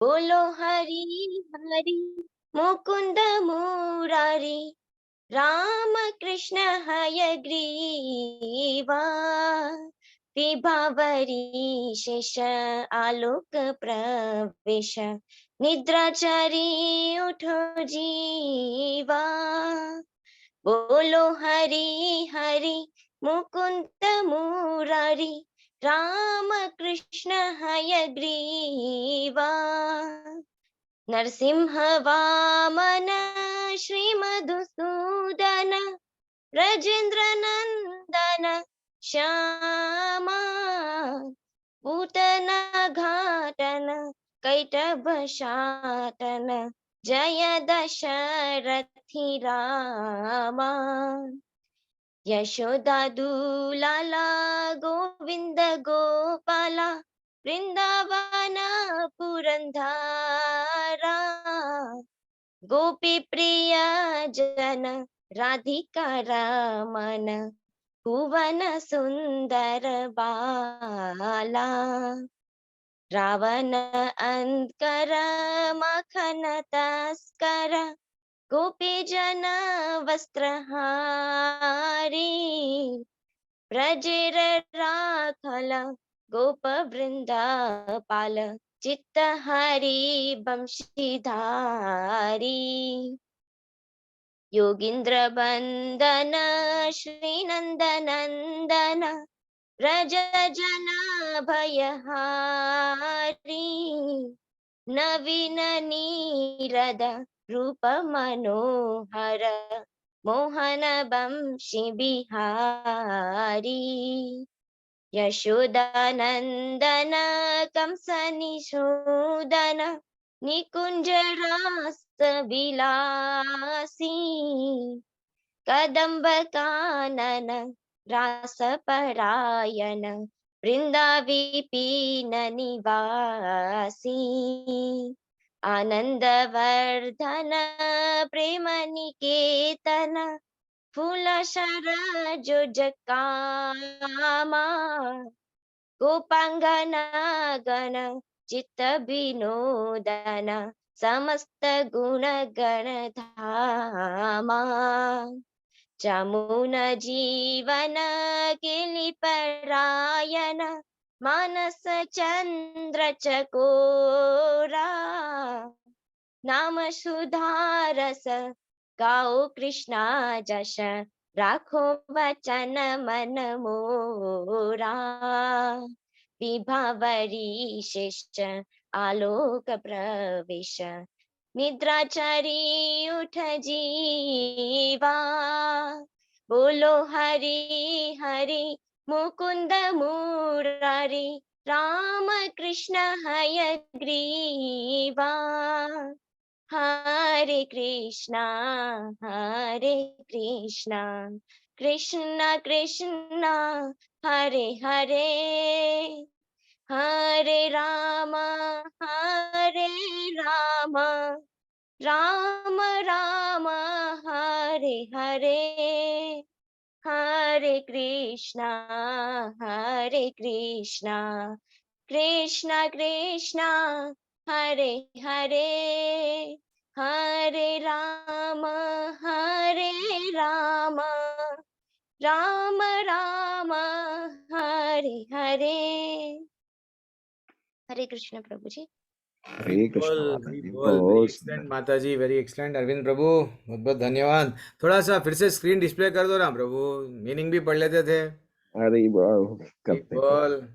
बोलो हरि हरि मुकुंद मुरारी, राम कृष्ण हयग्रीवा, विभावरी शेष आलोक प्रवेश, निद्राचारी उठो जीवा। बोलो हरि हरि मुकुंद मुरारी, राम कृष्ण हयग्रीवा, नरसिंह वामन श्री मधुसूदन, ब्रजेंद्र नंदन श्यामा, पूतना घाटन कैटभ शाटन, जय दशरथी रामा। यशोदा दूलाला गोविंद गोपाला, वृंदावन पुरंधारा, गोपी प्रिय जन राधिका रमन, भुवन सुंदर बाला, रावण अंधकर मखन तस्कर, गोपी जन वस्त्रहारी, ब्रजेर राखल गोप वृंदापाल, चित्त हरि बंशीधारी, योगींद्र बंदन श्री नंदनंदन, व्रज जन भयहारी, नवीन नीरद रूप मनोहर, मोहन बंशी बिहारी, यशोदानंदन कंसनिषूदन, निकुंज रास विलासी, कदम्ब कानन रास परायन, वृंदावी पीन निवासी, आनंद वर्धन प्रेम निकेतन, फूल शरजो जकामा, गोपांगना गण चित्त विनोदन, समस्त गुण गण धामा, जमुन जीवन किलिपरायन, मानस चंद्र चकोरा, नाम सुधारस गाओ कृष्णा जश, राखो वचन मन मोरा, विभावरी शेष आलोक प्रवेश, निद्राचारी उठ जीवा। बोलो हरि हरि मुकुंद मुरारी, राम कृष्ण हयग्रीवा, हरे कृष्णा कृष्ण कृष्ण हरे हरे, हरे राम राम राम हरे हरे, हरे कृष्णा कृष्ण कृष्ण हरे हरे, हरे राम राम राम हरे हरे। हरे कृष्ण प्रभु जी। हरे कृष्ण माता वेरी जी, बहुत एक्सलेंट सुंदर। माता जी, वेरी एक्सलेंट। अरविंद प्रभु बहुत बहुत धन्यवाद। थोड़ा सा फिर से स्क्रीन डिस्प्ले कर दो ना प्रभु, मीनिंग भी पढ़ लेते थे। अरे करते करते बिल्कुल,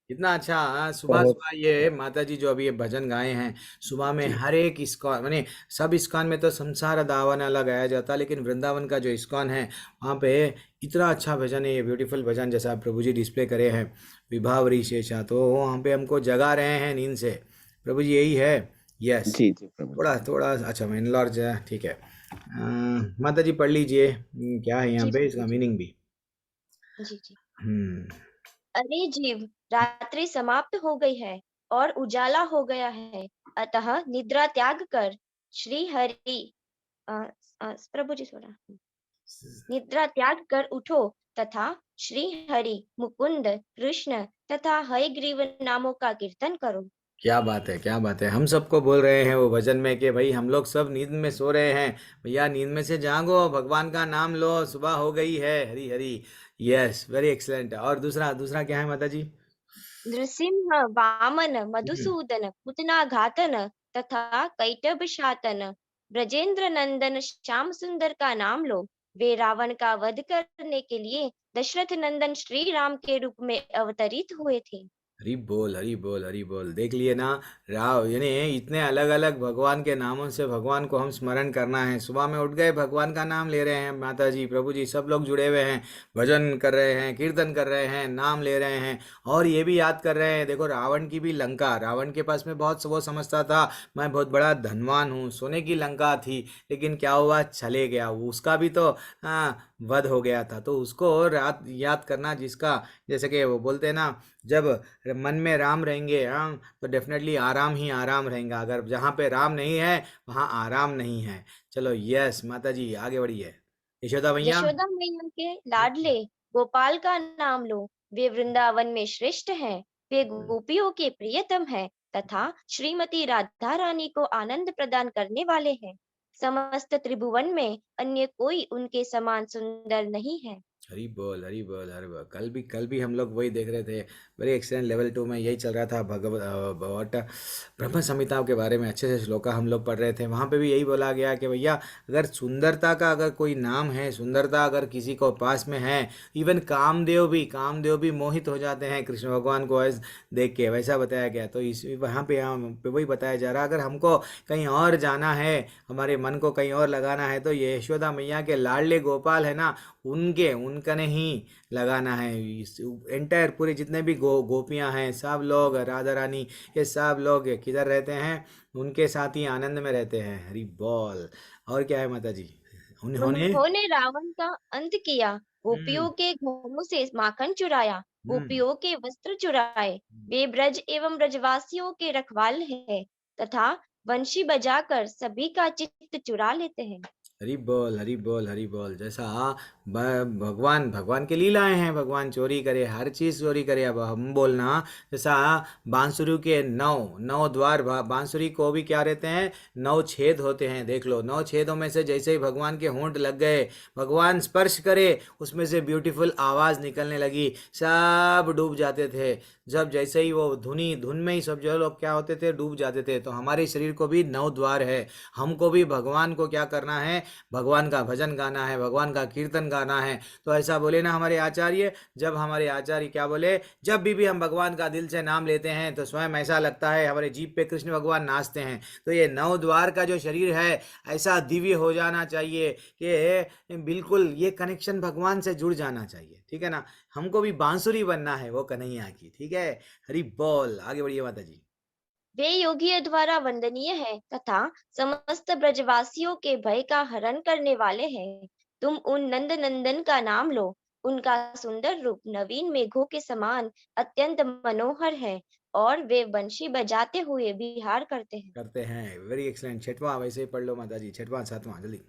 कितना अच्छा। हाँ, सुबह बहुत सुबह ये माता जी जो अभी ये भजन गाए हैं सुबह में, जी हर एक इस्कॉन माने सब इस्कॉन में तो संसार दावानला गाया जाता, लेकिन वृंदावन का जो इस्कॉन है वहाँ पे इतना अच्छा भजन है, ये ब्यूटीफुल भजन जैसा प्रभु जी डिस्प्ले करे हैं, विभावरी शेषा, तो वहाँ पे हमको जगा रहे हैं नींद से। प्रभु जी यही है। यस, जी जी प्रभु जी। थोड़ा थोड़ा अच्छा मैं इनलार्ज है, ठीक है। माता जी पढ़ लीजिए, क्या है यहाँ जी पे प्रभु इसका जी। मीनिंग भी। जी। हम्म। अरे जीव, रात्रि समाप्त हो गई है और उजाला हो गया है, अतः निद्रा त्याग कर श्री हरि अ, प्रभु जी थोड़ा, निद्रा त्याग कर उठो तथा श्री हरि मुकुंद कृष्ण तथा हयग्रीव नामों का कीर्तन करो। क्या बात है, क्या बात है। हम सबको बोल रहे हैं वो भजन में कि भाई हम लोग सब नींद में सो रहे हैं, भैया नींद में से जागो, भगवान का नाम लो, सुबह हो गई है, Hari Hari. Yes, very excellent. और दूसरा दूसरा क्या है माता जी? नृसिंह, वामन, हम्म। मधुसूदन, पूतना घातन तथा कैटभ शातन, ब्रजेंद्र नंदन श्याम सुंदर का नाम लो। वे रावण का वध करने के लिए दशरथ नंदन श्री राम के रूप में अवतरित हुए थे। हरी बोल, हरी बोल, हरी बोल। देख लिए ना, राव यानी इतने अलग अलग भगवान के नामों से भगवान को हम स्मरण करना है। सुबह में उठ गए, भगवान का नाम ले रहे हैं, माता जी प्रभु जी सब लोग जुड़े हुए हैं, भजन कर रहे हैं, कीर्तन कर रहे हैं, नाम ले रहे हैं, और ये भी याद कर रहे हैं। देखो रावण की भी लंका, रावण के पास में बहुत वो समझता था मैं बहुत बड़ा धनवान हूँ, सोने की लंका थी, लेकिन क्या हुआ, चले गया वो, उसका भी तो वध हो गया था। तो उसको रात याद करना, जिसका जैसे कि वो बोलते हैं ना, जब मन में राम रहेंगे, हाँ, तो डेफिनेटली आराम ही आराम रहेगा। अगर जहाँ पे राम नहीं है वहाँ आराम नहीं है। चलो यस माता जी, आगे बढ़िए। यशोदा भैया। यशोदा मैया के लाडले गोपाल का नाम लो। वे वृंदावन में श्रेष्ठ हैं। वे गोपियों के प्रियतम हैं तथा श्रीमती राधा रानी को आनंद प्रदान करने वाले हैं। समस्त त्रिभुवन में अन्य कोई उनके समान सुंदर नहीं है। हरी बोल, हरी बोल, हरी बोल। कल भी हम लोग वही देख रहे थे, वेरी एक्सीलेंट। लेवल 2 में यही चल रहा था, भगवत ब्रह्म संहिता के बारे में अच्छे से श्लोका हम लोग पढ़ रहे थे। वहाँ पे भी यही बोला गया कि भैया अगर सुंदरता का अगर कोई नाम है, सुंदरता अगर किसी को पास में है, इवन कामदेव भी मोहित हो जाते हैं कृष्ण भगवान को ऐसे देख के, वैसा बताया गया। तो इस वहाँ पे हम पे वही बताया जा रहा, अगर हमको कहीं और जाना है, हमारे मन को कहीं और लगाना है, तो ये यशोदा मैया के लाडले गोपाल है ना, उनके उनका नहीं लगाना है। एंटायर पूरे जितने भी गोपियां हैं, सब लोग, राधा रानी, ये सब लोग किधर रहते हैं? उनके साथ ही आनंद में रहते हैं। हरि बोल। और क्या है माता जी? उन्होंने। उन्होंने रावण का अंत किया। हम्म। गोपियों के घरों से माखन चुराया। हम्म। गोपियों के वस्त्र चुराए। वे ब्रज एवं ब्रजवासियों के रखवाल हैं तथा बंशी बजाकर सभी का चित्त चुरा लेते हैं। हरी बोल, हरी बोल, हरी बोल। जैसा भगवान भगवान की लीलाएं हैं, भगवान चोरी करे, हर चीज़ चोरी करे। अब हम बोलना, जैसा बांसुरी के नौ नौ द्वार, बांसुरी को भी क्या रहते हैं, 9 छेद होते हैं। देख लो, 9 छेदों में से जैसे ही भगवान के होंठ लग गए, भगवान स्पर्श करे, उसमें से ब्यूटीफुल आवाज़ निकलने लगी, सब डूब जाते थे। जब जैसे ही वो धुन में ही सब जो लोग क्या होते थे, डूब जाते थे। तो हमारे शरीर को भी 9 द्वार है। हमको भी भगवान को क्या करना है, भगवान का भजन गाना है, भगवान का कीर्तन गाना है। तो ऐसा बोले ना हमारे आचार्य, जब हमारे आचार्य क्या बोले, जब भी हम भगवान का दिल से नाम लेते हैं तो स्वयं ऐसा लगता है हमारे जीभ पे कृष्ण भगवान नाचते हैं। तो ये 9 द्वार का जो शरीर है, ऐसा दिव्य हो जाना चाहिए कि बिल्कुल ये कनेक्शन भगवान से जुड़ जाना चाहिए, ठीक है ना। हमको भी बांसुरी बनना है वो कन्हैया की, ठीक है। हरि बोल, आगे बढ़िए माता जी। वे योगियों द्वारा वंदनीय हैं तथा समस्त ब्रजवासियों के भय का हरण करने वाले हैं। तुम उन नंद नंदन का नाम लो। उनका सुंदर रूप नवीन मेघों के समान अत्यंत मनोहर है और वे बंशी बजाते हुए विहार करते हैं। करते हैं, वेरी एक्सलेंट। छठवां वैसे ही पढ़ लो माता जी, छठवां सातवां जल्दी।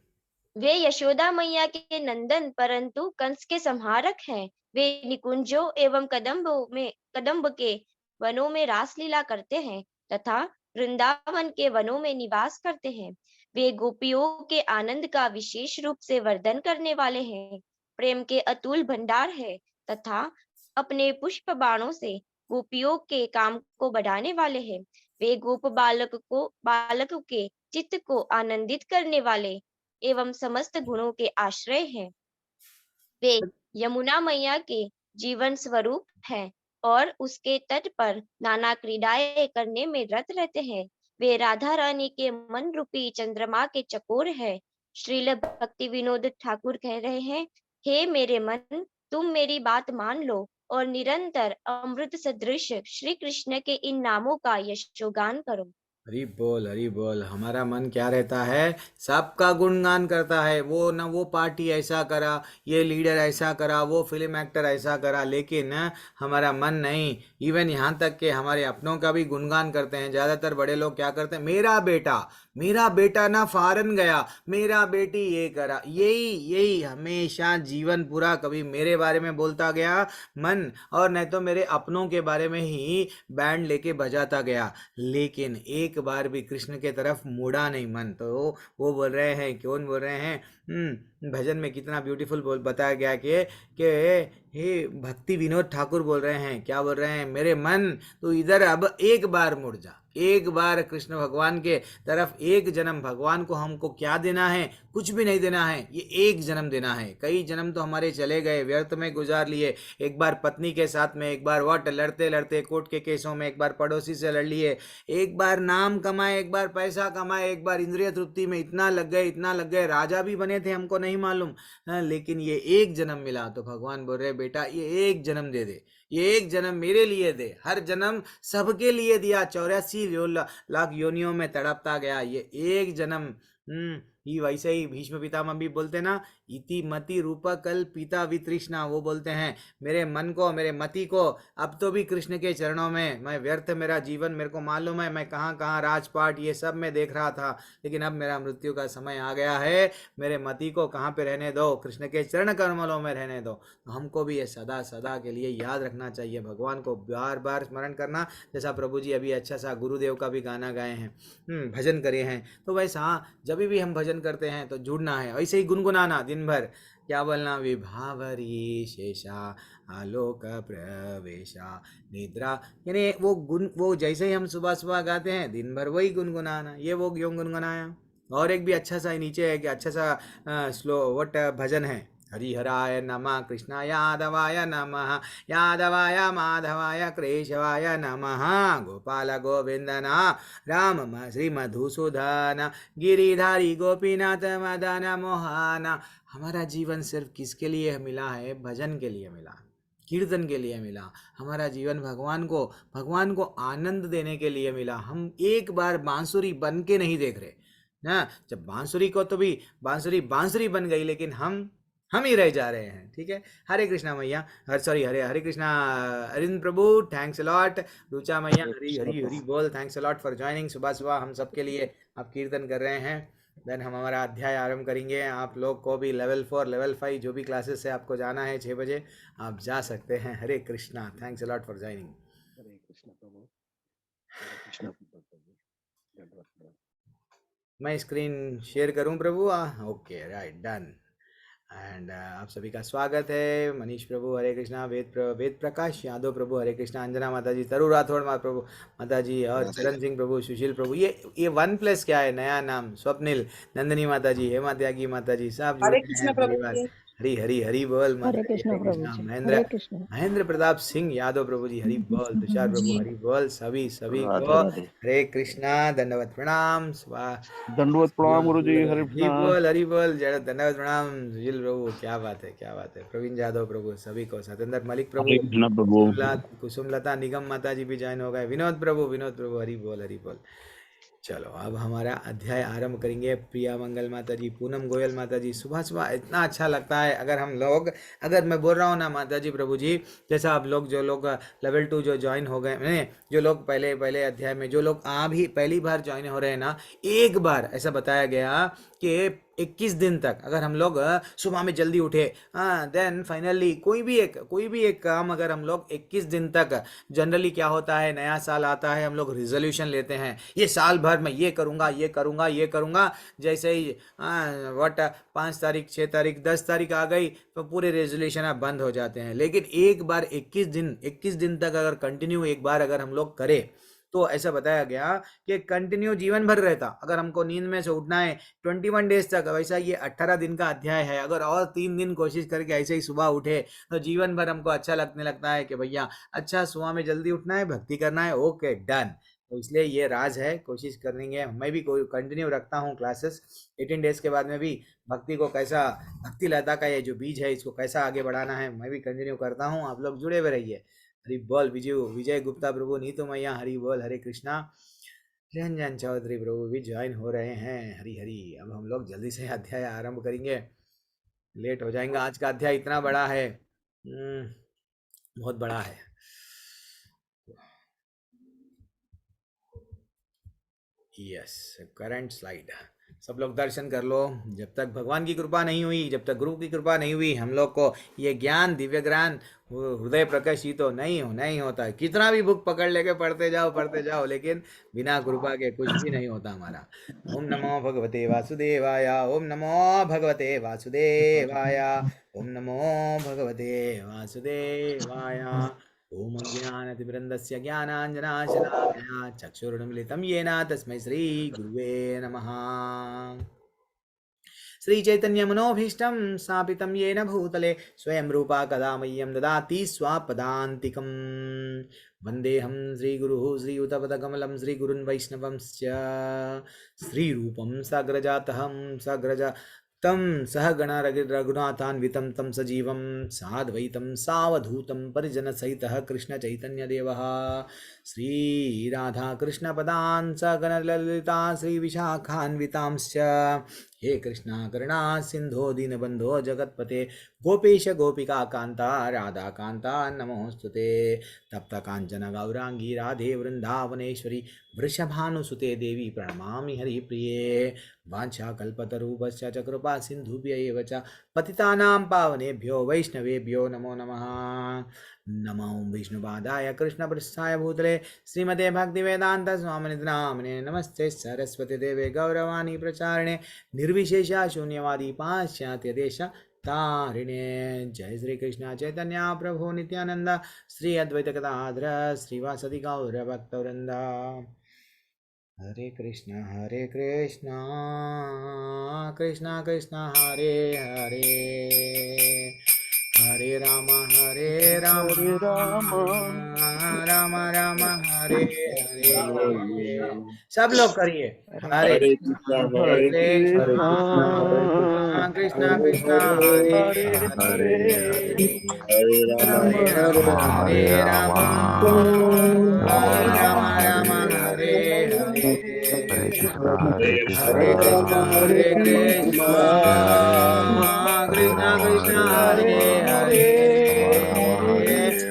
वे यशोदा मैया के नंदन परंतु कंस के संहारक हैं। वे निकुंजों एवं कदम्ब के वनों में रासलीला करते हैं तथा वृंदावन के वनों में निवास करते हैं। वे गोपियों के आनंद का विशेष रूप से वर्धन करने वाले हैं। प्रेम के अतुल भंडार है तथा अपने पुष्प बाणों से गोपियों के काम को बढ़ाने वाले हैं। वे गोप बालक के चित्त को आनंदित करने वाले एवं समस्त गुणों के आश्रय हैं। वे यमुना मैया के जीवन स्वरूप हैं और उसके तट पर नाना क्रीड़ाएं करने में रत रहते हैं। वे राधा रानी के मन रूपी चंद्रमा के चकोर है। श्रील भक्ति विनोद ठाकुर कह रहे हैं, हे मेरे मन, तुम मेरी बात मान लो और निरंतर अमृत सदृश श्री कृष्ण के इन नामों का यशोगान करो। हरी बोल। हमारा मन क्या रहता है, सबका गुणगान करता है। वो ना, वो पार्टी ऐसा करा, ये लीडर ऐसा करा, वो फिल्म एक्टर ऐसा करा, लेकिन हमारा मन नहीं। इवन यहाँ तक कि हमारे अपनों का भी गुणगान करते हैं। ज़्यादातर बड़े लोग क्या करते हैं, मेरा बेटा ना फॉरेन गया, मेरा बेटी ये करा, यही यही हमेशा जीवन पूरा कभी मेरे बारे में बोलता गया मन, और नहीं तो मेरे अपनों के बारे में ही बैंड लेके बजाता गया। लेकिन एक बार भी कृष्ण के तरफ मुड़ा नहीं मन। तो वो बोल रहे हैं, कौन बोल रहे हैं, भजन में कितना ब्यूटीफुल बोल बताया गया कि हे भक्ति विनोद ठाकुर बोल रहे हैं, क्या बोल रहे हैं, मेरे मन तो इधर अब एक बार मुड़ जा, एक बार कृष्ण भगवान के तरफ, एक जन्म। भगवान को हमको क्या देना है, कुछ भी नहीं देना है, ये एक जन्म देना है। कई जन्म तो हमारे चले गए, व्यर्थ में गुजार लिए। एक बार पत्नी के साथ में, एक बार वट लड़ते लड़ते कोर्ट के केसों में, एक बार पड़ोसी से लड़ लिए, एक बार नाम कमाए, एक बार पैसा कमाए, एक बार इंद्रिय तृप्ति में इतना लग गए, इतना लग गए, राजा भी बने थे, हमको नहीं मालूम। हाँ, लेकिन ये एक जन्म मिला तो भगवान बोल रहे, बेटा ये एक जन्म दे दे, ये एक जन्म मेरे लिए दे। हर जन्म सबके लिए दिया, 84 लाख योनियों में तड़पता गया, ये एक जन्म। ये वैसे ही भीष्म पितामह भी बोलते ना, इति मति रूप कल पिता वितृष्णा। वो बोलते हैं, मेरे मन को, मेरे मति को अब तो भी कृष्ण के चरणों में, मैं व्यर्थ मेरा जीवन, मेरे को मालूम है मैं कहाँ कहाँ राजपाट ये सब में देख रहा था, लेकिन अब मेरा मृत्यु का समय आ गया है, मेरे मति को कहाँ पे रहने दो, कृष्ण के चरण कमलों में रहने दो। तो हमको भी ये सदा सदा के लिए याद रखना चाहिए, भगवान को बार बार स्मरण करना। जैसा प्रभु जी अभी अच्छा सा गुरुदेव का भी गाना गाए हैं, भजन करे हैं, तो वैसा जब भी हम भजन करते हैं तो जुड़ना है, ऐसे ही गुनगुनाना दिन भर। क्या बोलना, विभावरी शेषा आलोक प्रवेशा निद्रा, यानी वो जैसे ही हम सुबह सुबह गाते हैं, दिन भर वही गुनगुनाना। ये वो क्यों गुनगुनाया। और एक भी अच्छा सा नीचे है कि अच्छा सा स्लो वट भजन है, हरिहराय नमः, कृष्णाय यादवाय नमः, यादवाय माधवाय केशवाय नमः, गोपाल गोविंदना राम श्री मधुसूदन, गिरिधारी गोपीनाथ मदन मोहना। हमारा जीवन सिर्फ किसके लिए मिला है, भजन के लिए मिला, कीर्तन के लिए मिला। हमारा जीवन भगवान को आनंद देने के लिए मिला। हम एक बार बांसुरी बन के नहीं देख रहे ना। जब बांसुरी को तो भी बांसुरी बन गई, लेकिन हम ही रह जा रहे हैं। ठीक है, हरे कृष्णा मैया, सॉरी, हरे हरे कृष्णा अरिंद प्रभु, थैंक्स अलॉट। रुचा मैया, हरे हरी कृष्ण हरी हरी प्रभु। बोल, थैंक्स अलॉट फॉर ज्वाइनिंग। सुबह सुबह हम सबके लिए आप कीर्तन कर रहे हैं। देन हम हमारा अध्याय आरंभ करेंगे। आप लोग को भी लेवल 4 लेवल 5 जो भी क्लासेस है आपको जाना है 6 बजे, आप जा सकते हैं। Hare Krishna, thanks a lot for joining. Hare Krishna प्रभु। हरे कृष्ण प्रभु। धन्यवाद प्रभु। मैं स्क्रीन शेयर करूं प्रभु? Okay, right, done. एंड आप सभी का स्वागत है। मनीष प्रभु हरे कृष्णा, वेद प्रकाश यादव प्रभु हरे कृष्णा, अंजना माता जी, तरु राठौड़ प्रभु माता जी, और चरण सिंह प्रभु, सुशील प्रभु, ये 1+ क्या है नया नाम, स्वप्निल, नंदिनी माता जी, हेमा त्यागी माता जी, सब हरे जुड़े कृष्ण हैं प्रभु परिवार। जी। हरी हरी हरी बोल माता हरे जी, कृष्णा हरे प्रभु कृष्णा। जी, महेंद्र हरे कृष्णा। महेंद्र प्रताप सिंह यादव प्रभु जी, हरि बोल। तुषार प्रभु जी हरि बोल। सभी सभी राधे को राधे। हरे कृष्णा, दंडवत प्रणाम। दंडवत प्रणाम गुरु जी। हरे कृष्णा। हरि बोल, जय धन्यवाद प्रणाम। सुशील प्रभु, क्या बात है, क्या बात है। प्रवीण जादव प्रभु, सभी को, सतेंद्र मलिक प्रभु, हरे कृष्णा प्रभु। कुसुमलता निगम माता जी भी ज्वाइन हो गए, विनोद प्रभु, हरि बोल हरि बोल। चलो अब हमारा अध्याय आरंभ करेंगे। प्रिया मंगल माता जी, पूनम गोयल माता जी, सुबह सुबह इतना अच्छा लगता है अगर मैं बोल रहा हूँ ना माता जी, प्रभु जी, जैसा आप लोग जो लोग लेवल 2 जो ज्वाइन हो गए, मैंने जो लोग पहले पहले अध्याय में जो लोग भी पहली बार ज्वाइन हो रहे हैं ना, एक बार ऐसा बताया गया कि 21 दिन तक अगर हम लोग सुबह में जल्दी उठे, देन फाइनली कोई भी एक काम अगर हम लोग 21 दिन तक, जनरली क्या होता है, नया साल आता है, हम लोग रिजोल्यूशन लेते हैं, ये साल भर मैं ये करूँगा ये करूँगा ये करूँगा। जैसे ही 5 तारीख 6 तारीख 10 तारीख आ गई तो पूरे रेजोल्यूशन अब बंद हो जाते हैं। लेकिन एक बार 21 दिन तक अगर कंटिन्यू एक बार अगर हम लोग करें, तो ऐसा बताया गया कि कंटिन्यू जीवन भर रहता। अगर हमको नींद में से उठना है 21 डेज तक, वैसा ये 18 दिन का अध्याय है, अगर और 3 दिन कोशिश करके ऐसे ही सुबह उठे तो जीवन भर हमको अच्छा लगने लगता है कि भैया अच्छा सुबह में जल्दी उठना है, भक्ति करना है, ओके डन। तो इसलिए ये राज है, कोशिश करेंगे। मैं भी कोई कंटिन्यू रखता हूँ क्लासेस 18 डेज के बाद में भी। भक्ति को कैसा, भक्ति लता का ये जो बीज है इसको कैसा आगे बढ़ाना है, मैं भी कंटिन्यू करता हूँ। आप लोग जुड़े हुए रहिए। हरि बोल। विजय गुप्ता प्रभु, नीतू मैया, हरि बोल, हरे कृष्णा। रंजन चौधरी प्रभु भी ज्वाइन हो रहे हैं। हरी हरी। अब हम लोग जल्दी से अध्याय आरंभ करेंगे, लेट हो जाएंगे। आज का अध्याय इतना बड़ा है, बहुत बड़ा है। Yes, current slide. सब लोग दर्शन कर लो। जब तक भगवान की कृपा नहीं हुई, जब तक गुरु की कृपा नहीं हुई, हम लोग को ये ज्ञान, दिव्य ज्ञान हृदय प्रकाशित तो नहीं होता है। कितना भी बुक पकड़ लेके पढ़ते जाओ, लेकिन बिना कृपा के कुछ भी नहीं होता हमारा। ओम नमो भगवते वासुदेवाय, ओम नमो भगवते वासुदेवाय, ओम नमो भगवते वासुदेवाय। ओम अज्ञानतिमिरन्दस्य ज्ञानाञ्जनाशलाकया चक्षुरुन्मिलितं येन तस्मै श्रीगुरुवे नमः। श्रीचैतन्यमनोभीष्टं स्थापितं येन भूतले स्वयं रूपा कदा मह्यं ददाति स्वापदान्तिकम्। वन्देऽहं श्रीगुरुः श्रीयुतपदकमलं श्रीगुरुन् वैष्णवंश्च। श्रीरूपं साग्रजातहं साग्रजा तं सहगण रघुनाथान्वितं तं सजीवं साद्वैतं सावधूतं परिजनसहितः कृष्णचैतन्यदेवः श्रीराधाकृष्णपदान् सगणललिता श्रीविशाखान्वितांश्च। हे कृष्णा करुणा सिंधो दीनबंधो जगतपते गोपेश गोपिका कांता राधा कांता नमोस्तुते। तप्त कांचन गौरांगी राधे वृंदावनेश्वरी वृषभानुसुते देवी प्रणमामि हरिप्रिये। वाञ्छाकल्पतरुभ्यश्च च कृपा सिन्धुभ्य एव च पतितानां पावनेभ्यो वैष्णवेभ्यो नमो नमः। नमो विष्णुपादाय कृष्णपृष्ठाय भूतले श्रीमते भक्तिवेदांत स्वामिने नामिने नमस्ते सरस्वती देवे गौरवाणी प्रचारिणे निर्विशेषा शून्यवादी पाश्चात्य देश तारिणे। जय श्री कृष्ण चैतन्य प्रभु नित्यानंद श्री अद्वैत गदाधर श्रीवासदि गौर भक्तवृंद। हरे कृष्ण कृष्ण कृष्ण हरे हरे, हरे राम राम राम हरे हरे। सब लोग करिए। हरे कृष्ण कृष्ण कृष्ण हरे हरे, हरे राम हरे राम राम हरे हरे, हरे कृष्णा हरे कृष्णा कृष्ण कृष्ण हरे हरे,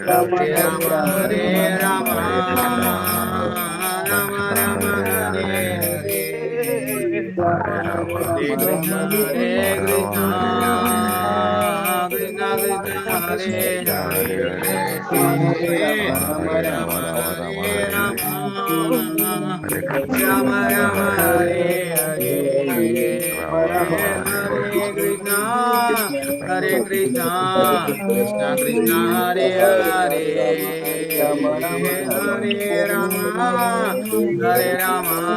हरे राम राम हरे हरे, हरे कृष्ण कृष्ण कृष्ण हरे हरे, राम राम हरे हरे, हरे कृष्णा कृष्ण कृष्ण हरे हरे, हरे राम राम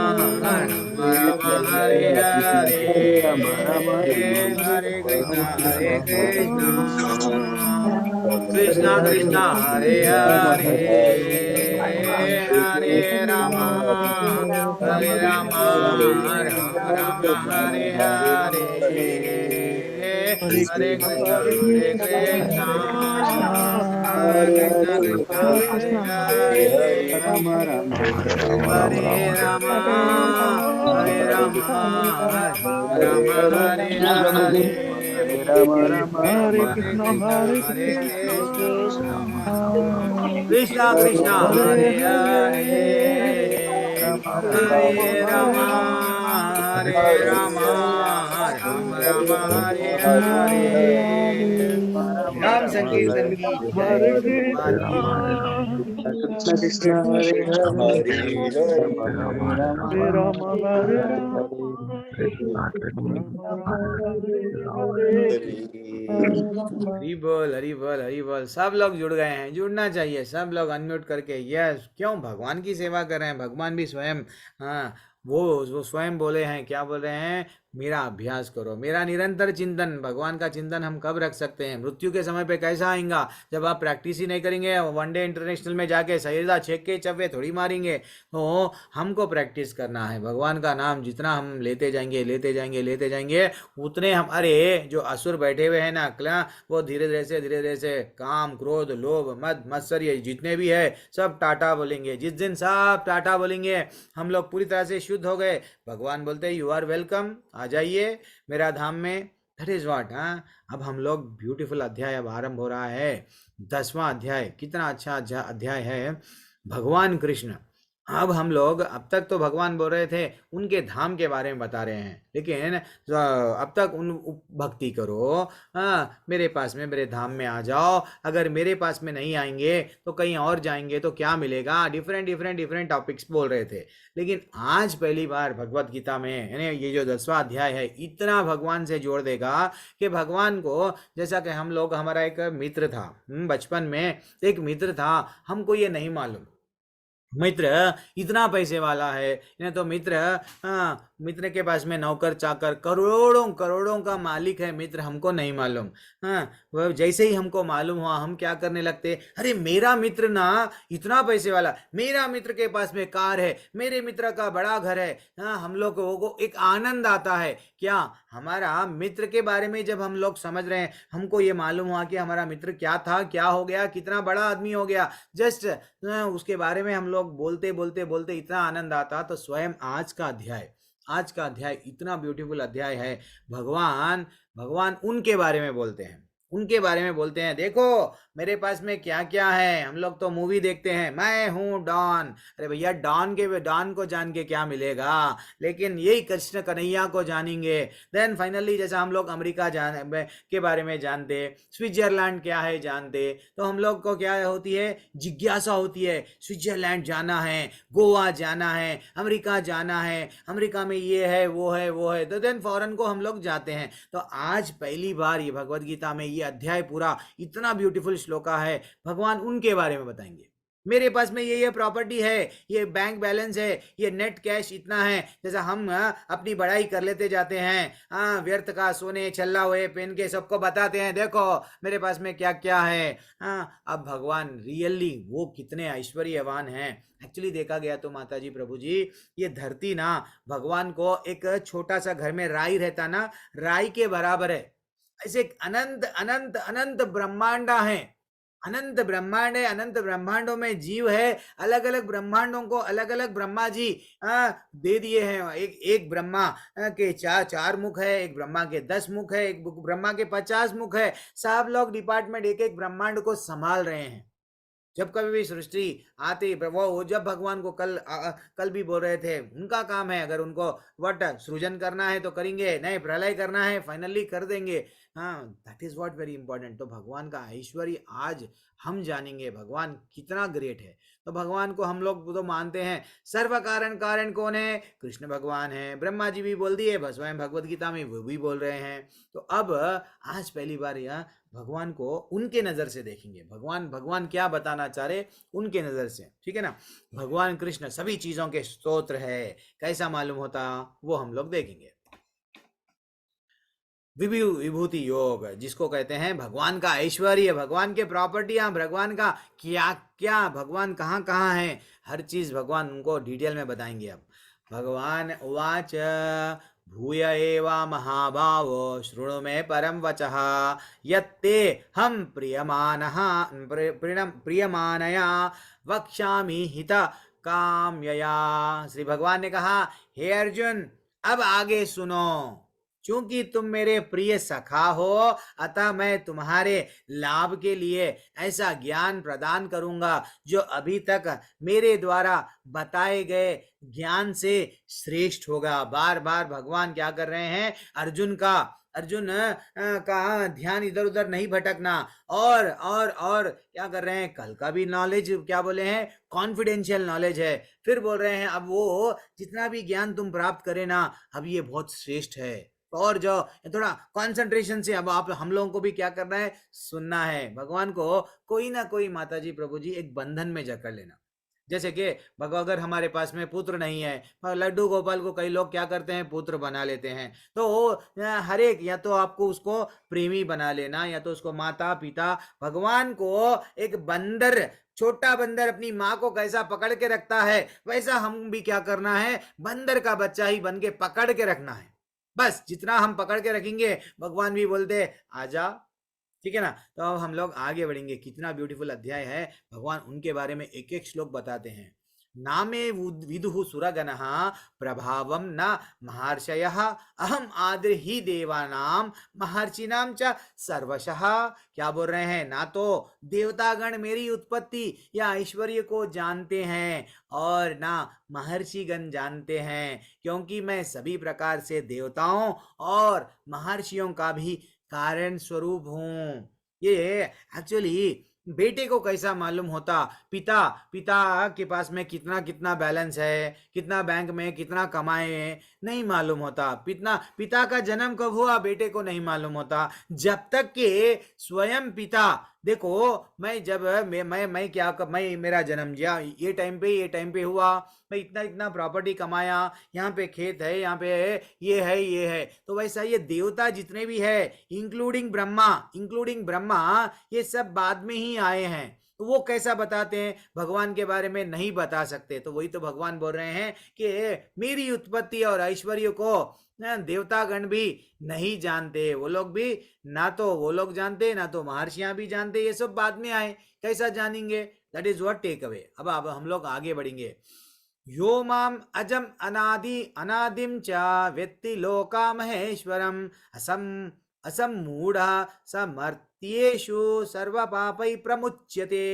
हरे हरे, हरे कृष्णा कृष्ण कृष्ण हरे हरे, हरे राम राम हरे हरे, हरे कृष्ण कृष्ण कृष्ण हरे हरे, हरे राम राम हरे हरे, हरे कृष्ण हरे कृष्णा कृष्णा हरे हरे, हरे राम राम राम हरे हरे। राम संकीर्तन की जय, हरे भगवान की कृष्ण कृष्ण हरे हरे हरे राम हरे राम हरे हरे राम हरी बोल हरी बोल हरी बोल। सब लोग जुड़ गए हैं, जुड़ना चाहिए। सब लोग अनम्यूट करके यस, क्यों भगवान की सेवा कर रहे हैं, भगवान भी स्वयं हाँ वो स्वयं बोले हैं, क्या बोल रहे हैं, मेरा अभ्यास करो, मेरा निरंतर चिंतन। भगवान का चिंतन हम कब रख सकते हैं? मृत्यु के समय पे कैसा आएगा, जब आप प्रैक्टिस ही नहीं करेंगे, वनडे इंटरनेशनल में जाके सहेदा छेक के चव्वे थोड़ी मारेंगे। तो हमको प्रैक्टिस करना है, भगवान का नाम जितना हम लेते जाएंगे लेते जाएंगे लेते जाएंगे, उतने हम, अरे जो असुर बैठे हुए हैं ना अकला, वो धीरे धीरे से काम क्रोध लोभ मद मत्सर ये जितने भी है सब टाटा बोलेंगे। जिस दिन सब टाटा बोलेंगे, हम लोग पूरी तरह से शुद्ध हो गए, भगवान बोलते हैं यू आर वेलकम, आ जाइए मेरा धाम में। That is what. हाँ, अब हम लोग ब्यूटीफुल अध्याय अब आरंभ हो रहा है, 10वां अध्याय। कितना अच्छा अध्याय है, भगवान कृष्ण। अब हम लोग, अब तक तो भगवान बोल रहे थे उनके धाम के बारे में बता रहे हैं, लेकिन अब तक उन भक्ति करो, हाँ मेरे पास में, मेरे धाम में आ जाओ। अगर मेरे पास में नहीं आएंगे तो कहीं और जाएंगे तो क्या मिलेगा, डिफरेंट डिफरेंट डिफरेंट टॉपिक्स बोल रहे थे। लेकिन आज पहली बार भगवत गीता में, यानी ये जो 10वां अध्याय है, इतना भगवान से जोड़ देगा कि भगवान को, जैसा कि हम लोग, हमारा एक मित्र था बचपन में, एक मित्र था, हमको ये नहीं मालूम मित्र इतना पैसे वाला है, नहीं तो मित्र, हाँ मित्र के पास में नौकर चाकर करोड़ों करोड़ों का मालिक है मित्र, हमको नहीं मालूम। हाँ, वह जैसे ही हमको मालूम हुआ, हम क्या करने लगते, अरे मेरा मित्र ना इतना पैसे वाला, मेरा मित्र के पास में कार है, मेरे मित्र का बड़ा घर है। हाँ, हम लोग को एक आनंद आता है, क्या हमारा मित्र के बारे में जब हम लोग समझ रहे हैं, हमको ये मालूम हुआ कि हमारा मित्र क्या था, क्या हो गया, कितना बड़ा आदमी हो गया, जस्ट उसके बारे में हम लोग बोलते बोलते बोलते इतना आनंद आता। तो स्वयं आज का अध्याय इतना ब्यूटीफुल अध्याय है। भगवान भगवान उनके बारे में बोलते हैं, उनके बारे में बोलते हैं, देखो मेरे पास में क्या क्या है। हम लोग तो मूवी देखते हैं, मैं हूँ डॉन, अरे भैया डॉन को जान के क्या मिलेगा, लेकिन यही कृष्ण कन्हैया को जानेंगे। देन फाइनली, जैसा हम लोग अमेरिका के बारे में जानते, स्विट्जरलैंड क्या है जानते, तो हम लोग को क्या होती है, जिज्ञासा होती है, स्विट्जरलैंड जाना है, गोवा जाना है, अमेरिका जाना है, अमेरिका में ये है वो है वो है, तो देन फॉरेन को हम लोग जाते हैं। तो आज पहली बार ये भगवत गीता में ये अध्याय पूरा इतना ब्यूटीफुल श्लोका है, भगवान उनके बारे में बताएंगे। मेरे पास में ये प्रॉपर्टी है, ये बैंक बैलेंस है, ये नेट कैश इतना है, जैसा हम अपनी बढ़ाई कर लेते जाते हैं, व्यर्थ का सोने छल्ला हुए पेन के सबको बताते हैं, देखो मेरे पास में क्या क्या है। अब भगवान रियली वो कितने ऐश्वर्यवान हैं। एक्चुअली देखा गया तो माता जी प्रभु जी, ये धरती ना भगवान को एक छोटा सा घर में राई रहता ना, राई के बराबर है। ऐसे अनंत अनंत अनंत ब्रह्मांड है, अनंत ब्रह्मांड है, अनंत ब्रह्मांडों में जीव है, अलग अलग ब्रह्मांडों को अलग अलग ब्रह्मा जी दे दिए हैं। एक ब्रह्मा के चार मुख है, एक ब्रह्मा के 10 मुख है, एक ब्रह्मा के 50 मुख है। सब लोग डिपार्टमेंट एक एक ब्रह्मांड को संभाल रहे हैं। जब कभी भी सृष्टि आती, वो जब भगवान को कल भी बोल रहे थे, उनका काम है, अगर उनको वट सृजन करना है तो करेंगे, नहीं प्रलय करना है फाइनली कर देंगे। हाँ, that is what very important. तो भगवान का ऐश्वर्य आज हम जानेंगे, भगवान कितना ग्रेट है। तो भगवान को हम लोग तो मानते हैं, सर्व कारण कारण कौन है, कृष्ण भगवान है। ब्रह्मा जी भी बोल दिए, स्वयं भगवत गीता में वो भी बोल रहे हैं। तो अब आज पहली बार यह भगवान को उनके नजर से देखेंगे, भगवान क्या बताना चाह रहे उनके नजर से, ठीक है ना। भगवान कृष्ण सभी चीजों के स्तोत्र है, कैसा मालूम होता वो हम लोग देखेंगे। विभूति योग, जिसको कहते हैं भगवान का ऐश्वर्य, भगवान के प्रॉपर्टियां, भगवान का क्या क्या, भगवान कहाँ कहाँ है, हर चीज भगवान उनको डिटेल में बताएंगे। अब भगवान उवाच भूय एवा महाभावो शृणु मे परम वचः यत्ते हम प्रियमानया वक्ष्यामि हित काम्यया। श्री भगवान ने कहा, हे अर्जुन अब आगे सुनो, क्योंकि तुम मेरे प्रिय सखा हो, अतः मैं तुम्हारे लाभ के लिए ऐसा ज्ञान प्रदान करूंगा जो अभी तक मेरे द्वारा बताए गए ज्ञान से श्रेष्ठ होगा। बार बार भगवान क्या कर रहे हैं, अर्जुन का ध्यान इधर उधर नहीं भटकना, और क्या कर रहे हैं, कल का भी नॉलेज क्या बोले हैं, कॉन्फिडेंशियल नॉलेज है। फिर बोल रहे हैं अब वो जितना भी ज्ञान तुम प्राप्त करें ना, अब ये बहुत श्रेष्ठ है, और जो थोड़ा कंसंट्रेशन से अब आप हम लोगों को भी क्या करना है, सुनना है। भगवान को कोई ना कोई माता जी प्रभु जी एक बंधन में जकड़ लेना। जैसे कि अगर हमारे पास में पुत्र नहीं है, पर लड्डू गोपाल को कई लोग क्या करते हैं, पुत्र बना लेते हैं। तो हर एक, या तो आपको उसको प्रेमी बना लेना, या तो उसको माता पिता। भगवान को एक बंदर, छोटा बंदर अपनी माँ को कैसा पकड़ के रखता है, वैसा हम भी क्या करना है, बंदर का बच्चा ही बन के पकड़ के रखना है। बस जितना हम पकड़ के रखेंगे, भगवान भी बोलते आजा, ठीक है ना। तो अब हम लोग आगे बढ़ेंगे। कितना ब्यूटीफुल अध्याय है, भगवान उनके बारे में एक एक श्लोक बताते हैं। नामे विदुः सुरगणः प्रभावम न महर्षयः अहम आदि ही देवानां महर्षिणां च सर्वशः। क्या बोल रहे हैं, ना तो देवतागण मेरी उत्पत्ति या ऐश्वर्य को जानते हैं और ना महर्षिगण जानते हैं, क्योंकि मैं सभी प्रकार से देवताओं और महर्षियों का भी कारण स्वरूप हूँ। ये एक्चुअली बेटे को कैसा मालूम होता, पिता पिता के पास में कितना कितना बैलेंस है, कितना बैंक में कितना कमाए हैं, नहीं मालूम होता। पिता का जन्म कब हुआ, बेटे को नहीं मालूम होता, जब तक कि स्वयं पिता, देखो मैं क्या मैं मेरा जन्म ये टाइम पे हुआ, मैं इतना इतना प्रॉपर्टी कमाया, यहाँ पे खेत है, यहाँ पे ये है। तो वैसा ये देवता जितने भी है, इंक्लूडिंग ब्रह्मा, ये सब बाद में ही आए हैं। तो वो कैसा बताते हैं, भगवान के बारे में नहीं बता सकते। तो वही तो भगवान बोल रहे हैं कि मेरी उत्पत्ति और ऐश्वर्य को देवतागण भी नहीं जानते, वो लोग भी, ना तो वो लोग जानते, ना तो महर्षियां भी जानते, ये सब बाद में आए, कैसा जानेंगे। That is what take away. अब हम लोग आगे बढ़ेंगे। यो माम अजम अनादिम च वेत्ति लोका महेश्वरम असमूढ़ समर्थ्येषु सर्व पापै प्रमुच्यते।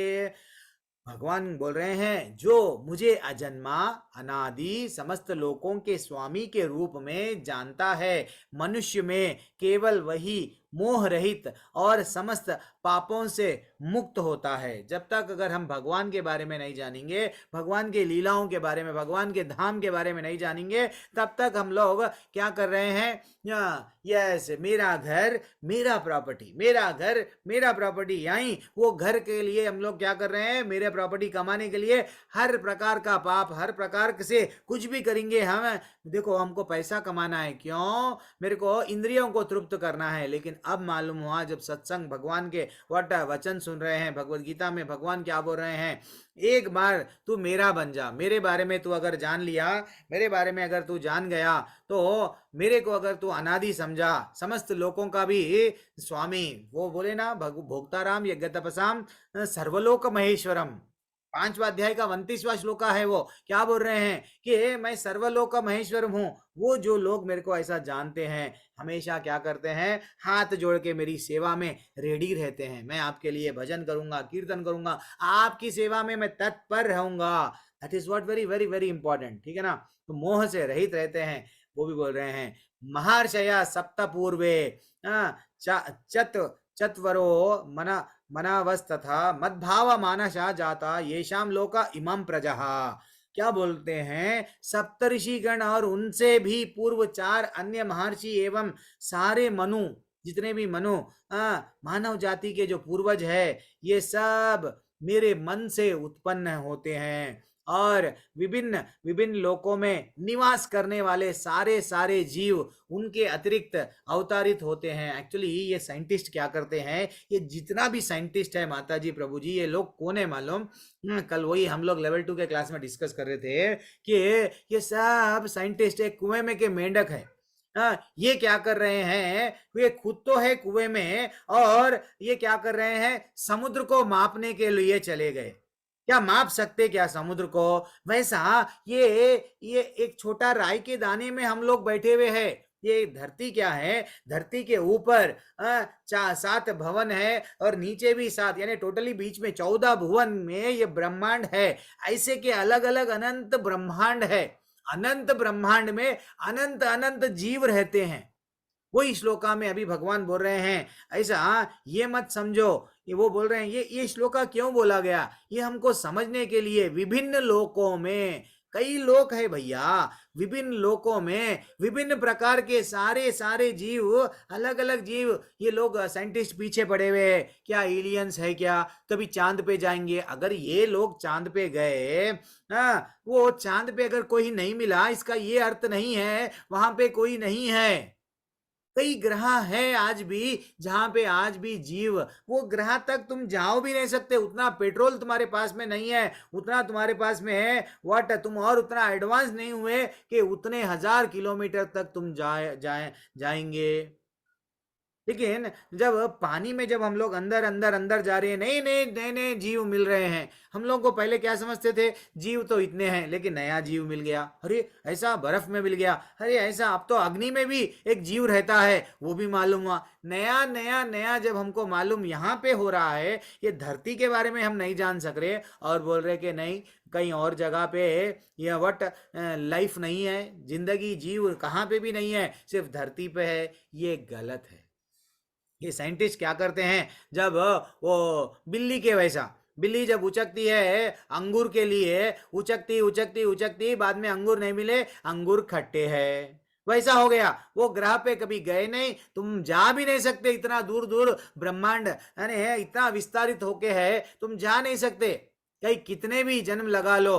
भगवान बोल रहे हैं, जो मुझे अजन्मा अनादि समस्त लोकों के स्वामी के रूप में जानता है, मनुष्य में केवल वही मोह रहित और समस्त पापों से मुक्त होता है। जब तक अगर हम भगवान के बारे में नहीं जानेंगे, भगवान के लीलाओं के बारे में, भगवान के धाम के बारे में नहीं जानेंगे, तब तक हम लोग क्या कर रहे हैं, यस मेरा घर मेरा प्रॉपर्टी, मेरा घर मेरा प्रॉपर्टी, यहीं वो घर के लिए हम लोग क्या कर रहे हैं, मेरे प्रॉपर्टी कमाने के लिए हर प्रकार का पाप, हर प्रकार से कुछ भी करेंगे हम। देखो हमको पैसा कमाना है, क्यों, मेरे को इंद्रियों को तृप्त करना है। लेकिन अब मालूम हुआ, जब सत्संग भगवान के वचन सुन रहे हैं, भगवत गीता में भगवान क्या बोल रहे हैं, एक बार तू मेरा बन जा, मेरे बारे में तू अगर जान लिया, मेरे बारे में अगर तू जान गया, तो मेरे को अगर तू अनादि समझा, समस्त लोकों का भी स्वामी, वो बोले ना भोक्ताराम यज्ञ तपसाम सर्वलोक महेश्वरम, 5वां अध्याय का 29वां श्लोका है। वो क्या बोल रहे हैं कि मैं सर्वलोक महेश्वर हूँ। वो जो लोग मेरे को ऐसा जानते हैं, हमेशा क्या करते हैं, हाथ जोड़ के मेरी सेवा में रेडी रहते हैं। मैं आपके लिए भजन करूंगा, कीर्तन करूंगा, आपकी सेवा में मैं तत्पर रहूंगा। That is what very very very important, ठीक है ना। तो मोह से रहित रहते हैं। वो भी बोल रहे हैं, महर्षया सप्त पूर्वे चत्वरो मनावस्तथा मद्भाव मानसा जाता येषाम लोका इमं प्रजः। क्या बोलते हैं, सप्तऋषि गण और उनसे भी पूर्व 4 अन्य महर्षि एवं सारे मनु, जितने भी मनु मानव जाति के जो पूर्वज है, ये सब मेरे मन से उत्पन्न होते हैं और विभिन्न विभिन्न लोकों में निवास करने वाले सारे जीव उनके अतिरिक्त अवतारित होते हैं। एक्चुअली ये साइंटिस्ट क्या करते हैं, ये जितना भी साइंटिस्ट है माता जी प्रभु जी, ये लोग कौन है मालूम, कल वही हम लोग लेवल 2 के क्लास में डिस्कस कर रहे थे कि ये सब साइंटिस्ट एक कुएं में के मेंढक है। ये क्या कर रहे हैं, ये खुद तो है कुएं में, और ये क्या कर रहे हैं, समुद्र को मापने के लिए चले गए। क्या माप सकते क्या समुद्र को, वैसा ये एक छोटा राई के दाने में हम लोग बैठे हुए हैं। ये धरती क्या है, धरती के ऊपर 7 भवन है और नीचे भी 7, यानी टोटली बीच में 14 भुवन में ये ब्रह्मांड है। ऐसे के अलग अलग अनंत ब्रह्मांड है, अनंत ब्रह्मांड में अनंत अनंत जीव रहते हैं। वही श्लोका में अभी भगवान बोल रहे हैं, ऐसा ये मत समझो। ये वो बोल रहे हैं, ये श्लोका क्यों बोला गया, ये हमको समझने के लिए, विभिन्न लोकों में कई लोक है भैया, विभिन्न लोकों में विभिन्न प्रकार के सारे सारे जीव, अलग अलग जीव। ये लोग साइंटिस्ट पीछे पड़े हुए हैं, क्या एलियंस है क्या, कभी चांद पे जाएंगे। अगर ये लोग चांद पे गए, वो चांद पे अगर कोई नहीं मिला, इसका ये अर्थ नहीं है वहां पे कोई नहीं है। कई ग्रह है आज भी जहां पे आज भी जीव, वो ग्रह तक तुम जाओ भी नहीं सकते, उतना पेट्रोल तुम्हारे पास में नहीं है, उतना तुम्हारे पास में है व्हाट, तुम और उतना एडवांस नहीं हुए कि उतने 1000 किलोमीटर तक तुम जाएंगे। लेकिन जब पानी में जब हम लोग अंदर अंदर अंदर जा रहे हैं, नए नए नए नए जीव मिल रहे हैं। हम लोग को पहले क्या समझते थे, जीव तो इतने हैं, लेकिन नया जीव मिल गया, अरे ऐसा बर्फ में मिल गया, अरे ऐसा अब तो अग्नि में भी एक जीव रहता है, वो भी मालूम हुआ। नया नया नया जब हमको मालूम यहाँ पे हो रहा है, ये धरती के बारे में हम नहीं जान सक रहे और बोल रहे कि नहीं कहीं और जगह पे यह वट लाइफ नहीं है, जिंदगी जीव कहाँ पे भी नहीं है, सिर्फ धरती पे है। ये गलत है। ये साइंटिस्ट क्या करते हैं, जब वो बिल्ली के वैसा, बिल्ली जब उचकती है अंगूर के लिए, उचकती उचकती उचकती, बाद में अंगूर नहीं मिले, अंगूर खट्टे हैं, वैसा हो गया। वो ग्रह पे कभी गए नहीं, तुम जा भी नहीं सकते, इतना दूर दूर ब्रह्मांड है, इतना विस्तारित होके है, तुम जा नहीं सकते। कहीं कितने भी जन्म लगा लो,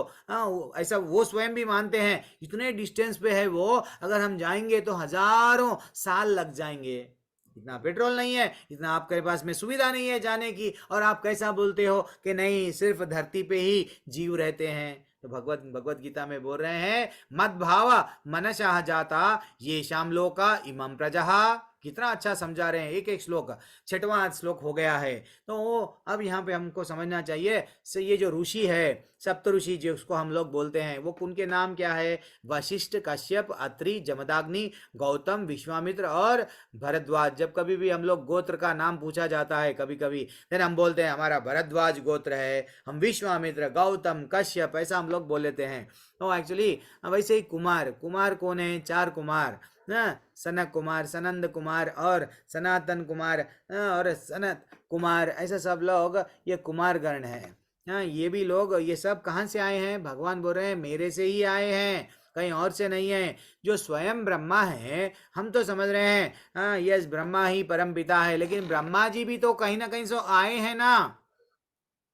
ऐसा वो स्वयं भी मानते हैं, इतने डिस्टेंस पे है वो, अगर हम जाएंगे तो हजारों साल लग जाएंगे। इतना पेट्रोल नहीं है, इतना आपके पास में सुविधा नहीं है जाने की, और आप कैसा बोलते हो कि नहीं सिर्फ धरती पे ही जीव रहते हैं। तो भगवत गीता में बोल रहे हैं, मद भाव मनशः जाता ये शाम लोका इमं प्रजहा। कितना अच्छा समझा रहे हैं, एक एक श्लोक, 6वां श्लोक हो गया है। तो अब यहाँ पे हमको समझना चाहिए, से ये जो ऋषि है, सप्त ऋषि जो उसको हम लोग बोलते हैं, वो उनके नाम क्या है, वशिष्ठ, कश्यप, अत्रि, जमदाग्नि, गौतम, विश्वामित्र और भरद्वाज। जब कभी भी हम लोग गोत्र का नाम पूछा जाता है, कभी कभी फिर हम बोलते हैं हमारा भरद्वाज गोत्र है, हम विश्वामित्र, गौतम, कश्यप, ऐसा हम लोग बोल लेते हैं। तो एक्चुअली वैसे ही कुमार, कुमार कौन है, 4 कुमार ना, सनक कुमार, सनंद कुमार और सनातन कुमार और सनत कुमार, ऐसा सब लोग ये कुमार गण है। हाँ, ये भी लोग, ये सब कहाँ से आए हैं, भगवान बोल रहे हैं मेरे से ही आए हैं, कहीं और से नहीं है। जो स्वयं ब्रह्मा है, हम तो समझ रहे हैं हाँ यस ब्रह्मा ही परम पिता है, लेकिन ब्रह्मा जी भी तो कहीं ना कहीं से आए हैं ना।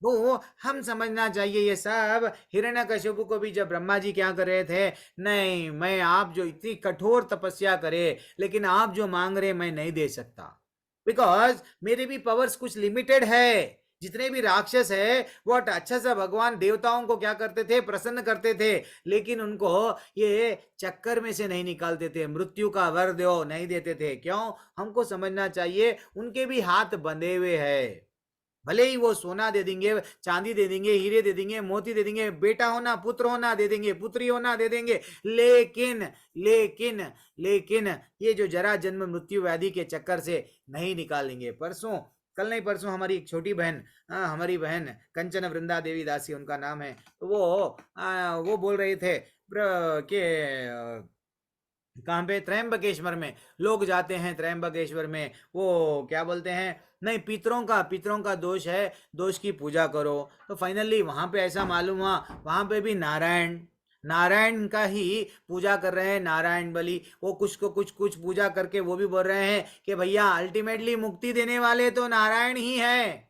वो हम समझना चाहिए। ये सब हिरण्यकशिपु को भी जब ब्रह्मा जी क्या कर रहे थे, नहीं मैं आप जो इतनी कठोर तपस्या करे, लेकिन आप जो मांग रहे मैं नहीं दे सकता, बिकॉज मेरे भी पावर्स कुछ लिमिटेड है। जितने भी राक्षस है वो अच्छा सा भगवान देवताओं को क्या करते थे, प्रसन्न करते थे, लेकिन उनको ये चक्कर में से नहीं निकालते थे, मृत्यु का वर दो नहीं देते थे। क्यों, हमको समझना चाहिए उनके भी हाथ बंधे हुए हैं। भले ही वो सोना दे देंगे, चांदी दे देंगे, हीरे दे देंगे, मोती दे देंगे, बेटा होना पुत्र होना दे देंगे, पुत्री होना दे देंगे, लेकिन लेकिन लेकिन ये जो जरा जन्म मृत्यु व्याधि के चक्कर से नहीं निकालेंगे। परसों, कल नहीं परसों, हमारी एक छोटी बहन, हमारी बहन कंचन वृंदा देवी दासी उनका नाम है, तो वो बोल रहे थे कि कहाँ पे, त्रयंबकेश्वर में लोग जाते हैं, त्रयंबकेश्वर में वो क्या बोलते हैं, नहीं पितरों का दोष है, दोष की पूजा करो। तो फाइनली वहां पे ऐसा मालूम हुआ, वहां पे भी नारायण का ही पूजा कर रहे हैं, नारायण बलि, वो कुछ को कुछ पूजा करके वो भी बोल रहे हैं कि भैया अल्टीमेटली मुक्ति देने वाले तो नारायण ही है।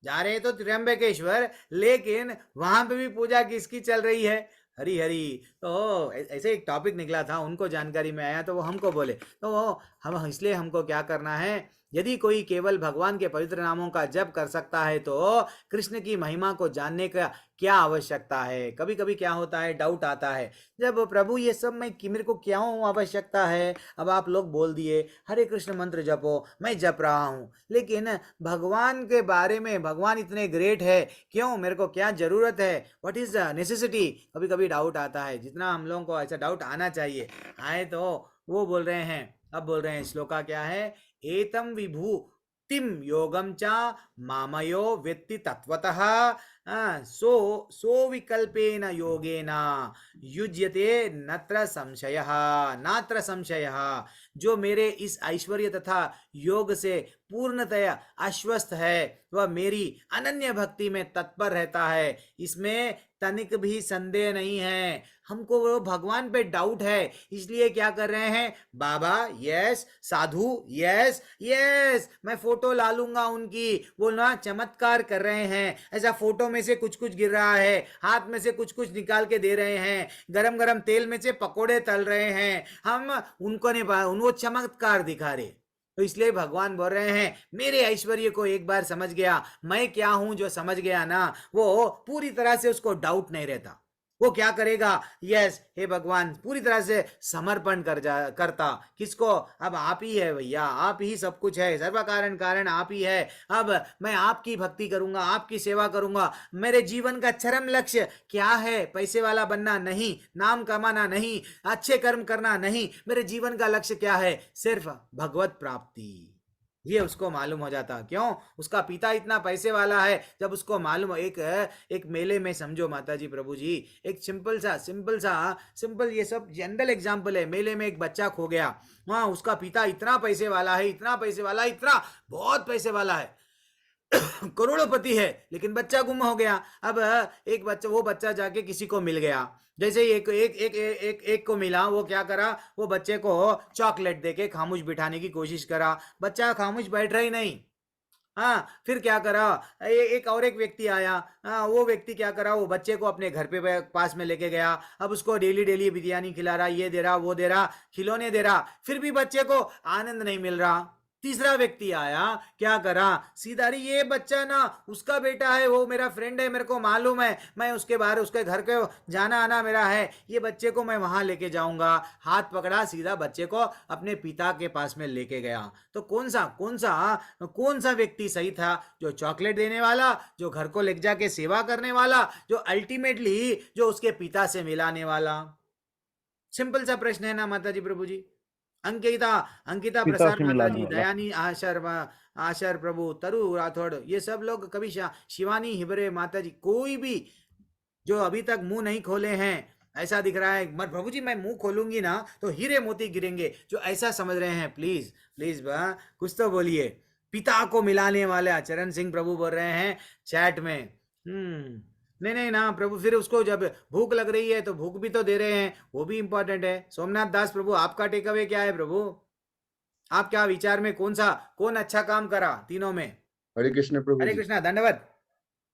जा रहे तो त्र्यंबकेश्वर, लेकिन वहां पे भी पूजा किसकी चल रही है, हरी हरी। तो ऐसे एक टॉपिक निकला था, उनको जानकारी में आया तो वो हमको बोले, तो वो हम इसलिए हमको क्या करना है, यदि कोई केवल भगवान के पवित्र नामों का जप कर सकता है तो कृष्ण की महिमा को जानने का क्या आवश्यकता है। कभी कभी क्या होता है, डाउट आता है, जब प्रभु ये सब मैं मेरे को क्यों आवश्यकता है। अब आप लोग बोल दिए हरे कृष्ण मंत्र जपो, मैं जप रहा हूँ, लेकिन भगवान के बारे में, भगवान इतने ग्रेट है, क्यों, मेरे को क्या जरूरत है, व्हाट इज द नेसेसिटी, कभी कभी डाउट आता है। जितना हम लोगों को ऐसा डाउट आना चाहिए आए, तो वो बोल रहे हैं, अब बोल रहे हैं श्लोका क्या है, एतम विभूतिम योगम चा मामयो वेत्ति तत्वतः सो विकल्पेन योगेन युज्यते नात्र संशयः। जो मेरे इस ऐश्वर्य तथा योग से पूर्णतया आश्वस्त है वह मेरी अनन्य भक्ति में तत्पर रहता है, इसमें तनिक भी संदेह नहीं है। हमको वो भगवान पे डाउट है, इसलिए क्या कर रहे हैं, बाबा यस, साधु यस यस, मैं फोटो ला लूंगा उनकी, वो ना चमत्कार कर रहे हैं, ऐसा फोटो में से कुछ कुछ गिर रहा है, हाथ में से कुछ कुछ निकाल के दे रहे हैं, गरम गरम तेल में से पकोड़े तल रहे हैं, हम उनको नहीं उनको चमत्कार दिखा रहे। तो इसलिए भगवान बोल रहे हैं मेरे ऐश्वर्य को एक बार समझ गया, मैं क्या हूं, जो समझ गया ना वो पूरी तरह से उसको डाउट नहीं रहता। वो क्या करेगा, यस हे भगवान, पूरी तरह से समर्पण करता। किसको, अब आप ही है भैया, आप ही सब कुछ है, सर्व कारण कारण आप ही है, अब मैं आपकी भक्ति करूंगा, आपकी सेवा करूंगा। मेरे जीवन का चरम लक्ष्य क्या है, पैसे वाला बनना नहीं, नाम कमाना नहीं, अच्छे कर्म करना नहीं, मेरे जीवन का लक्ष्य क्या है, सिर्फ भगवत प्राप्ति। ये उसको मालूम हो जाता। क्यों, उसका पिता इतना पैसे वाला है। जब उसको मालूम, एक मेले में समझो माता जी प्रभु जी, एक सिंपल ये सब जनरल एग्जाम्पल है। मेले में एक बच्चा खो गया, वहां उसका पिता इतना पैसे वाला है, इतना पैसे वाला, इतना बहुत पैसे वाला है करोड़पति है, लेकिन बच्चा गुम हो गया। अब वो बच्चा जाके किसी को मिल गया, जैसे ही एक को मिला, वो क्या करा, वो बच्चे को चॉकलेट देके खामोश बिठाने की कोशिश करा, बच्चा खामोश बैठ रहा ही नहीं। हाँ, फिर क्या करा, एक व्यक्ति आया, हाँ, वो व्यक्ति क्या करा, वो बच्चे को अपने घर पे पास में लेके गया। अब उसको डेली डेली बिरयानी खिला रहा, ये दे रहा, वो दे रहा, खिलौने दे रहा, फिर भी बच्चे को आनंद नहीं मिल रहा। तीसरा व्यक्ति आया, क्या करा, सीधा, अरे ये बच्चा ना उसका बेटा है, वो मेरा फ्रेंड है, मेरे को मालूम है, मैं उसके बाहर उसके घर के जाना आना मेरा है, ये बच्चे को मैं वहां लेके जाऊंगा। हाथ पकड़ा, सीधा बच्चे को अपने पिता के पास में लेके गया। तो कौन सा व्यक्ति सही था, जो चॉकलेट देने वाला, जो घर को ले जाके सेवा करने वाला, जो अल्टीमेटली जो उसके पिता से मिलाने वाला? सिंपल सा प्रश्न है ना माता जी प्रभु जी। अंकिता पिता प्रसाद से माता मिलाने जी, वाला। दयानी आशर प्रभु, तरु राठौड़, ये सब लोग, कभी शिवानी हिबरे माता जी, कोई भी जो अभी तक मुंह नहीं खोले हैं, ऐसा दिख रहा है मत प्रभु जी मैं मुंह खोलूंगी ना तो हीरे मोती गिरेंगे, जो ऐसा समझ रहे हैं, प्लीज प्लीज कुछ तो बोलिए। पिता को मिलाने वाले चरण सिंह प्रभु बोल रहे हैं चैट में। नहीं नहीं ना प्रभु, फिर उसको जब भूख लग रही है तो भूख भी तो दे रहे हैं, वो भी इंपॉर्टेंट है। सोमनाथ दास प्रभु, आपका टेक अवे क्या है प्रभु? आप क्या विचार में कौन अच्छा काम करा तीनों में? हरे कृष्ण प्रभु हरे जी। कृष्णा, दंडवत।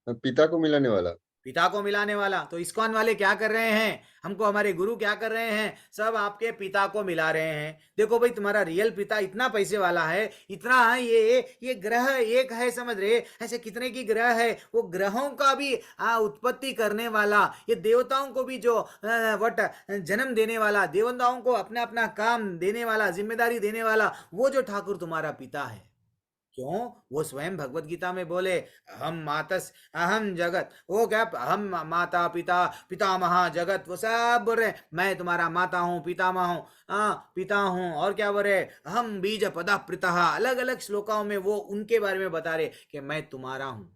पिता को मिलाने वाला। पिता को मिलाने वाला। तो इस्कॉन वाले क्या कर रहे हैं, हमको हमारे गुरु क्या कर रहे हैं, सब आपके पिता को मिला रहे हैं। देखो भाई, तुम्हारा रियल पिता इतना पैसे वाला है, इतना, ये ग्रह एक है, समझ रहे, ऐसे कितने की ग्रह है, वो ग्रहों का भी उत्पत्ति करने वाला, ये देवताओं को भी जो जन्म देने वाला, देवताओं को अपना अपना काम देने वाला, जिम्मेदारी देने वाला, वो जो ठाकुर तुम्हारा पिता है। क्यों, वो स्वयं भगवत गीता में बोले अहम जगत, वो क्या, अहम माता पिता पितामह जगत, वो सब बोल रहे मैं तुम्हारा माता हूँ, पितामह हूँ, पिता हूँ, और क्या बोल रहे, अहम बीज पदा प्रतः, अलग अलग श्लोकाओं में वो उनके बारे में बता रहे कि मैं तुम्हारा हूँ,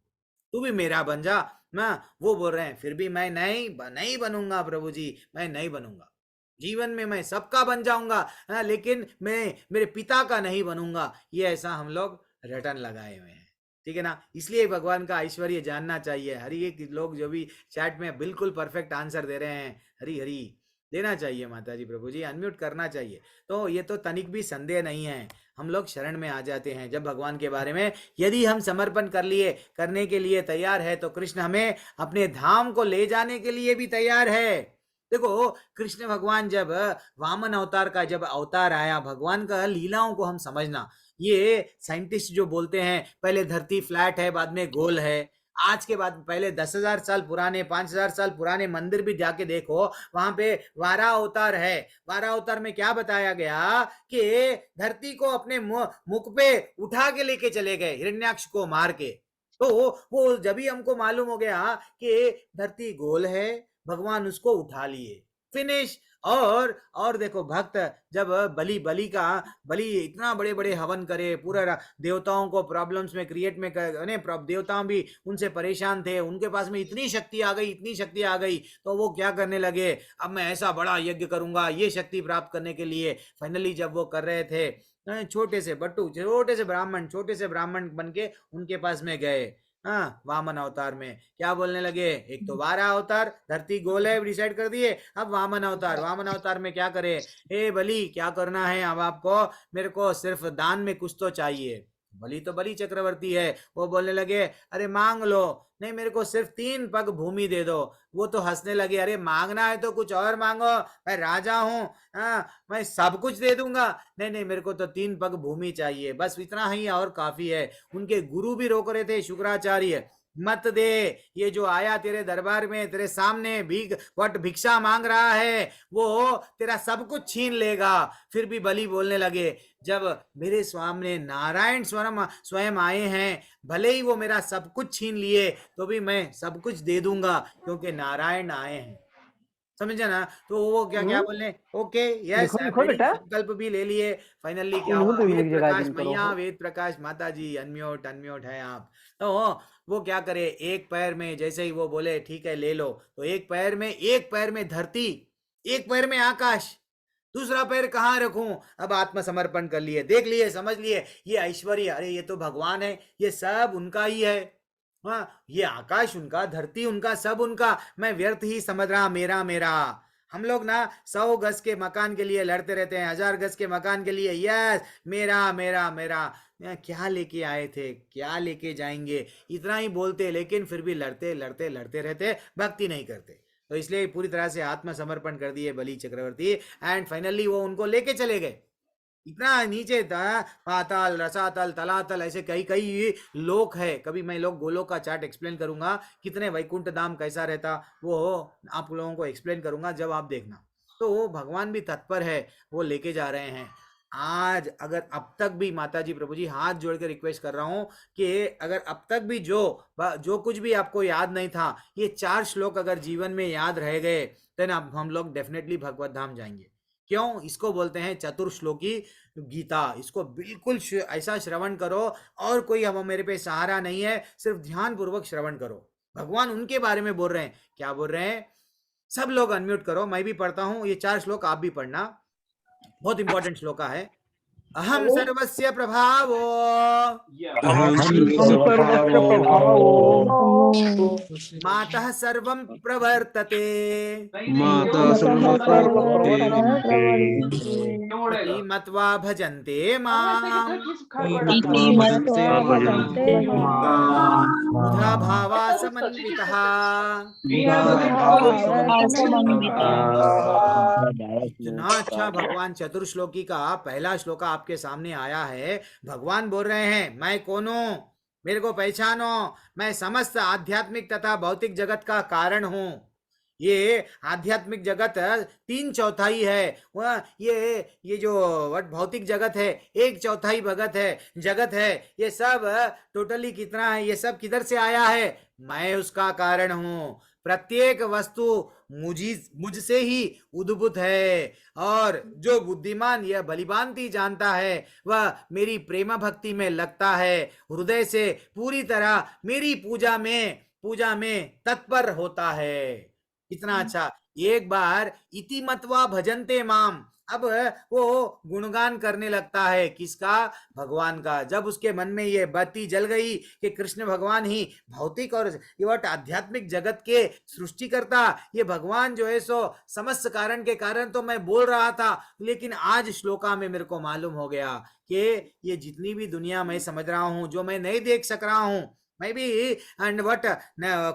तू भी मेरा बन जा। ना, वो बोल रहे हैं फिर भी मैं नहीं बनूंगा प्रभु जी, मैं नहीं बनूंगा, जीवन में मैं सबका बन जाऊंगा, लेकिन मैं मेरे पिता का नहीं बनूंगा। ये ऐसा हम लोग रटन लगाए हुए हैं, ठीक है ना। इसलिए भगवान का ऐश्वर्य जानना चाहिए। हरि एक लोग जो भी चैट में बिल्कुल परफेक्ट आंसर दे रहे हैं, हरी हरी देना चाहिए माता जी प्रभु जी, अनम्यूट करना चाहिए। तो ये तो तनिक भी संदेह नहीं है, हम लोग शरण में आ जाते हैं जब भगवान के बारे में यदि हम समर्पण करने के लिए तैयार है, तो कृष्ण हमें अपने धाम को ले जाने के लिए भी तैयार है। देखो, कृष्ण भगवान जब वामन अवतार का जब अवतार आया, भगवान का लीलाओं को हम समझना। ये साइंटिस्ट जो बोलते हैं पहले धरती फ्लैट है, बाद में गोल है, आज के बाद पहले 10,000 साल पुराने, 5,000 साल पुराने मंदिर भी जाके देखो, वहां पे वारा अवतार है। वारा अवतार में क्या बताया गया कि धरती को अपने मुख पे उठा के लेके चले गए, हिरण्याक्ष को मार के। तो वो जब ही हमको मालूम हो गया कि धरती गोल है, भगवान उसको उठा लिए, फिनिश। और देखो भक्त जब बलि इतना बड़े बड़े हवन करे, पूरा देवताओं को प्रॉब्लम्स में क्रिएट में देवता भी उनसे परेशान थे, उनके पास में इतनी शक्ति आ गई, तो वो क्या करने लगे, अब मैं ऐसा बड़ा यज्ञ करूंगा ये शक्ति प्राप्त करने के लिए। फाइनली जब वो कर रहे थे, छोटे से ब्राह्मण बन के उनके पास में गए, हाँ, वामन अवतार में क्या बोलने लगे, एक तो 12 अवतार, धरती गोल है डिसाइड कर दिए, अब वामन अवतार में क्या करे, ए बलि क्या करना है अब आपको, मेरे को सिर्फ दान में कुछ तो चाहिए। बलि चक्रवर्ती है, वो बोलने लगे अरे मांग लो, नहीं मेरे को सिर्फ 3 पग भूमि दे दो। वो तो हंसने लगे, अरे मांगना है तो कुछ और मांगो, मैं राजा हूँ, हाँ मैं सब कुछ दे दूंगा, नहीं मेरे को तो 3 पग भूमि चाहिए, बस इतना ही और काफी है। उनके गुरु भी रोक रहे थे, शुक्राचार्य, मत दे, ये जो आया तेरे दरबार में तेरे सामने भिक्षा मांग रहा है वो तेरा सब कुछ छीन लेगा। फिर भी बलि बोलने लगे, जब मेरे सामने नारायण स्वयं आए हैं, भले ही वो मेरा सब कुछ छीन लिए तो भी मैं सब कुछ दे दूंगा, क्योंकि नारायण आए हैं, समझे ना। तो वो क्या बोलने, ओके यस लिखो बेटा। संकल्प भी ले लिए। फाइनली क्या उन्होंने हुआ, तो वेद मेरी जगह प्रकाश जिन करो मैया, हो। वेद प्रकाश माता जी, अनम्यूट है आप। तो वो क्या करे, एक पैर में जैसे ही वो बोले ठीक है ले लो, तो एक पैर में धरती, एक पैर में आकाश, दूसरा पैर कहाँ रखूं, अब आत्मसमर्पण कर लिए, देख लिए, समझ लिए ये ऐश्वर्य, अरे ये तो भगवान है, ये सब उनका ही है, हाँ ये आकाश उनका, धरती उनका, सब उनका, मैं व्यर्थ ही समझ रहा मेरा। हम लोग ना 100 गज के मकान के लिए लड़ते रहते हैं, 1000 गज के मकान के लिए, यस मेरा क्या लेके आए थे, क्या लेके जाएंगे, इतना ही बोलते, लेकिन फिर भी लड़ते रहते, भक्ति नहीं करते। तो इसलिए पूरी तरह से आत्मसमर्पण कर दिए बलि चक्रवर्ती, एंड फाइनली वो उनको लेके चले गए। इतना नीचे था, पाताल, रसातल, तलातल, ऐसे कई लोक है। कभी मैं लोग गोलोक का चार्ट एक्सप्लेन करूंगा, कितने वैकुंठ धाम कैसा रहता वो आप लोगों को एक्सप्लेन करूंगा, जब आप देखना। तो वो भगवान भी तत्पर है, वो लेके जा रहे हैं। आज अगर अब तक भी माता जी प्रभु जी हाथ जोड़ के रिक्वेस्ट कर रहा हूं कि अगर अब तक भी जो कुछ भी आपको याद नहीं था, ये 4 श्लोक अगर जीवन में याद रह गए, तो ना हम लोग डेफिनेटली भगवत धाम जाएंगे। क्यों, इसको बोलते हैं चतुर्श्लोकी गीता। इसको बिल्कुल ऐसा श्रवण करो, और कोई अब मेरे पे सहारा नहीं है, सिर्फ ध्यान पूर्वक श्रवण करो। भगवान उनके बारे में बोल रहे हैं, क्या बोल रहे हैं, सब लोग अनम्यूट करो, मैं भी पढ़ता हूं, ये 4 श्लोक आप भी पढ़ना, बहुत इंपॉर्टेंट श्लोक है। अहम सर्वस्य प्रभावो मातः सर्वं प्रवर्तते इति मत्वा भजन्ते मां बुधा भावा समन्वितः। इतना अच्छा भगवान चतुर्श्लोकी का पहला श्लोक आपके सामने आया है। भगवान बोल रहे हैं, मैं कौन हूं, मेरे को पहचानो, मैं समस्त आध्यात्मिक तथा भौतिक जगत का कारण हूं। ये आध्यात्मिक जगत 3/4 है, ये जो भौतिक जगत है 1/4 जगत है, ये सब टोटली कितना है, ये सब किधर से आया है, मैं उसका कारण हूं। प्रत्येक वस्तु मुझसे ही उद्भूत है, और जो बुद्धिमान यह भलीभांति जानता है वह मेरी प्रेम भक्ति में लगता है, हृदय से पूरी तरह मेरी पूजा में तत्पर होता है। इतना अच्छा, एक बार इति मत्वा भजन्ते माम, अब वो गुणगान करने लगता है, किसका, भगवान का। जब उसके मन में ये बत्ती जल गई कि कृष्ण भगवान ही भौतिक और आध्यात्मिक जगत के सृष्टि करता, ये भगवान जो है सो समस्त कारण के कारण तो मैं बोल रहा था, लेकिन आज श्लोका में मेरे को मालूम हो गया कि ये जितनी भी दुनिया मैं समझ रहा हूँ, जो मैं नहीं देख सक रहा हूँ, मैं भी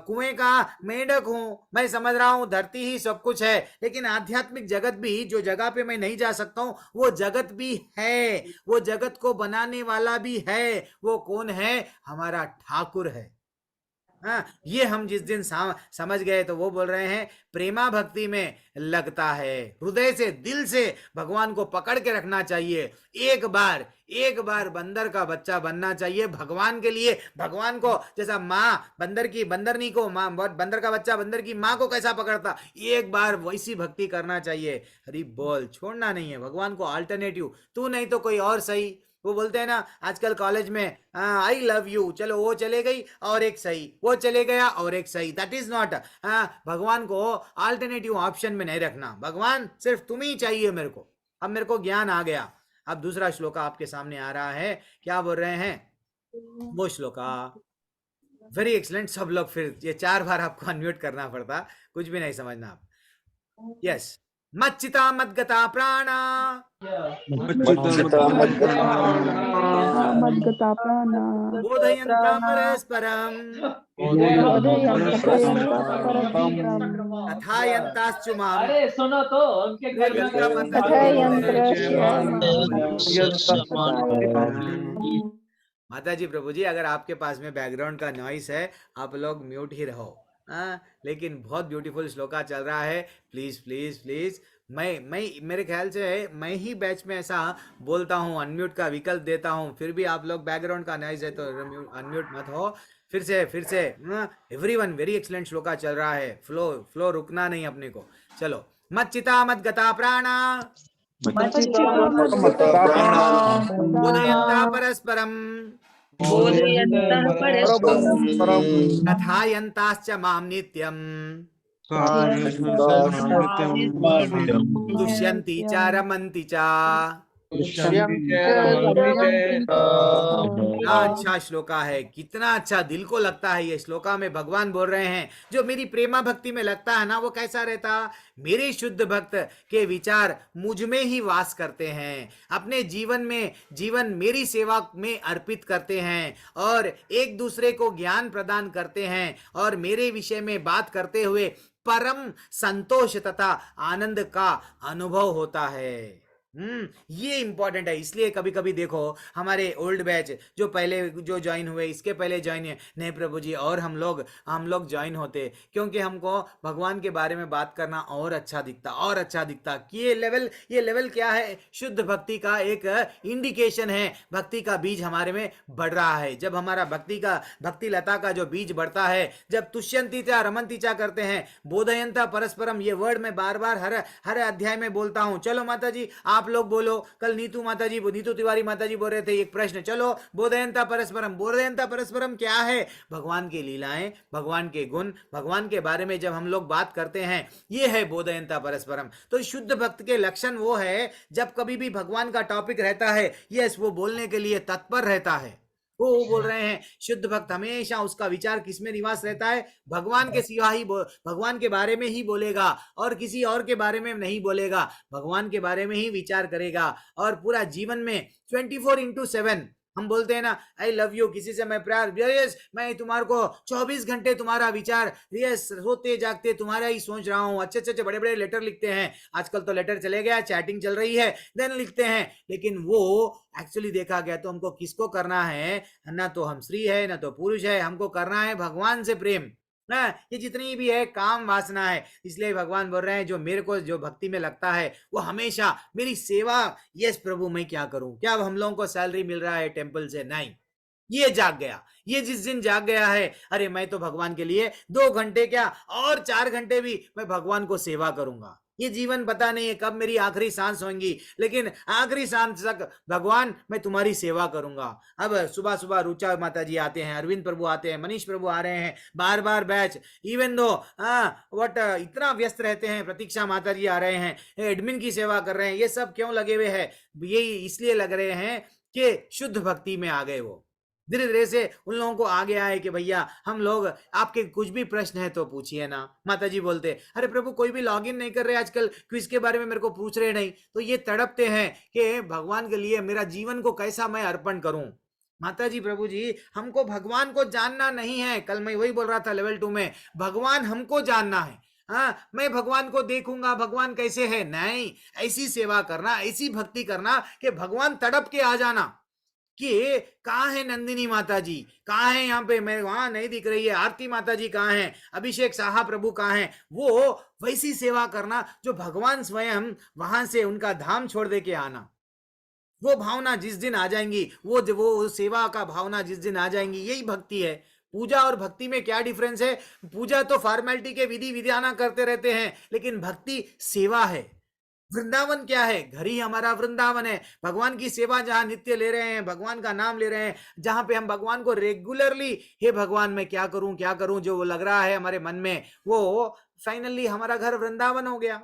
कुएं का मेंढक हूं, मैं समझ रहा हूं धरती ही सब कुछ है, लेकिन आध्यात्मिक जगत भी, जो जगह पे मैं नहीं जा सकता हूं, वो जगत भी है, वो जगत को बनाने वाला भी है। वो कौन है, हमारा ठाकुर है। हाँ, ये हम जिस दिन समझ गए तो वो बोल रहे हैं प्रेमा भक्ति में लगता है, हृदय से दिल से भगवान को पकड़ के रखना चाहिए। एक बार बंदर का बच्चा बनना चाहिए भगवान के लिए। भगवान को जैसा माँ बंदरनी को माँ, बंदर का बच्चा बंदर की माँ को कैसा पकड़ता, एक बार वैसी भक्ति करना चाहिए। हरि बोल, छोड़ना नहीं है भगवान को। अल्टरनेटिव तू नहीं तो कोई और सही। वो बोलते हैं ना आजकल कॉलेज में आई लव यू, चलो वो चले गई और एक सही, वो चले गया और एक सही। That is not. भगवान को अल्टरनेटिव ऑप्शन में नहीं रखना। भगवान सिर्फ तुम ही चाहिए मेरे को। अब मेरे को ज्ञान आ गया। अब दूसरा श्लोक आपके सामने आ रहा है, क्या बोल रहे हैं वो श्लोका। Very excellent. सब लोग फिर ये 4 बार आपको अनम्यूट करना पड़ता, कुछ भी नहीं समझना आप। यस। मच्चिता मद्गता प्राणा मद्गता प्राणा बोधयन्ता परस्परं कथायन्ताश्च मां। अरे सुनो तो, उनके घर में माता जी प्रभु जी, अगर आपके पास में बैकग्राउंड का नॉइस है आप लोग म्यूट ही रहो। लेकिन बहुत ब्यूटीफुल श्लोका चल रहा है। प्लीज प्लीज प्लीज, मैं मेरे ख्याल से मैं ही बैच में ऐसा बोलता हूँ, अनम्यूट का विकल्प देता हूँ, फिर भी आप लोग बैकग्राउंड का नॉइस है तो अनम्यूट मत हो। फिर से एवरीवन, वेरी एक्सलेंट श्लोका चल रहा है। फ्लो रुकना नहीं अपने को। चलो। मच्चिता मद्गता प्राणा बोधयन्ता परस्परं कथायन्ताश्च मां नित्यं तुष्यन्ति च रमन्ति च। कितना अच्छा श्लोका है, कितना अच्छा दिल को लगता है ये श्लोका में। भगवान बोल रहे हैं जो मेरी प्रेमा भक्ति में लगता है ना, वो कैसा रहता, मेरे शुद्ध भक्त के विचार मुझ में ही वास करते हैं, अपने जीवन मेरी सेवा में अर्पित करते हैं और एक दूसरे को ज्ञान प्रदान करते हैं और मेरे विषय में बात करते हुए परम संतोष तथा आनंद का अनुभव होता है। ये इंपॉर्टेंट है। इसलिए कभी कभी देखो हमारे ओल्ड बैच जो पहले जो ज्वाइन हुए, इसके पहले ज्वाइन नहीं प्रभु जी, और हम लोग ज्वाइन होते क्योंकि हमको भगवान के बारे में बात करना और अच्छा दिखता कि ये लेवल क्या है, शुद्ध भक्ति का एक इंडिकेशन है। भक्ति का बीज हमारे में बढ़ रहा है। जब हमारा भक्ति लता का जो बीज बढ़ता है, जब तुष्यंती चा रमंती चा करते हैं, बोधयंता परस्परम, ये वर्ड मैं बार बार हर अध्याय में बोलता हूं। चलो माता जी आप लोग बोलो। कल नीतू तिवारी माता जी बोल रहे थे एक प्रश्न, चलो बोधयंता परस्परम क्या है? भगवान की लीलाएं, भगवान के गुण, भगवान के बारे में जब हम लोग बात करते हैं, ये है बोधयंता परस्परम। तो शुद्ध भक्त के लक्षण वो है जब कभी भी भगवान का टॉपिक रहता है, यस, वो बोलने के लिए तत्पर रहता है। वो बोल रहे हैं शुद्ध भक्त हमेशा उसका विचार किस में निवास रहता है? भगवान के सिवा ही भगवान के बारे में ही बोलेगा और किसी और के बारे में नहीं बोलेगा। भगवान के बारे में ही विचार करेगा और पूरा जीवन में 24/7 हम बोलते हैं ना आई लव यू, किसी से मैं प्यार, यस मैं तुम्हारे को 24 घंटे तुम्हारा विचार, यस सोते जागते तुम्हारा ही सोच रहा हूँ। अच्छे बड़े बड़े लेटर लिखते हैं, आजकल तो लेटर चले गया, चैटिंग चल रही है, देन लिखते हैं। लेकिन वो एक्चुअली देखा गया तो हमको किसको करना है? ना तो हम स्त्री है ना तो पुरुष है, हमको करना है भगवान से प्रेम। ये जितनी भी है काम वासना है। इसलिए भगवान बोल रहे हैं जो मेरे को जो भक्ति में लगता है वो हमेशा मेरी सेवा। यस प्रभु मैं क्या करूं? क्या अब हम लोगों को सैलरी मिल रहा है टेंपल से? नहीं, ये जाग गया। ये जिस दिन जाग गया है, अरे मैं तो भगवान के लिए 2 घंटे क्या और 4 घंटे भी मैं भगवान को सेवा करूंगा। ये जीवन पता नहीं है कब मेरी आखिरी सांस होंगी, लेकिन आखिरी सांस तक भगवान मैं तुम्हारी सेवा करूंगा। अब सुबह रुचा माता जी आते हैं, अरविंद प्रभु आते हैं, मनीष प्रभु आ रहे हैं, बार बैच, इवन दो इतना व्यस्त रहते हैं। प्रतीक्षा माता जी आ रहे हैं, एडमिन की सेवा कर रहे हैं। ये सब क्यों लगे हुए हैं? ये इसलिए लग रहे हैं कि शुद्ध भक्ति में आ गए। वो धीरे धीरे से उन लोगों को आ गया है कि भैया हम लोग, आपके कुछ भी प्रश्न है तो पूछिए ना। माता जी बोलते अरे प्रभु कोई भी लॉगिन नहीं कर रहे आजकल, क्विज के बारे में मेरे को पूछ रहे नहीं। तो ये तड़पते हैं कि भगवान के लिए मेरा जीवन को कैसा मैं अर्पण करूं। माता जी प्रभु जी हमको भगवान को जानना नहीं है। कल मैं वही बोल रहा था लेवल 2 में, भगवान हमको जानना है। मैं भगवान को देखूंगा भगवान कैसे है, नहीं, ऐसी सेवा करना, ऐसी भक्ति करना कि भगवान तड़प के आ जाना कि कहाँ है नंदिनी माता जी, कहाँ है यहाँ पे, मैं वहां नहीं दिख रही है, आरती माता जी कहाँ है, अभिषेक साहा प्रभु कहाँ है, वो वैसी सेवा करना जो भगवान स्वयं वहां से उनका धाम छोड़ दे के आना, वो भावना जिस दिन आ जाएंगी, वो सेवा का भावना जिस दिन आ जाएंगी, यही भक्ति है। पूजा और भक्ति में क्या डिफरेंस है? पूजा तो फॉर्मेलिटी के विधि विधान करते रहते हैं, लेकिन भक्ति सेवा है। वृंदावन क्या है? घर ही हमारा वृंदावन है। भगवान की सेवा जहां नित्य ले रहे हैं, भगवान का नाम ले रहे हैं, जहां पे हम भगवान को रेगुलरली, हे भगवान मैं क्या करूं जो वो लग रहा है हमारे मन में, वो फाइनली हमारा घर वृंदावन हो गया।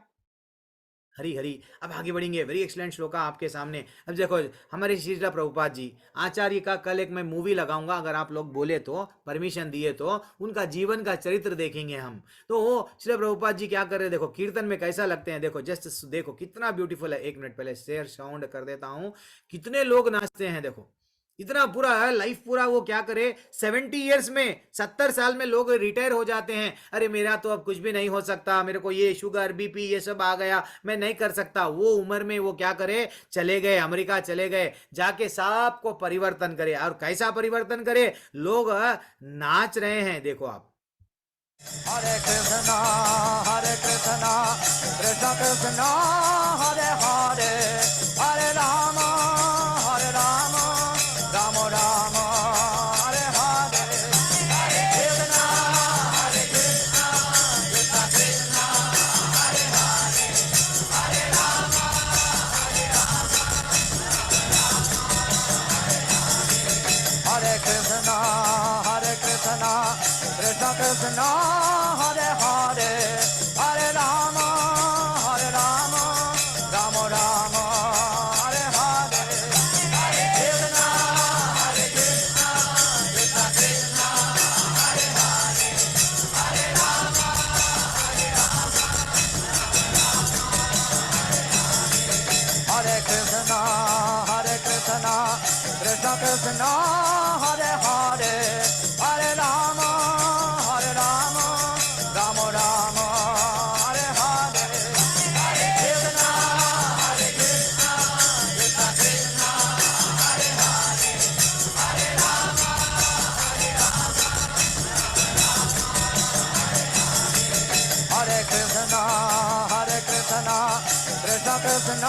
हरी हरी। अब आगे बढ़ेंगे। वेरी एक्सलेंट श्लोका आपके सामने। अब देखो हमारे श्रीला प्रभुपाद जी आचार्य का कल एक मैं मूवी लगाऊंगा, अगर आप लोग बोले तो, परमिशन दिए तो, उनका जीवन का चरित्र देखेंगे हम। तो श्री प्रभुपाद जी क्या कर रहे हैं, देखो कीर्तन में कैसा लगते हैं, देखो जस्ट देखो कितना ब्यूटीफुल है। एक मिनट पहले शेयर साउंड कर देता हूँ, कितने लोग नाचते हैं, देखो इतना पूरा लाइफ पूरा वो क्या करे, 70 ईयर्स में, 70 साल में लोग रिटायर हो जाते हैं। अरे मेरा तो अब कुछ भी नहीं हो सकता, मेरे को ये शुगर बीपी ये सब आ गया, मैं नहीं कर सकता। वो उम्र में वो क्या करे, चले गए अमेरिका, चले गए, जाके सबको परिवर्तन करे। और कैसा परिवर्तन करे, लोग नाच रहे हैं, देखो आप। हरे कृष्णा कृष्ण कृष्ण हरे हरे, हरे राम राम राम हरे हरे, हरे कृष्णा कृष्ण कृष्ण हरे हरे, हरे राम हरे कृष्णा कृष्ण कृष्ण हरे हरे, हरे राम राम राम हरे हरे, हरे कृष्णा कृष्ण कृष्ण हरे हरे, हरे राम हरे कृष्णा कृष्ण कृष्ण हरे हरे, हरे राम राम राम हरे हरे, हरे कृष्णा कृष्ण कृष्ण हरे हरे, हरे राम हरे कृष्णा कृष्ण कृष्ण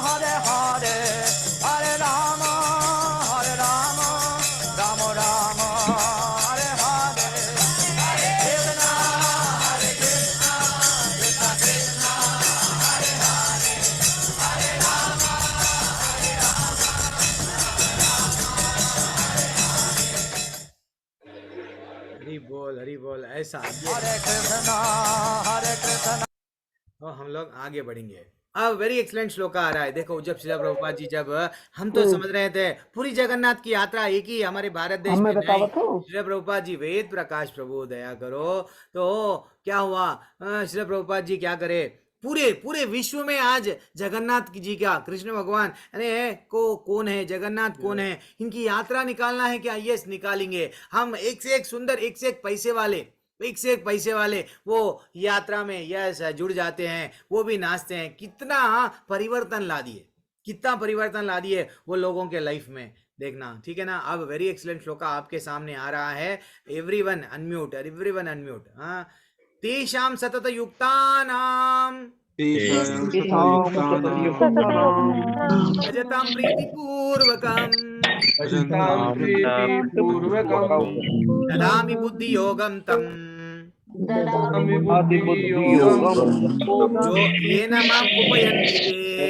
हरे हरे, हरे राम राम राम हरे हरे, हरे कृष्णा कृष्ण कृष्ण हरे हरे, हरे राम हरि बोल ऐसा। हरे कृष्णा। और हम लोग आगे बढ़ेंगे। अब वेरी एक्सलेंट श्लोका आ रहा है, देखो जब श्रीला प्रभुपाद जी, जब हम तो समझ रहे थे पूरी जगन्नाथ की यात्रा एक ही हमारे भारत देश में नहीं, श्रीला प्रभुपाद जी वेद प्रकाश प्रभु दया करो, तो क्या हुआ, श्रीला प्रभुपाद जी क्या करे, पूरे पूरे विश्व में आज जगन्नाथ जी का, कृष्ण भगवान अरे कौन है, जगन्नाथ कौन है, इनकी यात्रा निकालना है क्या, यस निकालेंगे हम। एक से एक सुंदर, एक से एक पैसे वाले, एक से एक पैसे वाले वो यात्रा में यस जुड़ जाते हैं, वो भी नाचते हैं। कितना परिवर्तन ला दिए, कितना परिवर्तन ला दिए वो लोगों के लाइफ में, देखना ठीक है ना। अब वेरी एक्सलेंट श्लोका आपके सामने आ रहा है। Everyone unmute, everyone unmute. हाँ, तेषां सतत युक्तानां भजतां प्रीतिपूर्वकं ददामि बुद्धियोगं तम् जो येन माम् उपयन्ति ते।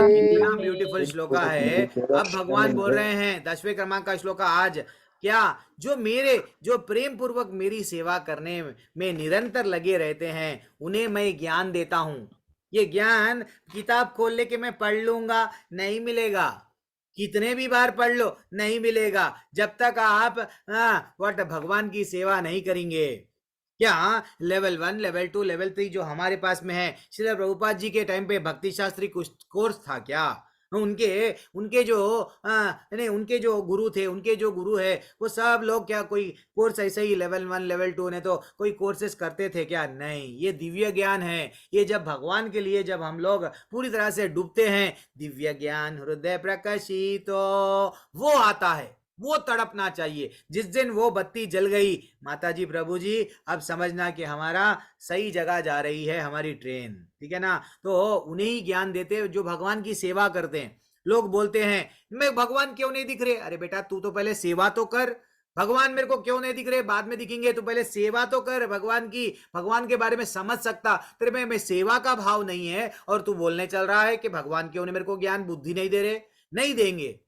कितना ब्यूटीफुल श्लोका है। अब भगवान बोल रहे हैं 10वें क्रमांक का श्लोका आज, क्या जो प्रेम पूर्वक मेरी सेवा करने में निरंतर लगे रहते हैं, उन्हें मैं ज्ञान देता हूं। ये ज्ञान किताब खोल लेके मैं पढ़ लूंगा नहीं मिलेगा, कितने भी बार पढ़ लो नहीं मिलेगा, जब तक आप भगवान की सेवा नहीं करेंगे। क्या लेवल 1, लेवल 2, लेवल 3 जो हमारे पास में है, श्री प्रभुपाद जी के टाइम पे भक्ति शास्त्री कुछ कोर्स था क्या? उनके उनके जो नहीं, उनके जो गुरु थे, उनके जो गुरु है वो सब लोग क्या कोई कोर्स ऐसे ही लेवल 1 लेवल 2 ने तो कोई कोर्सेस करते थे क्या? नहीं, ये दिव्य ज्ञान है। ये जब भगवान के लिए जब हम लोग पूरी तरह से डूबते हैं, दिव्य ज्ञान हृदय प्रकाशित तो वो आता है, वो तड़पना चाहिए। जिस दिन वो बत्ती जल गई, माता जी प्रभु जी, अब समझना कि हमारा सही जगह जा रही है हमारी ट्रेन, ठीक है ना? तो उन्हें ही ज्ञान देते जो भगवान की सेवा करते हैं। लोग बोलते हैं मैं भगवान क्यों नहीं दिख रहे? अरे बेटा तू तो पहले सेवा तो कर। भगवान मेरे को क्यों नहीं दिख रहे? बाद में दिखेंगे, तू पहले सेवा तो कर भगवान की, भगवान के बारे में समझ सकता। तेरे में सेवा का भाव नहीं है और तू बोलने चल रहा है कि भगवान क्यों मेरे को ज्ञान बुद्धि नहीं दे रहे? नहीं देंगे।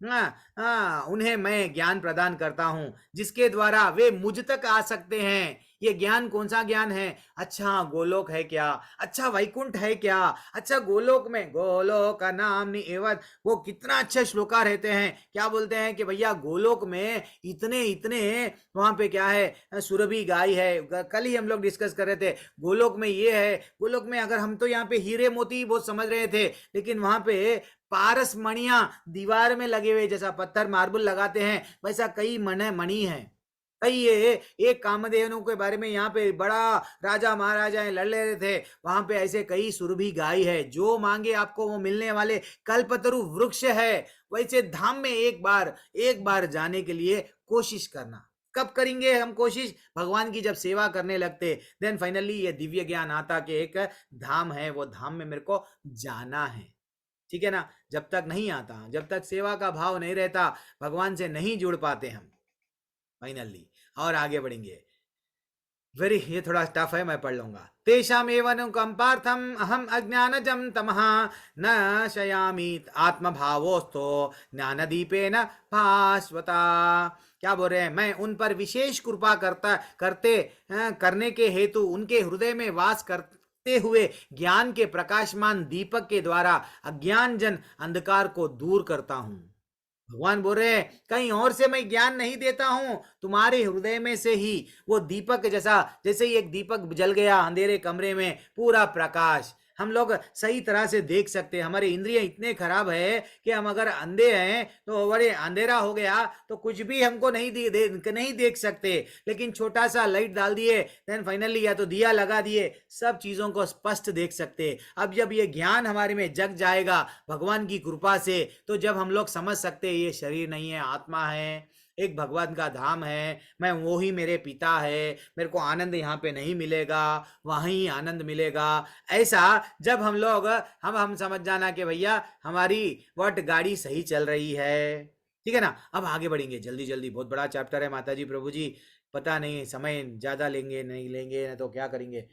उन्हें मैं ज्ञान प्रदान करता हूं जिसके द्वारा वे मुझ तक आ सकते हैं। ये ज्ञान कौन सा ज्ञान है? अच्छा गोलोक है क्या? अच्छा वैकुंठ है क्या? अच्छा गोलोक में गोलोक का नाम नहीं एवं वो कितना अच्छा श्लोका रहते हैं। क्या बोलते हैं कि भैया गोलोक में इतने इतने वहां पे क्या है, सुरभि गाय है। कल ही हम लोग डिस्कस कर रहे थे, गोलोक में ये है। गोलोक में अगर हम तो यहाँ पे हीरे मोती बहुत समझ रहे थे, लेकिन वहां पे पारस मणियां दीवार में लगे हुए, जैसा पत्थर मार्बल लगाते हैं वैसा कई मणि है। कई ये एक कामधेनु के बारे में यहाँ पे बड़ा राजा महाराजाएं लड़ रहे थे, वहां पे ऐसे कई सुरभि गाय है, जो मांगे आपको वो मिलने वाले कल्पतरु वृक्ष है। वैसे धाम में एक बार जाने के लिए कोशिश करना। कब करेंगे हम कोशिश? भगवान की जब सेवा करने लगते, देन फाइनली ये दिव्य ज्ञान आता कि एक धाम है, वो धाम में मेरे को जाना है, ठीक है ना? जब तक नहीं आता, जब तक सेवा का भाव नहीं रहता, भगवान से नहीं जुड़ पाते हम फाइनली। और आगे बढ़ेंगे। ये थोड़ा टफ है, मैं पढ़ लूंगा। तेषामेवनुकंपार्थम अहम अज्ञानजं तमः न शयामि आत्मभावोस्तो ज्ञानदीपेन भास्वता। क्या बोल रहे हैं? मैं उन पर विशेष कृपा करने के हेतु उनके हृदय में वास करते हुए ज्ञान के प्रकाशमान दीपक के द्वारा अज्ञान जन अंधकार को दूर करता हूं। भगवान बोल रहे हैं कहीं और से मैं ज्ञान नहीं देता हूं, तुम्हारे हृदय में से ही वो दीपक जैसे ही एक दीपक जल गया अंधेरे कमरे में, पूरा प्रकाश हम लोग सही तरह से देख सकते हैं। हमारे इंद्रिय इतने खराब है कि हम अगर अंधे हैं तो बड़े अंधेरा हो गया तो कुछ भी हमको नहीं देख सकते। लेकिन छोटा सा लाइट डाल दिए, देन फाइनली या तो दिया लगा दिए, सब चीजों को स्पष्ट देख सकते। अब जब ये ज्ञान हमारे में जग जाएगा भगवान की कृपा से, तो जब हम लोग समझ सकते ये शरीर नहीं है, आत्मा है, एक भगवान का धाम है, मैं वो ही मेरे पिता है, मेरे को आनंद यहाँ पे नहीं मिलेगा, वहीं आनंद मिलेगा। ऐसा जब हम लोग हम समझ जाना कि भैया हमारी गाड़ी सही चल रही है, ठीक है ना? अब आगे बढ़ेंगे जल्दी जल्दी, बहुत बड़ा चैप्टर है माता जी प्रभु जी, पता नहीं समय ज्यादा लेंगे नहीं लेंगे तो क्या करेंगे,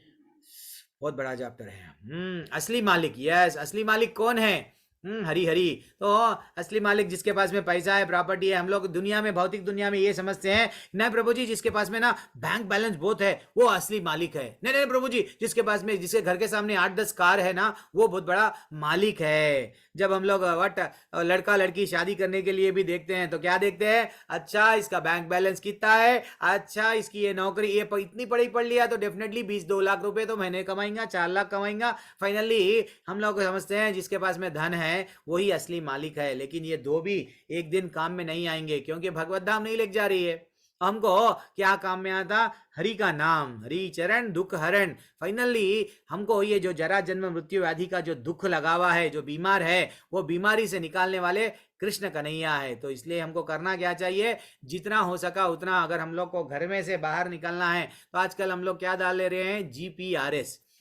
बहुत बड़ा चैप्टर है। असली मालिक, यस, असली मालिक कौन है? हरी हरी। तो असली मालिक जिसके पास में पैसा है, प्रॉपर्टी है। हम लोग दुनिया में, भौतिक दुनिया में ये समझते हैं नहीं प्रभु जी जिसके पास में ना बैंक बैलेंस बहुत है वो असली मालिक है। नहीं प्रभु जी जिसके पास में, जिसके घर के सामने 8-10 कार है ना, वो बहुत बड़ा मालिक है। जब हम लोग लड़का लड़की शादी करने के लिए भी देखते हैं तो क्या देखते हैं? अच्छा इसका बैंक बैलेंस कितना है, अच्छा इसकी ये नौकरी, ये इतनी पढ़ लिया तो डेफिनेटली 20-2 लाख रुपए तो महीने कमाएंगा, 4 लाख कमाएंगा। फाइनली हम लोग समझते हैं जिसके पास में धन है वही असली मालिक है। लेकिन ये दो भी एक दिन काम में नहीं आएंगे, क्योंकि भगवत धाम नहीं लेके जा रही है। हमको क्या काम में आता? हरि का नाम, हरि चरण दुख हरण। फाइनली हमको ये जो जरा जन्म मृत्यु व्याधि का जो दुख लगा हुआ है, जो बीमार है, वो बीमारी से निकालने वाले कृष्ण कन्हैया है। तो इसलिए हमको करना क्या चाहिए? जितना हो सका उतना, अगर हम लोग को घर में से बाहर निकलना है तो आजकल हम लोग क्या डाल ले रहे हैं?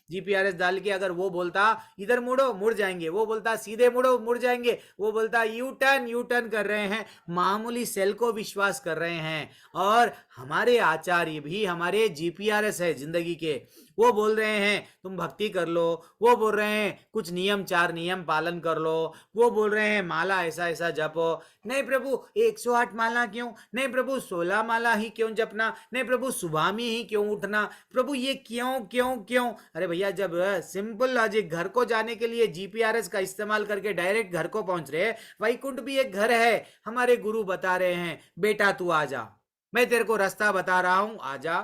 जीपीआरएस डाल के अगर वो बोलता इधर मुड़ो मुड़ जाएंगे, वो बोलता सीधे मुड़ो मुड़ जाएंगे, वो बोलता यू टर्न कर रहे हैं। मामूली सेल को विश्वास कर रहे हैं। और हमारे आचार्य भी हमारे जीपीआरएस है जिंदगी के, वो बोल रहे हैं तुम भक्ति कर लो, वो बोल रहे हैं कुछ नियम 4 नियम पालन कर लो, वो बोल रहे हैं माला ऐसा ऐसा जपो। नहीं प्रभु 108 माला क्यों? नहीं प्रभु 16 माला ही क्यों जपना? नहीं प्रभु सुबह में ही क्यों उठना? प्रभु ये क्यों क्यों क्यों? अरे भैया जब सिंपल लॉजिक, घर को जाने के लिए जीपीआरएस का इस्तेमाल करके डायरेक्ट घर को पहुंच रहे, वैकुंठ भी एक घर है। हमारे गुरु बता रहे हैं बेटा तू आ जा, मैं तेरे को रास्ता बता रहा हूं, आ जा।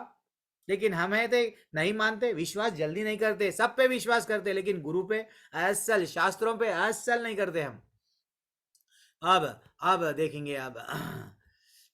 लेकिन हमें तो नहीं मानते, विश्वास जल्दी नहीं करते, सब पे विश्वास करते लेकिन गुरु पे असल, शास्त्रों पे असल नहीं करते हम। अब देखेंगे अब।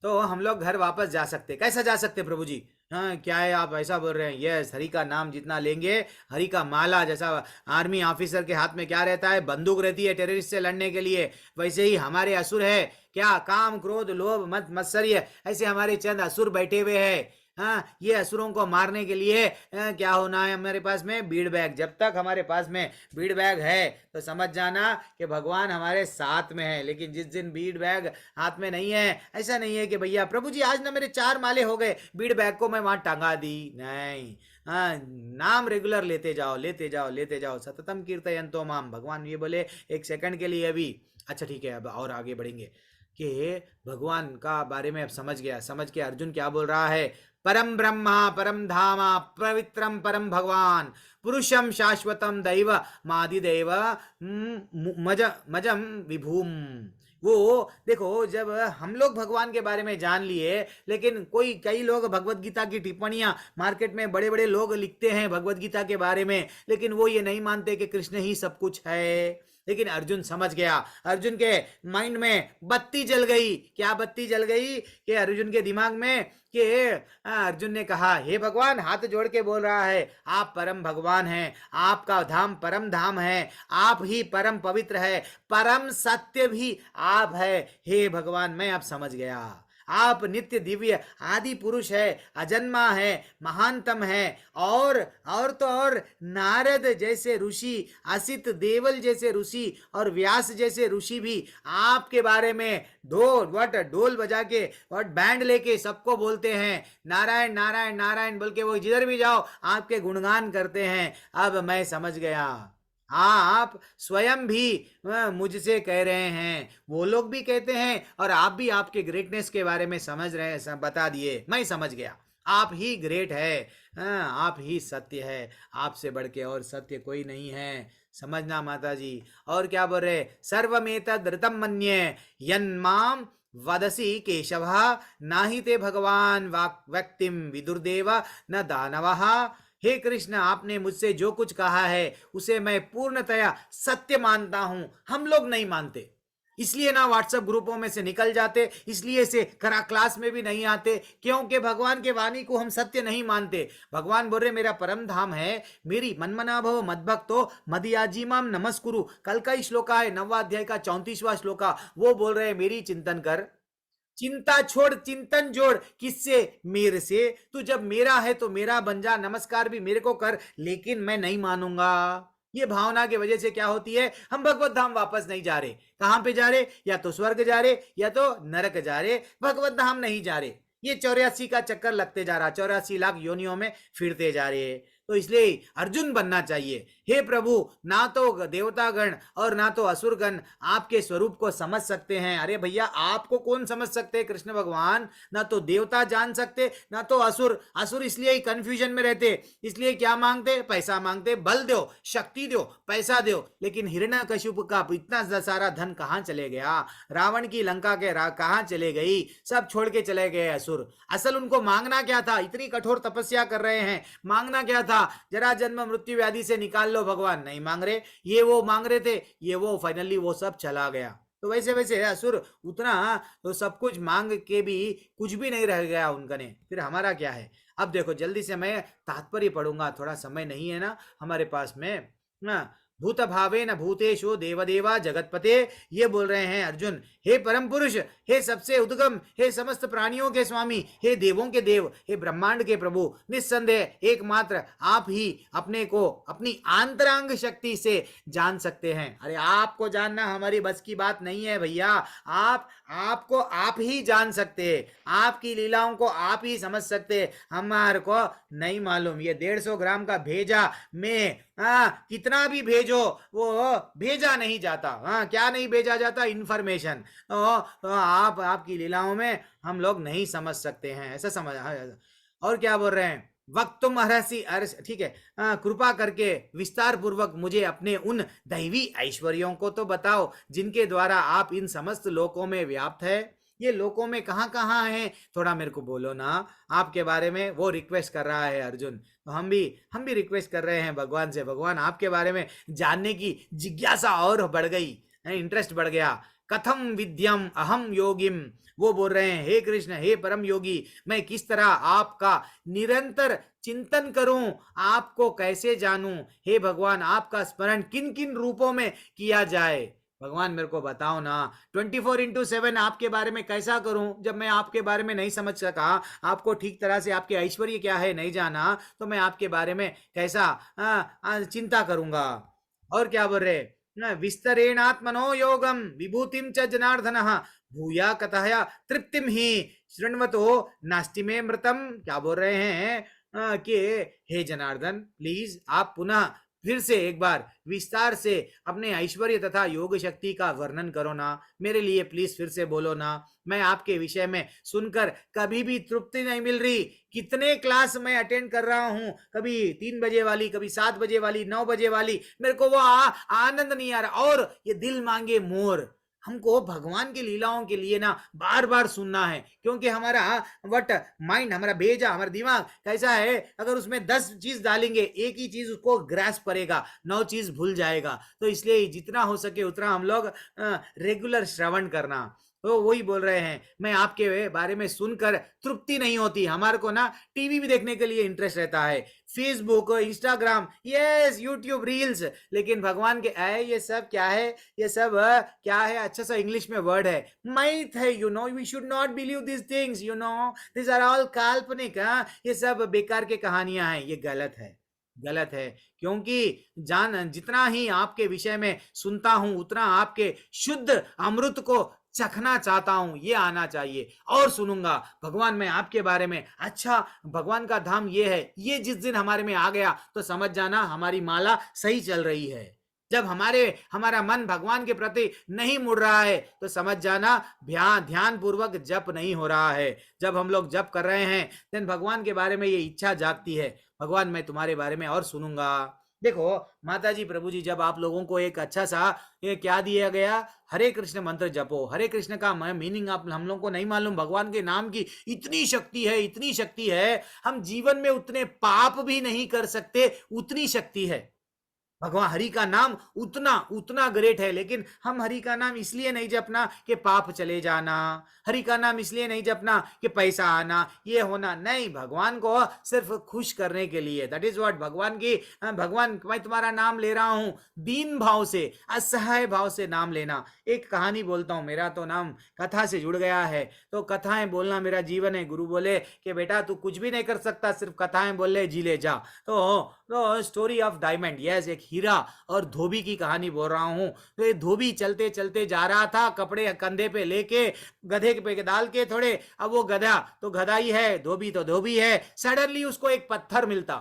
तो हम लोग घर वापस जा सकते, कैसा जा सकते प्रभु जी? हाँ, क्या है आप ऐसा बोल रहे हैं? यस, हरि का नाम जितना लेंगे, हरि का माला, जैसा आर्मी ऑफिसर के हाथ में क्या रहता है? बंदूक रहती है टेररिस्ट से लड़ने के लिए, वैसे ही हमारे असुर है क्या? काम, क्रोध, लोभ, मत मत्सर्य, ऐसे हमारे चंद असुर बैठे हुए हैं। हाँ, ये असुरों को मारने के लिए क्या होना है हमारे पास में? बीड़ बैग। जब तक हमारे पास में बीड़ बैग है तो समझ जाना कि भगवान हमारे साथ में है। लेकिन जिस दिन बीड़ बैग हाथ में नहीं है, ऐसा नहीं है कि भैया प्रभु जी आज ना मेरे 4 माले हो गए, बीड़ बैग को मैं वहां टांगा दी, नहीं। हाँ, नाम रेगुलर लेते जाओ, लेते जाओ, लेते जाओ, सततम कीर्तयन्तो माम। भगवान ये बोले एक सेकंड के लिए अभी। अच्छा ठीक है, अब और आगे बढ़ेंगे कि भगवान का बारे में अब समझ गया। समझ के अर्जुन क्या बोल रहा है? परम ब्रह्मा परम धामा पवित्रम परम भगवान पुरुषम शाश्वतम दैव मादिदेव मजम विभूम। वो देखो, जब हम लोग भगवान के बारे में जान लिए, लेकिन कई लोग भगवत गीता की टिप्पणियां मार्केट में बड़े बड़े लोग लिखते हैं भगवत गीता के बारे में, लेकिन वो ये नहीं मानते कि कृष्ण ही सब कुछ है। लेकिन अर्जुन समझ गया, अर्जुन के माइंड में बत्ती जल गई। क्या बत्ती जल गई? कि अर्जुन के दिमाग में कि अर्जुन ने कहा, हे भगवान, हाथ जोड़ के बोल रहा है, आप परम भगवान हैं, आपका धाम परम धाम है, आप ही परम पवित्र है, परम सत्य भी आप है। हे भगवान, मैं अब समझ गया, आप नित्य दिव्य आदि पुरुष है, अजन्मा है, महानतम है। और तो और नारद जैसे ऋषि, असित देवल जैसे ऋषि और व्यास जैसे ऋषि भी आपके बारे में ढोल बजा के और बैंड लेके सबको बोलते हैं नारायण नारायण नारायण बोल के, वो जिधर भी जाओ आपके गुणगान करते हैं। अब मैं समझ गया, आप स्वयं भी मुझसे कह रहे हैं, वो लोग भी कहते हैं, और आप भी आपके ग्रेटनेस के बारे में समझ रहे हैं, बता दिए। मैं समझ गया, आप ही ग्रेट है, आप ही सत्य है, आपसे बढ़ के और सत्य कोई नहीं है। समझना माता जी। और क्या बोल रहे? सर्वमेतद् ऋतं मन्ये यन्माम वदसी केशवः नाहि ते भगवान व्यक्तिम विदुर्देव न दानवः। हे कृष्ण, आपने मुझसे जो कुछ कहा है उसे मैं पूर्णतया सत्य मानता हूं। हम लोग नहीं मानते, इसलिए ना व्हाट्सएप ग्रुपों में से निकल जाते, इसलिए से क्लास में भी नहीं आते, क्योंकि भगवान के वाणी को हम सत्य नहीं मानते। भगवान बोल रहे मेरा परम धाम है, मेरी मनमना भव मद्भक्तो मदयाजीमाम नमस्कुरु। कल का ही श्लोका है, 9वां अध्याय का 34वां श्लोका। वो बोल रहे हैं मेरी चिंतन कर, चिंता छोड़ चिंतन जोड़। किससे? मेरे से। तू जब मेरा है तो मेरा बन जा, नमस्कार भी मेरे को कर, लेकिन मैं नहीं मानूंगा। ये भावना की वजह से क्या होती है? हम भगवत धाम वापस नहीं जा रहे। कहां पे जा रहे? या तो स्वर्ग जा रहे या तो नरक जा रहे, भगवत धाम नहीं जा रहे। ये 84 का चक्कर लगते जा रहा, 84 लाख योनियों में फिरते जा रहे। तो इसलिए अर्जुन बनना चाहिए। हे प्रभु, ना तो देवतागण और ना तो असुरगण आपके स्वरूप को समझ सकते हैं। अरे भैया, आपको कौन समझ सकते हैं? कृष्ण भगवान। ना तो देवता जान सकते, ना तो असुर। असुर इसलिए ही कंफ्यूजन में रहते, इसलिए क्या मांगते? पैसा मांगते, बल दो, शक्ति दो, पैसा दो। लेकिन हिरण्यकशिपु का इतना सारा धन कहां चले गया? रावण की लंका के कहां चले गई? सब छोड़ के चले गए असुर। असल उनको मांगना क्या था? इतनी कठोर तपस्या कर रहे हैं, मांगना क्या था? जरा जन्म मृत्यु व्याधि से निकाल लो। भगवान नहीं मांग रहे, ये वो मांग रहे थे, ये वो, फाइनली वो सब चला गया। तो वैसे वैसे असुर उतना तो सब कुछ मांग के भी कुछ भी नहीं रह गया उनकने। फिर हमारा क्या है? अब देखो, जल्दी से मैं तात्पर्य पढ़ूंगा, थोड़ा समय नहीं है ना हमारे पास में। भूत भावेन भूतेषु देवदेवा जगतपते। ये बोल रहे हैं अर्जुन, हे परम पुरुष, हे सबसे उद्गम, हे समस्त प्राणियों के स्वामी, हे देवों के देव, हे ब्रह्मांड के प्रभु, निस्संदेह एकमात्र आप ही अपने को अपनी आंतरांग शक्ति से जान सकते हैं। अरे आपको जानना हमारी बस की बात नहीं है भैया। आपको आप ही जान सकते हैं, आपकी लीलाओं को आप ही समझ सकते हैं, हमारे को नहीं मालूम। ये 150 ग्राम का भेजा में कितना भी भेजो वो भेजा नहीं जाता। क्या नहीं भेजा जाता? इंफॉर्मेशन। तो आपकी लीलाओं में हम लोग नहीं समझ सकते हैं, ऐसा समझ। और क्या बोल रहे हैं? वक्त तुम अरसी अर्श, ठीक है, कृपा करके विस्तार पूर्वक मुझे अपने उन दैवी ऐश्वर्यों को तो बताओ जिनके द्वारा आप इन समस्त लोकों में व्याप्त है। ये लोकों में कहाँ कहाँ है? थोड़ा मेरे को बोलो ना आपके बारे में। वो रिक्वेस्ट कर रहा है अर्जुन। तो हम भी रिक्वेस्ट कर रहे हैं भगवान से, भगवान आपके बारे में जानने की जिज्ञासा और बढ़ गई, इंटरेस्ट बढ़ गया। कथम विद्यम अहम योगिम, वो बोल रहे हैं हे कृष्ण, हे परम योगी, मैं किस तरह आपका निरंतर चिंतन करूं, आपको कैसे जानूं, हे भगवान आपका स्मरण किन किन रूपों में किया जाए, भगवान मेरे को बताओ ना। 24/7 आपके बारे में कैसा करूं, जब मैं आपके बारे में नहीं समझ सका, आपको ठीक तरह से आपके ऐश्वर्य क्या है नहीं जाना, तो मैं आपके बारे में कैसा चिंता करूंगा। और क्या बोल रहे, विस्तरेणात्मनो योगम विभूतिम च जनार्दन भूया कथया तृप्तिम ही शृण्वतो नास्ति में मृतम। क्या बोल रहे हैं कि हे जनार्दन, प्लीज आप पुनः फिर से एक बार विस्तार से अपने ऐश्वर्य तथा योग शक्ति का वर्णन करो ना, मेरे लिए प्लीज फिर से बोलो ना। मैं आपके विषय में सुनकर कभी भी तृप्ति नहीं मिल रही। कितने क्लास मैं अटेंड कर रहा हूँ, कभी 3 बजे वाली, कभी 7 बजे वाली, 9 बजे वाली, मेरे को वो आनंद नहीं आ रहा। और ये दिल मांगे मोर, हमको भगवान की लीलाओं के लिए ना बार बार सुनना है, क्योंकि हमारा वट माइंड, हमारा भेजा, हमारा दिमाग कैसा है, अगर उसमें 10 चीज डालेंगे, एक ही चीज उसको ग्रास्प करेगा, 9 चीज भूल जाएगा। तो इसलिए जितना हो सके उतना हम लोग रेगुलर श्रवण करना। तो वही बोल रहे हैं, मैं आपके बारे में सुनकर तृप्ति नहीं होती। हमारे को ना टीवी भी देखने के लिए इंटरेस्ट रहता है, Facebook, Instagram, yes, YouTube reels, लेकिन भगवान के ये सब क्या है, ये सब क्या है, अच्छा सा इंग्लिश में वर्ड है, माइथ है, you know, we should not believe this things, you know, this are all काल्पनिक, ये सब बेकार के कहानियां हैं। ये गलत है, गलत है, क्योंकि जितना ही आपके विषय में सुनता हूं उतना आपके शुद्ध अमृत को चखना चाहता हूं, ये आना चाहिए और सुनूंगा। भगवान मैं आपके बारे में, अच्छा भगवान का धाम ये है, ये जिस दिन हमारे में आ गया तो समझ जाना हमारी माला सही चल रही है। जब हमारा मन भगवान के प्रति नहीं मुड़ रहा है तो समझ जाना ध्यान पूर्वक जप नहीं हो रहा है। जब हम लोग जप कर रहे हैं देन भगवान के बारे में ये इच्छा जागती है, भगवान मैं तुम्हारे बारे में और सुनूंगा। देखो माता जी, प्रभु जी, जब आप लोगों को एक अच्छा सा ये क्या दिया गया, हरे कृष्ण मंत्र जपो। हरे कृष्ण का मीनिंग आप हम लोगों को नहीं मालूम। भगवान के नाम की इतनी शक्ति है, इतनी शक्ति है, हम जीवन में उतने पाप भी नहीं कर सकते, उतनी शक्ति है। भगवान हरि का नाम उतना ग्रेट है, लेकिन हम हरि का नाम इसलिए नहीं जपना कि पाप चले जाना, हरि का नाम इसलिए नहीं जपना कि पैसा आना, ये होना नहीं, भगवान को सिर्फ खुश करने के लिए। दैट इज व्हाट भगवान मैं तुम्हारा नाम ले रहा हूं, दीन भाव से, असहाय भाव से नाम लेना। एक कहानी बोलता हूं, मेरा तो नाम कथा से जुड़ गया है, तो कथाएं बोलना मेरा जीवन है। गुरु बोले कि बेटा तू कुछ भी नहीं कर सकता, सिर्फ कथाएं बोल ले, जी ले जा। तो स्टोरी ऑफ डायमंड, यस, एक हीरा और धोबी की कहानी बोल रहा हूं। तो ये धोबी चलते चलते जा रहा था, कपड़े कंधे पे लेके, गधे पे डाल के थोड़े, अब वो गधा तो गधा ही है, धोबी तो धोबी है। सडनली उसको एक पत्थर मिलता,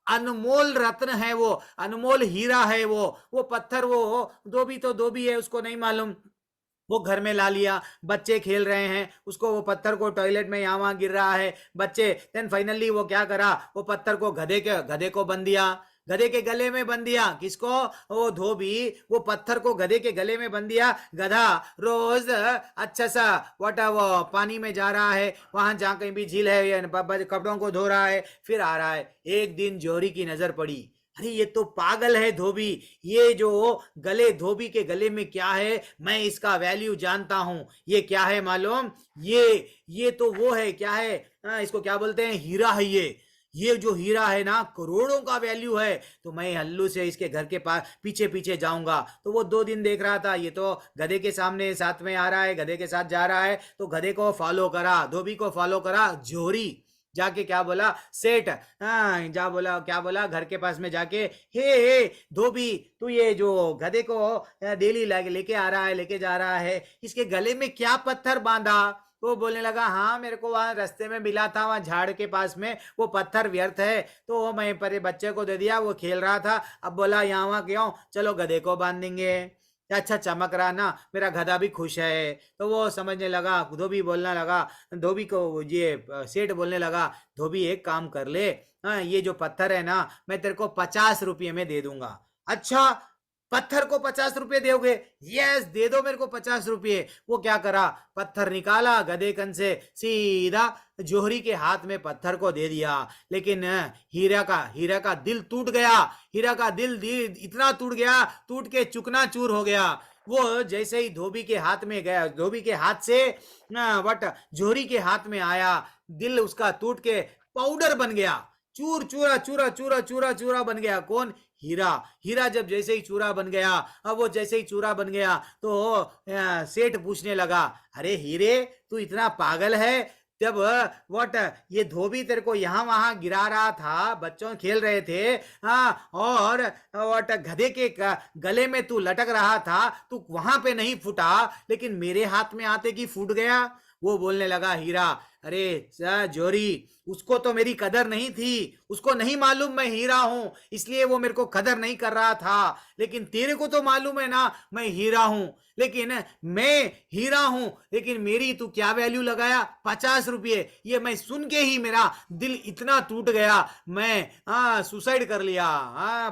अनमोल रत्न है वो, अनमोल हीरा है वो पत्थर, वो धोबी तो धोबी है, उसको नहीं मालूम। वो घर में ला लिया, बच्चे खेल रहे हैं, उसको वो पत्थर को टॉयलेट में यहाँ वहां गिर रहा है बच्चे। देन फाइनली वो क्या करा, वो पत्थर को गधे को बंध दिया, गधे के गले में बंध दिया। किसको? वो धोबी वो पत्थर को गधे के गले में बंध दिया। गधा रोज अच्छा सा वो पानी में जा रहा है, वहां जहाँ कहीं भी झील है, कपड़ों को धो रहा है, फिर आ रहा है। एक दिन जोहरी की नजर पड़ी, अरे ये तो पागल है धोबी, ये जो धोबी के गले में क्या है, मैं इसका वैल्यू जानता हूं। ये क्या है मालूम? ये तो वो है, क्या है, इसको क्या बोलते हैं, हीरा है। ये जो हीरा है ना, करोड़ों का वैल्यू है। तो मैं हल्लू से इसके घर के पास पीछे पीछे जाऊंगा। तो वो 2 दिन देख रहा था, ये तो गधे के सामने साथ में आ रहा है, गधे के साथ जा रहा है, तो गधे को फॉलो करा, धोबी को फॉलो करा। जोहरी जाके क्या बोला, सेठ, क्या बोला घर के पास में जाके, हे धोबी, तू ये जो गधे को डेली लेके आ रहा है, लेके जा रहा है, इसके गले में क्या पत्थर बांधा? तो बोलने लगा, हाँ मेरे को वहां रास्ते में मिला था, वहां झाड़ के पास में, वो पत्थर व्यर्थ है, तो मैं पर बच्चे को दे दिया, वो खेल रहा था। अब बोला यहाँ वहां क्यों, चलो गधे को बांध देंगे। अच्छा चमक रहा ना, मेरा गधा भी खुश है। तो वो समझने लगा, धोबी बोलने लगा, धोबी को ये सेठ बोलने लगा, धोबी एक काम कर ले, ये जो पत्थर है ना, मैं तेरे को 50 रुपये में दे दूंगा। अच्छा, पत्थर को 50 रुपये दोगे? यस, दे दो मेरे को 50 रुपये। वो क्या करा, पत्थर निकाला, गधे कन से सीधा जोहरी के हाथ में पत्थर को दे दिया। लेकिन हीरा का दिल टूट गया। हीरा का दिल इतना टूट गया, टूट के चुकना चूर हो गया। वो जैसे ही धोबी के हाथ में गया, धोबी के हाथ से वट जोहरी के हाथ में आया, दिल उसका टूट के पाउडर बन गया, चूर चूरा चूरा चूरा चूरा चूरा बन गया। कौन? हीरा। हीरा जब जैसे ही चूरा बन गया, अब वो जैसे ही चूरा बन गया तो सेठ पूछने लगा, अरे हीरे तू इतना पागल है? जब वट ये धोबी तेरे को यहाँ वहां गिरा रहा था, बच्चों खेल रहे थे, हाँ, और वट गधे के गले में तू लटक रहा था, तू वहां पे नहीं फूटा, लेकिन मेरे हाथ में आते कि फूट गया। वो बोलने लगा हीरा, अरे जोरी, उसको तो मेरी कदर नहीं थी, उसको नहीं मालूम मैं हीरा हूं, इसलिए वो मेरे को कदर नहीं कर रहा था, लेकिन तेरे को तो मालूम है ना मैं हीरा हूं, लेकिन मैं हीरा हूं, लेकिन मेरी तू क्या वैल्यू लगाया? 50 रुपये। ये मैं सुन के ही मेरा दिल इतना टूट गया, मैं सुसाइड कर लिया,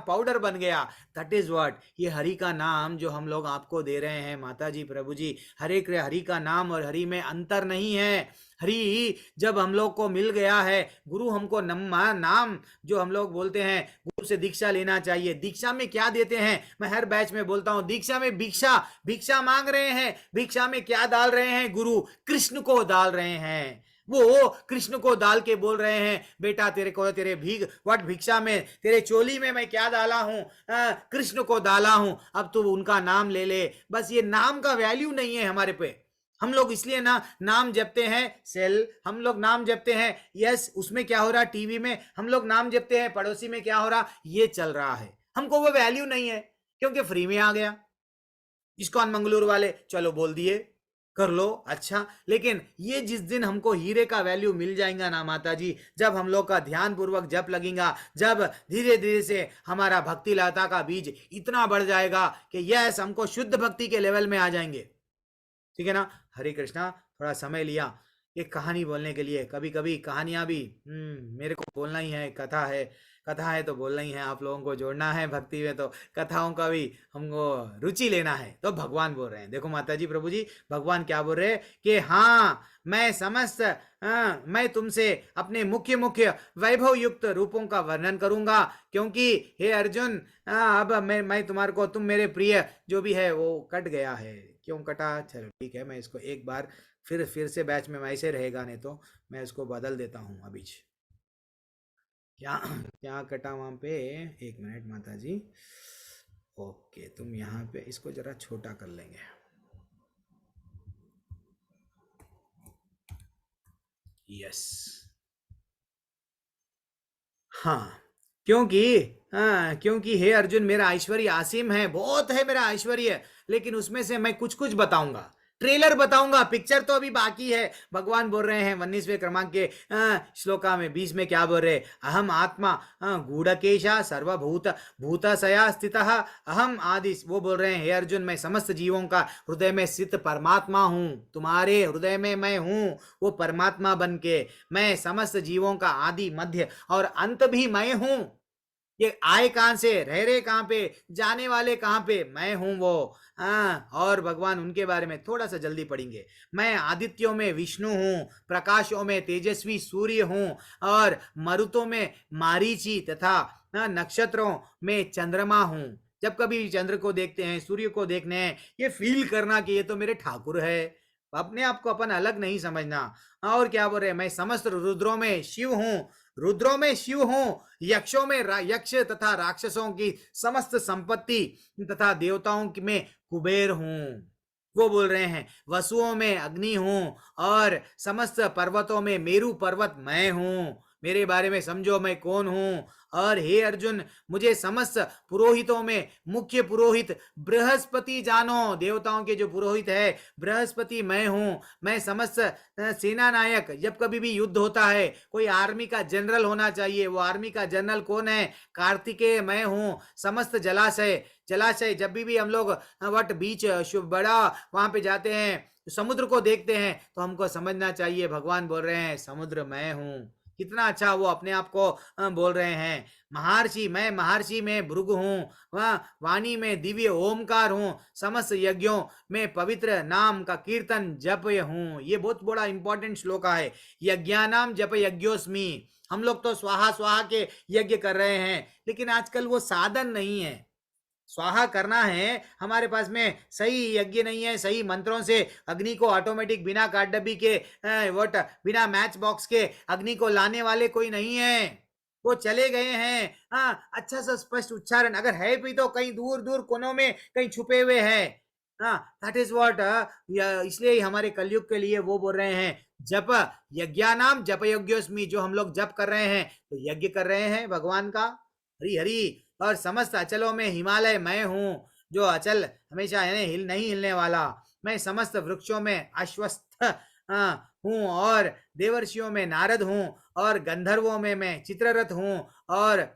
पाउडर बन गया। दैट इज व्हाट, ये हरि का नाम जो हम लोग आपको दे रहे हैं माता जी, प्रभु जी, हरि का नाम और हरि में अंतर नहीं है। हरि जब हम लोग को मिल गया है, गुरु हमको नाम जो हम लोग बोलते हैं, गुरु से दीक्षा लेना चाहिए। दीक्षा में क्या देते हैं? मैं हर बैच में बोलता हूं, दीक्षा में भिक्षा मांग रहे हैं। भिक्षा में क्या डाल रहे हैं? गुरु कृष्ण को डाल रहे हैं। वो कृष्ण को डाल के बोल रहे हैं, बेटा तेरे को तेरे भिक्षा में, तेरे चोली में मैं क्या डाला हूं? कृष्ण को डाला हूं, अब तू उनका नाम ले ले। बस ये नाम का वैल्यू नहीं है हमारे पे। हम लोग इसलिए नाम जपते हैं, सेल, हम लोग नाम जपते हैं, यस, उसमें क्या हो रहा? टीवी में हम लोग नाम जपते हैं, पड़ोसी में क्या हो रहा? ये चल रहा है। हमको वो वैल्यू नहीं है, क्योंकि फ्री में आ गया। इस्कॉन मंगलूर वाले चलो बोल दिए, कर लो, अच्छा, लेकिन ये जिस दिन हमको हीरे का वैल्यू मिल जाएगा ना माता जी, जब हम लोग का ध्यान पूर्वक जप लगेगा, जब धीरे धीरे से हमारा भक्ति लता का बीज इतना बढ़ जाएगा कि यस, हमको शुद्ध भक्ति के लेवल में आ जाएंगे। ठीक है ना? हरे कृष्णा, थोड़ा समय लिया एक कहानी बोलने के लिए। कभी कभी कहानियां भी मेरे को बोलना ही है, कथा है तो बोलना ही है, आप लोगों को जोड़ना है भक्ति में, तो कथाओं का भी हमको रुचि लेना है। तो भगवान बोल रहे हैं, देखो माता जी, प्रभु जी, भगवान क्या बोल रहे हैं कि हाँ, मैं तुमसे अपने मुख्य वैभव युक्त रूपों का वर्णन करूंगा, क्योंकि हे अर्जुन, अब मैं तुम्हारे को, तुम मेरे प्रिय जो भी है वो कट गया है। क्यों कटा? चलो ठीक है, मैं इसको एक बार फिर से बैच में ऐसे रहेगा, नहीं तो मैं इसको बदल देता हूँ अभी। क्या कटा वहां पे? एक मिनट माता जी। ओके, तुम यहाँ पे इसको जरा छोटा कर लेंगे। यस, हाँ, क्योंकि हे अर्जुन, मेरा ऐश्वर्य असीम है, बहुत है मेरा ऐश्वर्य, लेकिन उसमें से मैं कुछ कुछ बताऊंगा, ट्रेलर बताऊंगा, पिक्चर तो अभी बाकी है। भगवान बोल रहे हैं 19वें क्रमांक के श्लोका में 20 में क्या बोल रहे? अहम आत्मा गूढ़केशा सर्वभूत भूतशया स्थितः अहम आदि। वो बोल रहे हैं, हे अर्जुन, मैं समस्त जीवों का हृदय में स्थित परमात्मा हूँ, तुम्हारे हृदय में मैं हूँ वो परमात्मा बन के। मैं समस्त जीवों का आदि, मध्य और अंत भी मैं हूँ। ये आए कहां से, रह रहे कहां पे, जाने वाले कहां पे? मैं हूं वो। और भगवान उनके बारे में थोड़ा सा जल्दी पढ़ेंगे। मैं आदित्यों में विष्णु हूं, प्रकाशों में तेजस्वी सूर्य हूं, और मरुतों में मारीची तथा नक्षत्रों में चंद्रमा हूं। जब कभी चंद्र को देखते हैं, सूर्य को देखने हैं, ये फील करना कि ये तो मेरे ठाकुर है, अपने आप को अपन अलग नहीं समझना। और क्या बोल रहे हैं? मैं समस्त रुद्रों में शिव हूं, यक्षों में यक्ष तथा राक्षसों की समस्त संपत्ति तथा देवताओं में कुबेर हूं। वो बोल रहे हैं, वसुओं में अग्नि हूं, और समस्त पर्वतों में मेरु पर्वत मैं हूं। मेरे बारे में समझो मैं कौन हूं। और हे अर्जुन, मुझे समस्त पुरोहितों में मुख्य पुरोहित बृहस्पति जानो। देवताओं के जो पुरोहित है बृहस्पति मैं हूं। मैं समस्त सेना नायक, जब कभी भी युद्ध होता है, कोई आर्मी का जनरल होना चाहिए, वो आर्मी का जनरल कौन है? कार्तिकेय मैं हूं। समस्त जलाशय जब भी हम लोग वट बीच बड़ा वहां पे जाते हैं, समुद्र को देखते हैं, तो हमको समझना चाहिए भगवान बोल रहे हैं समुद्र मैं हूं। कितना अच्छा वो अपने आप को बोल रहे हैं। मैं महर्षि में भृगु हूँ, वाणी में दिव्य ओमकार हूँ, समस्त यज्ञों में पवित्र नाम का कीर्तन जप हूँ। ये बहुत बड़ा इंपॉर्टेंट श्लोक है। यज्ञानाम जप यज्ञोस्मि। हम लोग तो स्वाहा स्वाहा के यज्ञ कर रहे हैं, लेकिन आजकल वो साधन नहीं है। स्वाहा करना है, हमारे पास में सही यज्ञ नहीं है, सही मंत्रों से अग्नि को ऑटोमेटिक बिना काट डब्बी के बिना मैच बॉक्स के अग्नि को लाने वाले कोई नहीं है, वो चले गए हैं। हाँ, अच्छा सा स्पष्ट उच्चारण अगर है भी तो कहीं दूर दूर कोनों में कहीं छुपे हुए हैं। हाँ, दैट इज व्हाट, इसलिए हमारे कलयुग के लिए वो बोल रहे हैं जप यज्ञानाम जप योग्योस्मि, जो हम लोग जप कर रहे हैं तो यज्ञ कर रहे हैं भगवान का, हरि हरि। और समस्त अचलों में हिमालय मैं हूँ, जो अचल हमेशा है नहीं हिलने वाला। मैं समस्त वृक्षों में अश्वस्थ हूँ, और देवर्षियों में नारद हूँ, और गंधर्वों में मैं चित्ररथ हूँ, और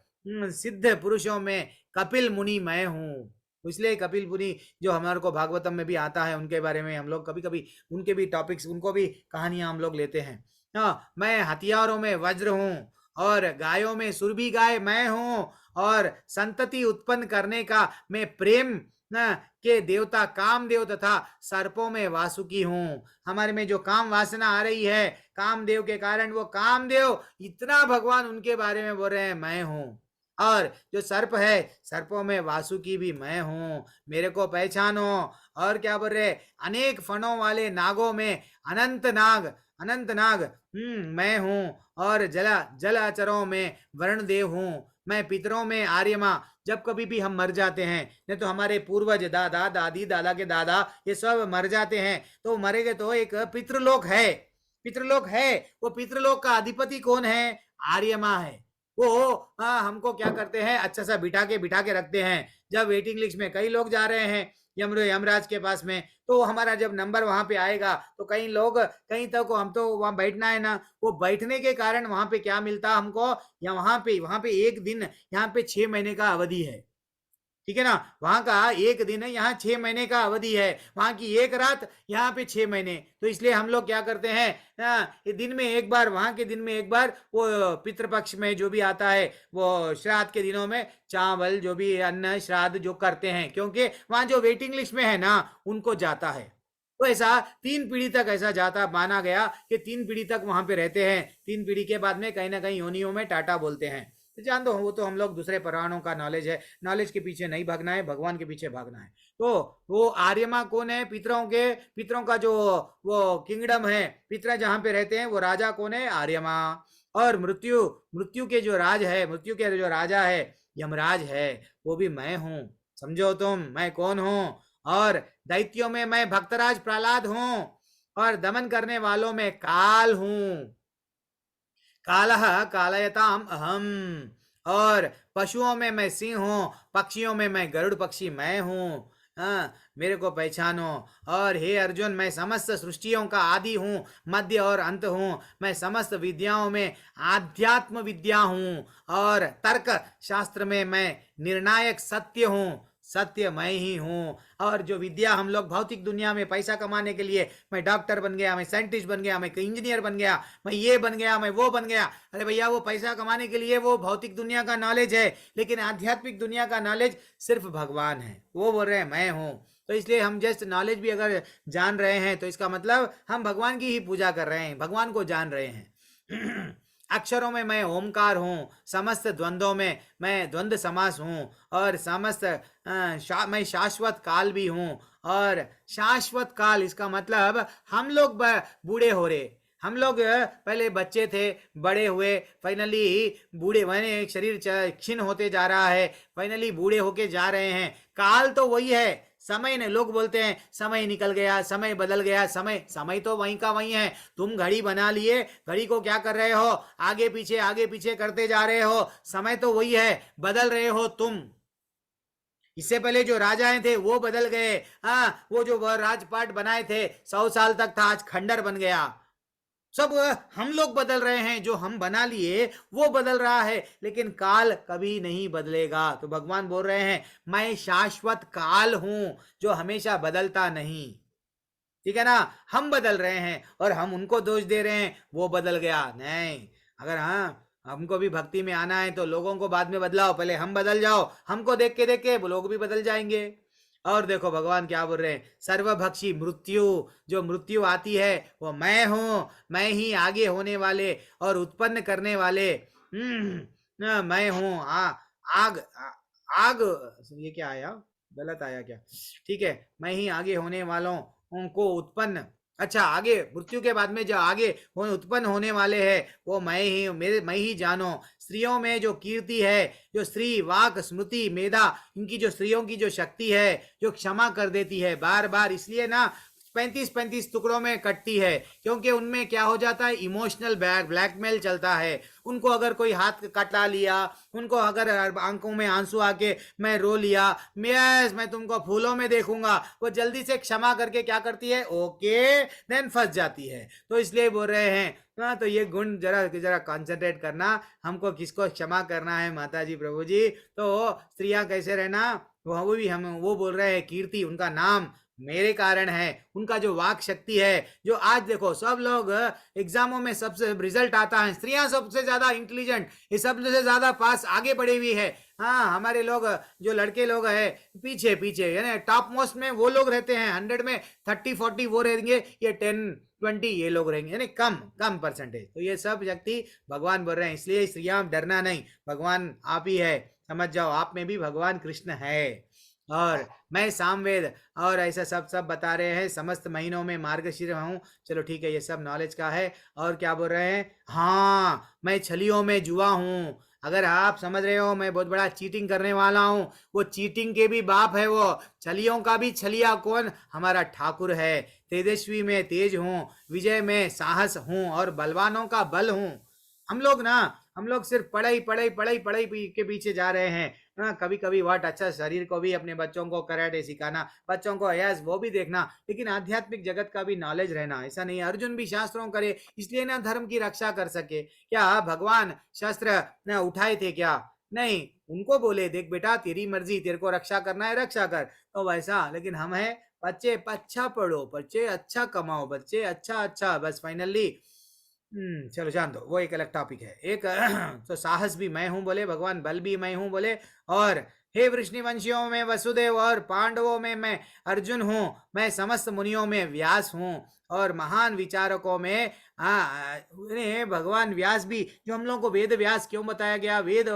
सिद्ध पुरुषों में कपिल मुनि मैं हूँ। इसलिए कपिल मुनि जो हमारे को भागवतम में भी आता है, उनके बारे में हम लोग कभी कभी उनके भी टॉपिक्स, उनको भी कहानियां हम लोग लेते हैं। हाँ, मैं हथियारों में वज्र हूँ, और गायों में सुरभि गाय मैं हूँ, और संतति उत्पन्न करने का मैं प्रेम के देवता कामदेव तथा सर्पों में वासुकी हूँ। हमारे में जो काम वासना आ रही है कामदेव के कारण, वो कामदेव इतना भगवान उनके बारे में बोल रहे हैं मैं हूँ। और जो सर्प है, सर्पों में वासुकी भी मैं हूँ, मेरे को पहचानो। और क्या बोल रहे, अनेक फणों वाले नागों में अनंत नाग मैं हूँ, और जलाचरों में वरुणदेव हूँ। मैं पितरों में आर्यमा, जब कभी भी हम मर जाते हैं, नहीं तो हमारे पूर्वज दादा दादी दादा के दादा ये सब मर जाते हैं, तो मरेंगे तो एक पितृलोक है, वो पितृलोक का अधिपति कौन है, आर्यमा है। वो हमको क्या करते हैं, अच्छा सा बिठा के रखते हैं। जब वेटिंग लिस्ट में कई लोग जा रहे हैं यमराज के पास में, तो हमारा जब नंबर वहां पे आएगा तो कई लोग कहीं तक हम तो वहां बैठना है ना, वो बैठने के कारण वहां पे क्या मिलता हमको, या वहां पे एक दिन, यहाँ पे 6 महीने का अवधि है, ठीक है ना, वहां का एक दिन है, यहाँ 6 महीने का अवधि है, वहां की एक रात, यहाँ पे 6 महीने। तो इसलिए हम लोग क्या करते हैं, ये दिन में एक बार, वहां के दिन में एक बार, वो पितृपक्ष में जो भी आता है, वो श्राद्ध के दिनों में चावल जो भी अन्न श्राद्ध जो करते हैं, क्योंकि वहां जो वेटिंग लिस्ट में है ना उनको जाता है। तो ऐसा 3 पीढ़ी तक ऐसा जाता माना गया कि 3 पीढ़ी तक वहां पे रहते हैं, 3 पीढ़ी के बाद में कहीं ना कहीं योनियों में टाटा बोलते हैं। तो जान दो, वो तो हम लोग दूसरे पुराणों का नॉलेज है, नॉलेज के पीछे नहीं भागना है, भगवान के पीछे भागना है। तो वो आर्यमा कौन है, पितरों का जो वो किंगडम है, पितर जहां पे रहते हैं वो राजा कौन है, आर्यमा। और मृत्यु के जो राजा है यमराज है, वो भी मैं हूँ। समझो तुम मैं कौन हूँ। और दैत्यों में मैं भक्तराज प्रहलाद हूँ, और दमन करने वालों में काल हूँ, कालः कालयताम अहम। और पशुओं में मैं सिंह हूँ, पक्षियों में मैं गरुड़ पक्षी मैं हूँ। मेरे को पहचानो। और हे अर्जुन, मैं समस्त सृष्टियों का आदि हूँ, मध्य और अंत हूँ। मैं समस्त विद्याओं में आध्यात्म विद्या हूँ, और तर्क शास्त्र में मैं निर्णायक सत्य हूँ, सत्य मैं ही हूँ। और जो विद्या हम लोग भौतिक दुनिया में पैसा कमाने के लिए, मैं डॉक्टर बन गया, मैं साइंटिस्ट बन गया, मैं इंजीनियर बन गया, मैं ये बन गया, मैं वो बन गया, अरे भैया वो पैसा कमाने के लिए वो भौतिक दुनिया का नॉलेज है, लेकिन आध्यात्मिक दुनिया का नॉलेज सिर्फ भगवान है, वो बोल रहे हैं मैं हूँ। तो इसलिए हम जस्ट नॉलेज भी अगर जान रहे हैं तो इसका मतलब हम भगवान की ही पूजा कर रहे हैं, भगवान को जान रहे हैं। अक्षरों में मैं ओमकार हूँ, समस्त द्वंद्वों में मैं द्वंद्व समास हूँ, और समस्त मैं शाश्वत काल भी हूँ। और शाश्वत काल इसका मतलब हम लोग बूढ़े हो रहे, हम लोग पहले बच्चे थे, बड़े हुए, फाइनली बूढ़े, मैंने शरीर क्षीण होते जा रहा है, फाइनली बूढ़े होके जा रहे हैं। काल तो वही है, समय ने, लोग बोलते हैं समय निकल गया, समय बदल गया, समय तो वहीं का वहीं है। तुम घड़ी बना लिए, घड़ी को क्या कर रहे हो, आगे पीछे करते जा रहे हो, समय तो वही है, बदल रहे हो तुम। इससे पहले जो राजाएं थे वो बदल गए, वो जो राजपाट बनाए थे 100 साल तक था, आज खंडर बन गया। सब हम लोग बदल रहे हैं, जो हम बना लिए वो बदल रहा है, लेकिन काल कभी नहीं बदलेगा। तो भगवान बोल रहे हैं मैं शाश्वत काल हूं, जो हमेशा बदलता नहीं, ठीक है ना। हम बदल रहे हैं और हम उनको दोष दे रहे हैं वो बदल गया, नहीं। अगर हमको भी भक्ति में आना है तो लोगों को बाद में बदलाओ, पहले हम बदल जाओ, हमको देख के लोग भी बदल जाएंगे। और देखो भगवान क्या बोल रहे हैं, सर्वभक्षी मृत्यु, जो मृत्यु आती है वो मैं हूं, मैं ही आगे होने वाले और उत्पन्न करने वाले मैं हूं। आग आग, ये क्या आया, गलत आया क्या, ठीक है, मैं ही आगे होने वालों को उत्पन्न, अच्छा आगे मृत्यु के बाद में जो आगे उत्पन्न होने वाले हैं वो मैं ही, मैं ही जानो। स्त्रियों में जो कीर्ति है, जो स्त्री वाक स्मृति मेधा, इनकी जो स्त्रियों की जो शक्ति है, जो क्षमा कर देती है बार बार, इसलिए ना 35-35 टुकड़ों में कटती है, क्योंकि उनमें क्या हो जाता है, इमोशनल ब्लैकमेल चलता है। उनको अगर कोई हाथ कटा लिया, उनको अगर आंखों में आंसू आके मैं रो लिया, मैं तुमको फूलों में देखूंगा, वो जल्दी से क्षमा करके क्या करती है, ओके देन फंस जाती है। तो इसलिए बोल रहे हैं हाँ, तो ये गुण जरा जरा कंसंट्रेट करना, हमको किसको क्षमा करना है माता जी प्रभु जी। तो स्त्रियां कैसे रहना, वो भी हम वो बोल रहे हैं, कीर्ति उनका नाम मेरे कारण है, उनका जो वाक शक्ति है, जो आज देखो सब लोग एग्जामों में सबसे रिजल्ट आता है, स्त्रियां सबसे ज्यादा इंटेलिजेंट, ये सबसे ज्यादा पास आगे बढ़े हुई है। हाँ, हमारे लोग जो लड़के लोग है पीछे पीछे, यानी टॉप मोस्ट में वो लोग रहते हैं, 100 में 30-40 वो रहेंगे, ये 10-20 ये लोग रहेंगे, यानी कम कम परसेंटेज। तो ये सब शक्ति भगवान बोल रहे हैं, इसलिए स्त्रियां डरना नहीं, भगवान आप ही है, समझ जाओ आप में भी भगवान कृष्ण है। और मैं सामवेद और ऐसा सब बता रहे हैं, समस्त महीनों में मार्गशीर हूँ, चलो ठीक है, ये सब नॉलेज का है। और क्या बोल रहे हैं, हाँ मैं छलियों में जुआ हूँ, अगर आप समझ रहे हो मैं बहुत बड़ा चीटिंग करने वाला हूँ, वो चीटिंग के भी बाप है, वो छलियों का भी छलिया कौन, हमारा ठाकुर है। तेजस्वी में तेज हूँ, विजय में साहस हूँ, और बलवानों का बल हूँ। हम लोग सिर्फ पढ़ाई के पीछे जा रहे हैं। हाँ, कभी कभी वाट अच्छा शरीर को भी, अपने बच्चों को कराटे सिखाना, बच्चों को यस वो भी देखना, लेकिन आध्यात्मिक जगत का भी नॉलेज रहना, ऐसा नहीं। अर्जुन भी शास्त्रों करे इसलिए ना धर्म की रक्षा कर सके, क्या भगवान शस्त्र न उठाए थे क्या, नहीं, उनको बोले देख बेटा तेरी मर्जी, तेरे को रक्षा करना है रक्षा कर, तो वैसा। लेकिन हम है बच्चे अच्छा पढ़ो, बच्चे अच्छा कमाओ, बच्चे अच्छा, बस फाइनली चलो जान दो, वो एक अलग टॉपिक है। एक तो साहस भी मैं हूं बोले भगवान, बल भी मैं हूं बोले, और हे वृष्णिवंशियों में वसुदेव और पांडवों में मैं अर्जुन हूँ, मैं समस्त मुनियों में व्यास हूँ, और महान विचारकों में भगवान व्यास भी, जो हम लोगों को वेद व्यास क्यों बताया गया, वेद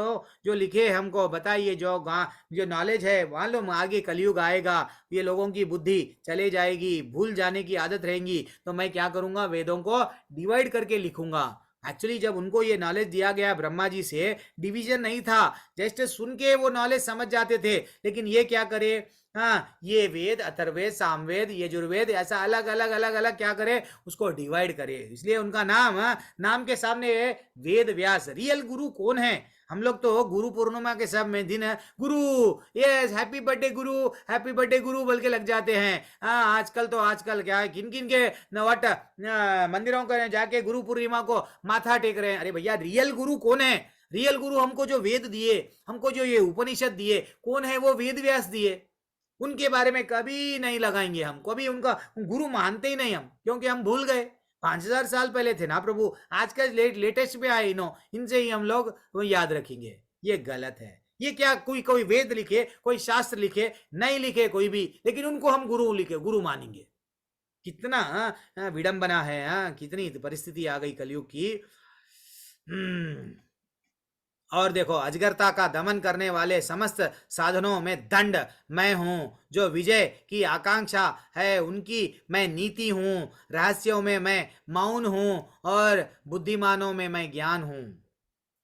जो लिखे हमको बताइए, जो नॉलेज है, मालूम आगे कलयुग आएगा, ये लोगों की बुद्धि चले जाएगी, भूल जाने की आदत रहेगी, तो मैं क्या करूंगा, वेदों को डिवाइड करके लिखूंगा। एक्चुअली जब उनको ये नॉलेज दिया गया ब्रह्मा जी से, डिवीजन नहीं था, जस्ट सुन के वो नॉलेज समझ जाते थे, लेकिन ये क्या करे, हाँ ये वेद अथर्ववेद सामवेद यजुर्वेद ऐसा अलग अलग क्या करे, उसको डिवाइड करे, इसलिए उनका नाम, नाम के सामने वेद व्यास। रियल गुरु कौन है, हम लोग तो गुरु पूर्णिमा के सब में दिन गुरु, यस हैप्पी बर्थडे गुरु बोल के लग जाते हैं। हाँ आजकल क्या है, किन किन के नवट मंदिरों को जाके गुरु पूर्णिमा को माथा टेक रहे हैं। अरे भैया रियल गुरु कौन है, रियल गुरु हमको जो वेद दिए, हमको जो ये उपनिषद दिए, कौन है, वो वेद व्यास दिए, उनके बारे में कभी नहीं लगाएंगे हम, कभी उनका गुरु मानते ही नहीं हम, क्योंकि हम भूल गए 5000 साल पहले थे ना प्रभु, आज का लेटेस्ट में आए इनसे ही हम लोग याद रखेंगे, ये गलत है। ये क्या कोई वेद लिखे, कोई शास्त्र लिखे, नहीं लिखे कोई भी, लेकिन उनको हम गुरु मानेंगे, कितना विडंबना है, कितनी परिस्थिति आ गई कलयुग की। और देखो अजगरता का दमन करने वाले समस्त साधनों में दंड मैं हूँ, जो विजय की आकांक्षा है उनकी मैं नीति हूँ, रहस्यों में मैं मौन हूँ, और बुद्धिमानों में मैं ज्ञान हूँ,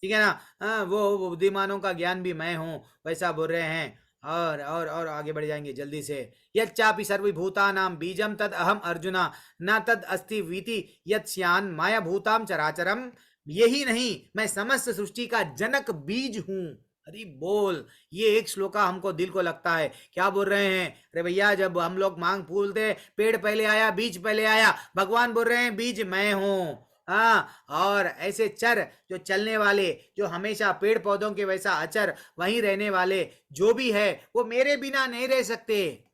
ठीक है ना, वो बुद्धिमानों का ज्ञान भी मैं हूँ, वैसा बोल रहे हैं। और आगे बढ़ जाएंगे जल्दी से। यच्चापि सर्वभूतानां बीजम तद अहम अर्जुना न तद अस्ति वीति यत्स्यान् माया भूताम चराचरम, यही नहीं मैं समस्त सृष्टि का जनक बीज हूं। अरे बोल, ये एक श्लोका हमको दिल को लगता है, क्या बोल रहे हैं, अरे भैया जब हम लोग मांग फूलते, पेड़ पहले आया बीज पहले आया, भगवान बोल रहे हैं बीज मैं हूं। हाँ, और ऐसे चर जो चलने वाले, जो हमेशा पेड़ पौधों के वैसा अचर वहीं रहने वाले जो भी है, वो मेरे बिना नहीं रह सकते,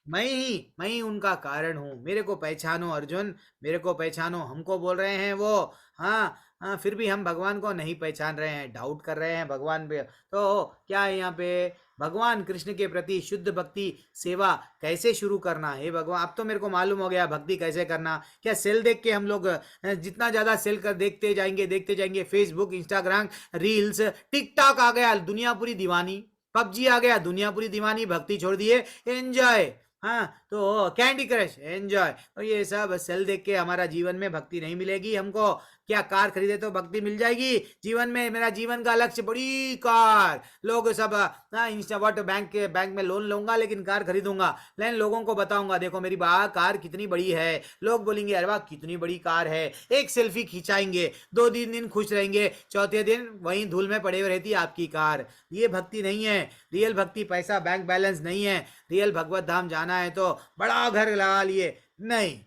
मैं ही उनका कारण हूं, मेरे को पहचानो अर्जुन, मेरे को पहचानो, हमको बोल रहे हैं वो। हाँ, फिर भी हम भगवान को नहीं पहचान रहे हैं, डाउट कर रहे हैं भगवान पे। तो क्या है यहाँ पे, भगवान कृष्ण के प्रति शुद्ध भक्ति सेवा कैसे शुरू करना है भगवान, अब तो मेरे को मालूम हो गया भक्ति कैसे करना। क्या सेल देख के हम लोग जितना ज्यादा सेल कर देखते जाएंगे फेसबुक इंस्टाग्राम रील्स टिकटॉक आ गया, दुनिया पूरी दीवानी, पबजी आ गया, दुनिया पूरी दीवानी, भक्ति छोड़ दिए, एंजॉय। हाँ, तो कैंडी क्रश एंजॉय। तो ये सब सेल देख के हमारा जीवन में भक्ति नहीं मिलेगी हमको। क्या कार खरीदे तो भक्ति मिल जाएगी? जीवन में मेरा जीवन का लक्ष्य बड़ी कार। लोग सब इंस्टावर्ट बैंक में लोन लूंगा लेकिन कार खरीदूंगा, लेकिन लोगों को बताऊंगा देखो मेरी कार कितनी बड़ी है। लोग बोलेंगे अरे वाह कितनी बड़ी कार है, एक सेल्फी खिंचाएंगे, 2-3 दिन खुश रहेंगे, चौथे दिन वहीं धूल में पड़े हुए रहती है आपकी कार। ये भक्ति नहीं है। रियल भक्ति पैसा बैंक बैलेंस नहीं है। रियल भगवत धाम जाना है तो बड़ा घर लगा लिए नहीं।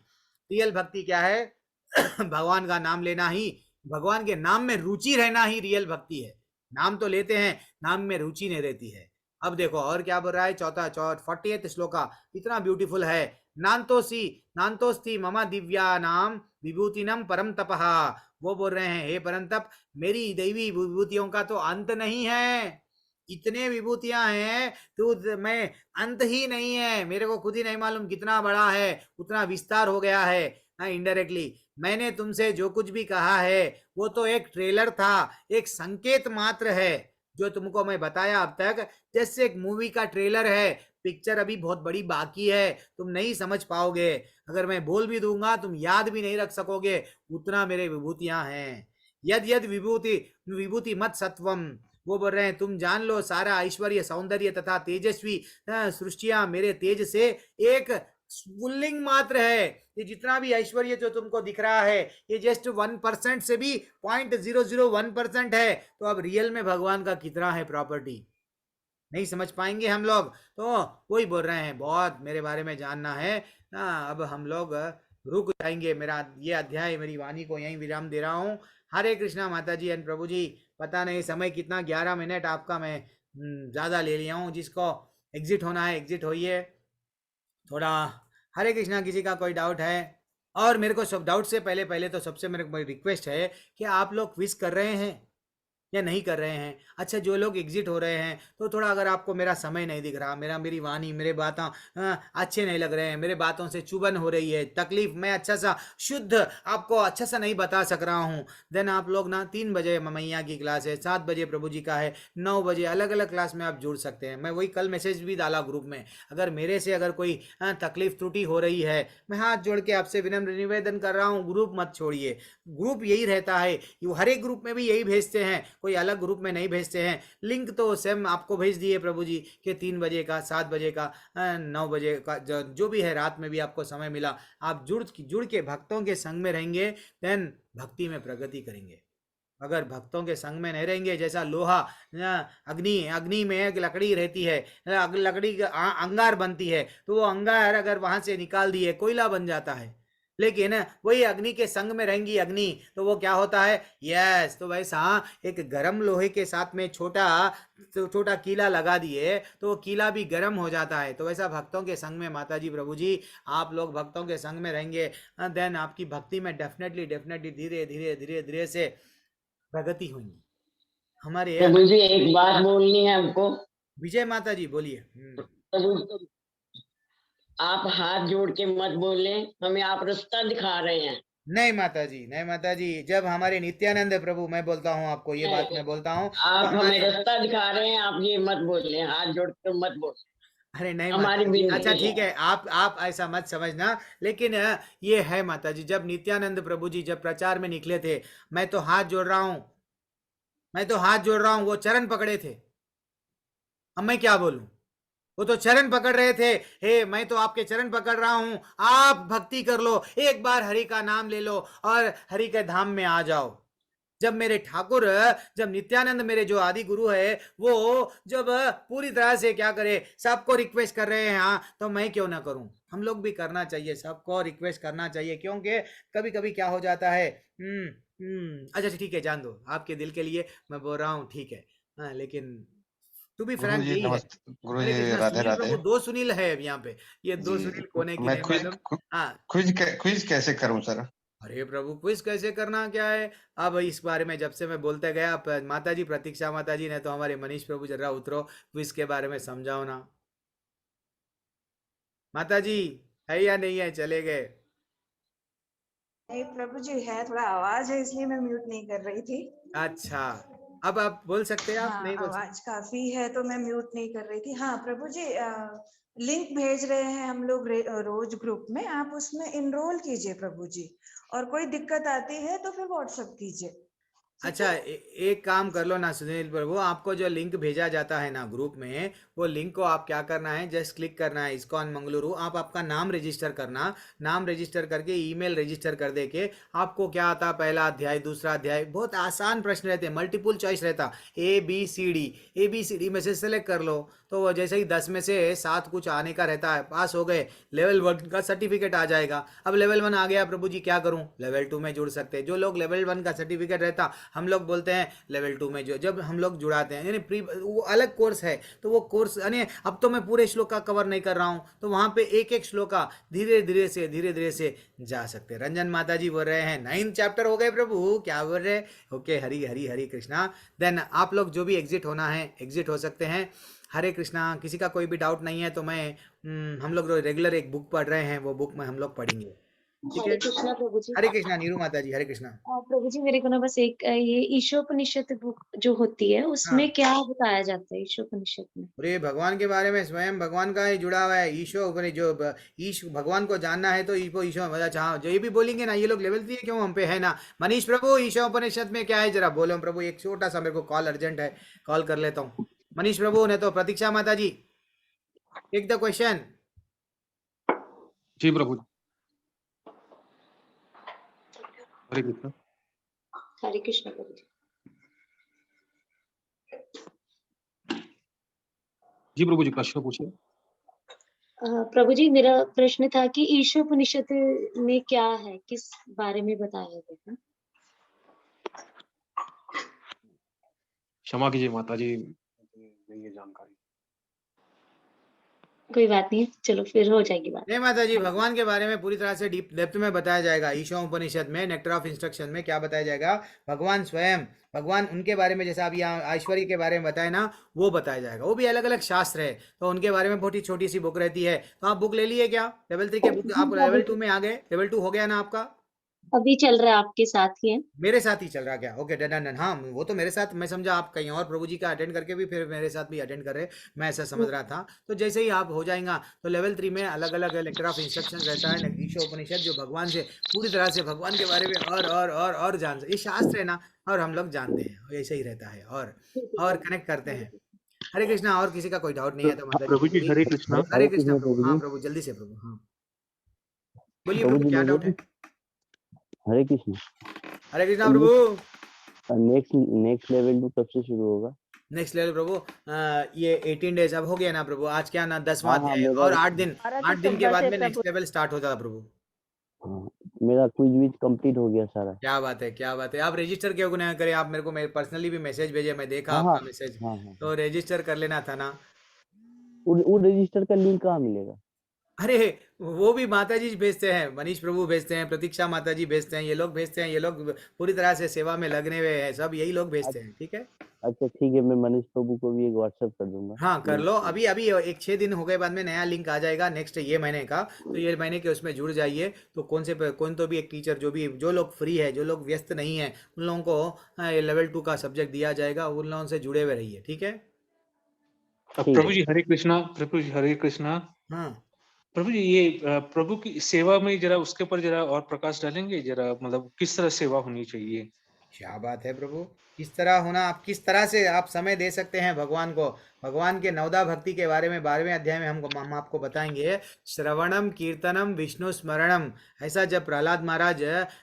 रियल भक्ति क्या है? भगवान का नाम लेना ही, भगवान के नाम में रुचि रहना ही रियल भक्ति है। नाम तो लेते हैं, नाम में रुचि नहीं रहती है। अब देखो और क्या बोल रहा है, 40th श्लोका इतना ब्यूटीफुल है। नान्तोस्ति मम दिव्या नाम विभूतिनम परम तपः। वो बोल रहे हैं हे परम तप, मेरी दैवी विभूतियों का तो अंत नहीं है। इतने विभूतियां हैं तो मैं अंत ही नहीं है। मेरे को खुद ही नहीं मालूम कितना बड़ा है, उतना विस्तार हो गया है। इनडायरेक्टली मैंने तुमसे जो कुछ भी कहा है वो तो एक ट्रेलर था, एक संकेत मात्र है जो तुमको मैं बताया अब तक, जैसे एक मूवी का ट्रेलर है। पिक्चर अभी बहुत बड़ी बाकी है, तुम नहीं समझ पाओगे। अगर मैं बोल भी दूंगा तुम याद भी नहीं रख सकोगे, उतना मेरे विभूतियां हैं। यद यद विभूति मत सत्वम। वो बोल रहे हैं तुम जान लो सारा ऐश्वर्य सौंदर्य तथा तेजस्वी सृष्टियां मेरे तेज से एक स्फुल्लिंग मात्र है। ये जितना भी ऐश्वर्य जो तुमको दिख रहा है ये जस्ट 1% से भी 0.001% है। तो अब रियल में भगवान का कितना है प्रॉपर्टी, नहीं समझ पाएंगे हम लोग। तो वही बोल रहे हैं बहुत मेरे बारे में जानना है। अब हम लोग रुक जाएंगे। मेरा ये अध्याय, मेरी वाणी को यहीं विराम दे रहा हूँ। हरे कृष्णा माता जी एंड प्रभु जी। पता नहीं समय कितना, 11 मिनट आपका मैं ज़्यादा ले लिया हूँ। जिसको एग्जिट होना है एग्जिट होइए थोड़ा। हरे कृष्णा। किसी का कोई डाउट है? और मेरे को सब डाउट से पहले तो सबसे मेरे को रिक्वेस्ट है कि आप लोग क्विज कर रहे हैं या नहीं कर रहे हैं? अच्छा, जो लोग एग्जिट हो रहे हैं तो थोड़ा, अगर आपको मेरा समय नहीं दिख रहा, मेरी वाणी, मेरे बातें अच्छे नहीं लग रहे हैं, मेरे बातों से चुभन हो रही है, तकलीफ, मैं अच्छा सा शुद्ध आपको अच्छा सा नहीं बता सक रहा हूँ, देन आप लोग ना 3 बजे मैया की क्लास है, 7 बजे प्रभु जी का है, 9 बजे अलग अलग क्लास में आप जुड़ सकते हैं। मैं वही कल मैसेज भी डाला ग्रुप में। अगर मेरे से अगर कोई तकलीफ त्रुटि हो रही है, मैं हाथ जोड़ के आपसे विनम्र निवेदन कर रहा हूँ, ग्रुप मत छोड़िए। ग्रुप यही रहता है, हर एक ग्रुप में भी यही भेजते हैं, कोई अलग ग्रुप में नहीं भेजते हैं। लिंक तो सेम आपको भेज दिए प्रभु जी के 3 बजे का, 7 बजे का, 9 बजे का, जो भी है, रात में भी आपको समय मिला, आप जुड़ के भक्तों के संग में रहेंगे, देन भक्ति में प्रगति करेंगे। अगर भक्तों के संग में नहीं रहेंगे, जैसा लोहा अग्नि में एक लकड़ी रहती है, लकड़ी अंगार बनती है, तो वो अंगार अगर वहां से निकाल दिए कोयला बन जाता है। लेकिन वही अग्नि के संग में रहेंगी अग्नि, तो वो क्या होता है? यस। तो वैसा एक गरम लोहे के साथ में छोटा कीला लगा दिए तो वो कीला भी गर्म हो जाता है। तो वैसा भक्तों के संग में माता जी प्रभु जी आप लोग भक्तों के संग में रहेंगे, देन आपकी भक्ति में डेफिनेटली धीरे धीरे से प्रगति होगी हमारे। प्रभु जी एक बात बोलनी है हमको। विजय माता जी बोलिए। प्रभु आप हाथ जोड़ के मत बोले, हमें आप रास्ता दिखा रहे हैं। नहीं माता जी, नहीं माता जी, जब हमारे नित्यानंद प्रभु, मैं बोलता हूँ आपको ये बात, मैं बोलता हूँ आप तो हमें रास्ता दिखा रहे हैं, आप ये मत बोले, हाथ जोड़ के मत बोले। अरे नहीं हमारी माता जी, विनती अच्छा है। ठीक है, आप ऐसा मत समझना। लेकिन ये है माता जी, जब नित्यानंद प्रभु जी जब प्रचार में निकले थे, मैं तो हाथ जोड़ रहा हूँ, वो चरण पकड़े थे। अब मैं क्या बोलूं? वो तो चरण पकड़ रहे थे, हे मैं तो आपके चरण पकड़ रहा हूं, आप भक्ति कर लो, एक बार हरि का नाम ले लो और हरि के धाम में आ जाओ। जब मेरे ठाकुर, जब नित्यानंद मेरे जो आदि गुरु है, वो जब पूरी तरह से क्या करे, सबको रिक्वेस्ट कर रहे हैं, हाँ, तो मैं क्यों ना करूं? हम लोग भी करना चाहिए, सबको रिक्वेस्ट करना चाहिए, क्योंकि कभी कभी क्या हो जाता है। अच्छा ठीक है, जान दो, आपके दिल के लिए मैं बोल रहा हूँ, ठीक है। हाँ, लेकिन टू बी फ्रैंक यही है। गुरुजी राधे राधे। प्रभु 2 सुनील है अब यहाँ पे, ये 2 सुनील कोने की मैं नहीं मालूम। हाँ, क्विज कैसे करूं सर? अरे प्रभु क्विज कैसे करना क्या है? अब इस बारे में जब से मैं बोलते गया, माता जी, प्रतीक्षा माता जी ने तो हमारे मनीष प्रभु जरा उतरो, क्विज के बारे में समझाओ ना। माता जी है या नहीं है? चले गए? नहीं प्रभु जी है, थोड़ा आवाज है इसलिए मैं म्यूट नहीं कर रही थी। अच्छा अब आप बोल सकते हैं, आप हाँ, नहीं बोल सकते? आवाज काफी है तो मैं म्यूट नहीं कर रही थी। हाँ प्रभु जी, लिंक भेज रहे हैं हम लोग रोज ग्रुप में, आप उसमें इनरोल कीजिए प्रभु जी, और कोई दिक्कत आती है तो फिर व्हाट्सएप कीजिए। ठीक अच्छा, है? एक काम कर लो ना सुनील प्रभु, आपको जो लिंक भेजा जाता है ना ग्रुप में, वो लिंक को आप क्या करना है, जस्ट क्लिक करना है इस्कॉन मंगलुरु, आप आपका नाम रजिस्टर करना, नाम रजिस्टर करके ईमेल रजिस्टर कर दे के आपको क्या आता, पहला अध्याय, दूसरा अध्याय, बहुत आसान प्रश्न रहते हैं, मल्टीपुल चॉइस रहता, ABCD में से सेलेक्ट कर लो, तो वो जैसे ही 10 में से 7 कुछ आने का रहता है, पास हो गए, लेवल 1 का सर्टिफिकेट आ जाएगा। अब लेवल 1 आ गया प्रभु जी, क्या करूं, लेवल 2 में जुड़ सकते हैं। जो लोग लेवल 1 का सर्टिफिकेट रहता, हम लोग बोलते हैं लेवल 2 में, जो जब हम लोग जुड़ाते हैं, यानी प्री वो अलग कोर्स है, तो वो कोर्स यानी अब तो मैं पूरे श्लोक का कवर नहीं कर रहा हूँ, तो वहाँ पे एक एक श्लोक का धीरे धीरे से जा सकते हैं। रंजन माता जी बोल रहे हैं 9 चैप्टर हो गए प्रभु, क्या बोल रहे हैं? ओके, हरी हरी हरी कृष्णा। देन आप लोग जो भी एग्जिट होना है एग्जिट हो सकते हैं। हरे कृष्णा। किसी का कोई भी डाउट नहीं है तो मैं हम लोग रेगुलर एक बुक पढ़ रहे हैं, वो बुक में हम लोग पढ़ेंगे, ठीक हरे है? कृष्णा प्रभु जी। हरे कृष्णा नीरू माता जी, हरे कृष्णा। प्रभु जी मेरे को ना बस एक ये ईशोपनिषद बुक जो होती है उसमें हाँ, क्या बताया जाता है ईशोपनिषद में? अरे भगवान के बारे में स्वयं भगवान का ही जुड़ा हुआ है। ईशो अपने जो ईश भगवान को जानना है तो ईशो ईशो अच्छा जो ये भी बोलेंगे ना, ये लोग लेवल 3 क्यों हम पे है ना। मनीष प्रभु ईशो उपनिषद में क्या है जरा बोलो प्रभु, एक छोटा सा मेरे को कॉल अर्जेंट है, कॉल कर लेता हूँ। मनीष प्रभु ने तो प्रतीक्षा माता जी टेक द क्वेश्चन। जी प्रभु। हरे कृष्ण। हरे कृष्ण प्रभु जी। जी प्रभु जी, प्रश्न पूछिए। प्रभु जी मेरा प्रश्न था कि ईशोपनिषद में क्या है, किस बारे में बताया गया है? क्षमा कीजिए माता जी, नहीं है जानकारी। कोई बात नहीं, चलो फिर हो जाएगी बात। नहीं माता जी, भगवान के बारे में पूरी तरह से डीप डेप्थ में बताया जाएगा। ईशो उपनिषद में नेक्टर ऑफ इंस्ट्रक्शन में क्या बताया जाएगा, भगवान स्वयं, भगवान उनके बारे में, जैसे आप यहाँ ऐश्वर्य के बारे में बताए ना, वो बताया जाएगा। वो भी अलग अलग शास्त्र है, तो उनके बारे में बहुत ही छोटी सी बुक रहती है। तो आप बुक ले लिए क्या? लेवल 3 के बुक आप लेवल 2 में आ गए, लेवल 2 हो गया ना आपका? अभी चल रहा है, आपके साथ ही है। मेरे साथ ही चल रहा क्या? Okay done done. हाँ वो तो मेरे साथ, मैं समझा आप कहीं और प्रभु जी का अटेंड करके भी फिर मेरे साथ भी अटेंड कर रहे, मैं ऐसा समझ रहा था। तो जैसे ही आप हो जाएगा तो लेवल 3 में अलग अलग लेक्चर ऑफ इंस्ट्रक्शन रहता है, ईशो उपनिषद, जो भगवान से पूरी तरह से भगवान के बारे में और जान, ये शास्त्र है ना, और हम लोग जानते हैं, ऐसे ही रहता है और कनेक्ट करते हैं। हरे कृष्णा। और किसी का कोई डाउट नहीं है तो माता प्रभु जी जी हरे कृष्णा। हरे कृष्णा प्रभु। हाँ प्रभु जल्दी से प्रभु, हाँ बोलिए प्रभु, क्या डाउट है? हरे कृष्ण। हरे कृष्णा प्रभु। नेक्स्ट लेवल 2 कब से शुरू होगा? नेक्स्ट लेवल प्रभु ये 18 डेज अब हो गया ना प्रभु, आज क्या ना 10वां हाँ, अध्याय, मेरा और 8 दिन के बाद में नेक्स्ट लेवल स्टार्ट होता है प्रभु। हाँ, मेरा क्विज विज कंप्लीट हो गया सारा। क्या बात है, क्या बात है। आप रजिस्टर क्यों नहीं करें? आप मेरे को पर्सनली भी मैसेज भेजे, मैं देखा हाँ, आपका मैसेज, हाँ, हाँ। तो रजिस्टर कर लेना था ना। वो रजिस्टर का लिंक कहाँ मिलेगा? अरे वो भी माता जी भेजते हैं, मनीष प्रभु भेजते हैं, प्रतीक्षा माता जी भेजते हैं, ये लोग भेजते हैं, ये लोग पूरी तरह से सेवा में लगने हुए हैं, सब यही लोग भेजते हैं, ठीक है? अच्छा ठीक है, मैं मनीष प्रभु को भी एक व्हाट्सएप कर दूंगा। हाँ कर लो, अभी अभी एक 6 दिन हो गए बाद में नया लिंक आ जाएगा नेक्स्ट ये महीने का, तो ये महीने के उसमें जुड़ जाइए। तो कौन तो भी एक टीचर, जो लोग फ्री है, जो लोग व्यस्त नहीं है, उन लोगों को लेवल 2 का सब्जेक्ट दिया जाएगा, उन लोगों से जुड़े हुए रहिए, ठीक है? प्रभु जी हरे कृष्णा। प्रभु जी हरे कृष्णा। हाँ प्रभु जी ये प्रभु की सेवा में जरा उसके ऊपर जरा और प्रकाश डालेंगे, जरा मतलब किस तरह सेवा होनी चाहिए? क्या बात है प्रभु, किस तरह होना, आप किस तरह से आप समय दे सकते हैं भगवान को। भगवान के नवदा भक्ति के बारे में 12वें अध्याय में हम आपको बताएंगे। श्रवणम कीर्तनम विष्णु स्मरणम, ऐसा जब प्रहलाद महाराज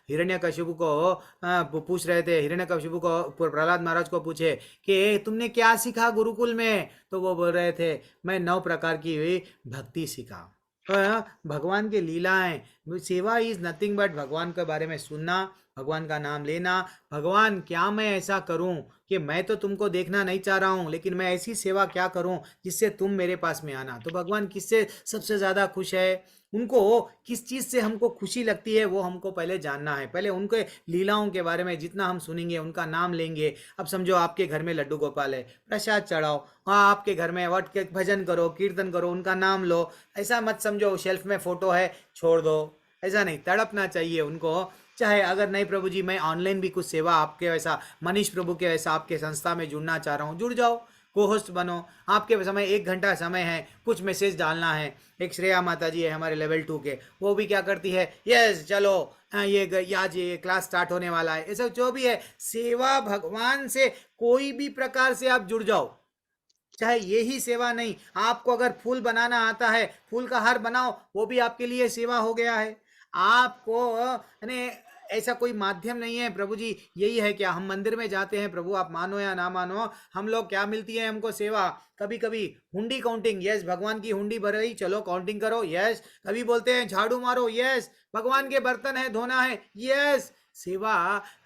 हिरण्यकशिपु को पूछ रहे थे, हिरण्यकशिपु को प्रहलाद महाराज को पूछे कि तुमने क्या सीखा गुरुकुल में, तो वो बोल रहे थे मैं 9 प्रकार की भक्ति सीखा। भगवान के लीलाएं, सेवा इज नथिंग बट भगवान के बारे में सुनना, भगवान का नाम लेना। भगवान क्या मैं ऐसा करूं कि मैं तो तुमको देखना नहीं चाह रहा हूं, लेकिन मैं ऐसी सेवा क्या करूं जिससे तुम मेरे पास में आना। तो भगवान किससे सबसे ज़्यादा खुश है, उनको किस चीज़ से हमको खुशी लगती है, वो हमको पहले जानना है। पहले उनके लीलाओं के बारे में जितना हम सुनेंगे, उनका नाम लेंगे। अब समझो आपके घर में लड्डू गोपाल है, प्रसाद चढ़ाओ, हाँ आपके घर में वट के भजन करो, कीर्तन करो, उनका नाम लो। ऐसा मत समझो शेल्फ में फ़ोटो है छोड़ दो, ऐसा नहीं, तड़पना चाहिए उनको। चाहे अगर नहीं प्रभु जी मैं ऑनलाइन भी कुछ सेवा आपके वैसा मनीष प्रभु के वैसा आपके संस्था में जुड़ना चाह रहा हूँ, जुड़ जाओ, को होस्ट बनो। आपके समय 1 घंटा समय है, कुछ मैसेज डालना है। एक श्रेया माता जी है हमारे लेवल 2 के, वो भी क्या करती है, यस चलो आज ये क्लास स्टार्ट होने वाला है। ये सब जो भी है सेवा भगवान से कोई भी प्रकार से आप जुड़ जाओ, चाहे यही सेवा नहीं, आपको अगर फूल बनाना आता है, फूल का हार बनाओ, वो भी आपके लिए सेवा हो गया है। आपको ऐसा कोई माध्यम नहीं है प्रभु जी, यही है क्या, हम मंदिर में जाते हैं प्रभु, आप मानो या ना मानो, हम लोग क्या मिलती है हमको सेवा, कभी कभी हुंडी काउंटिंग, यस भगवान की हुंडी भर रही, चलो काउंटिंग करो, यस। कभी बोलते हैं झाड़ू मारो, यस। भगवान के बर्तन है धोना है, यस। सेवा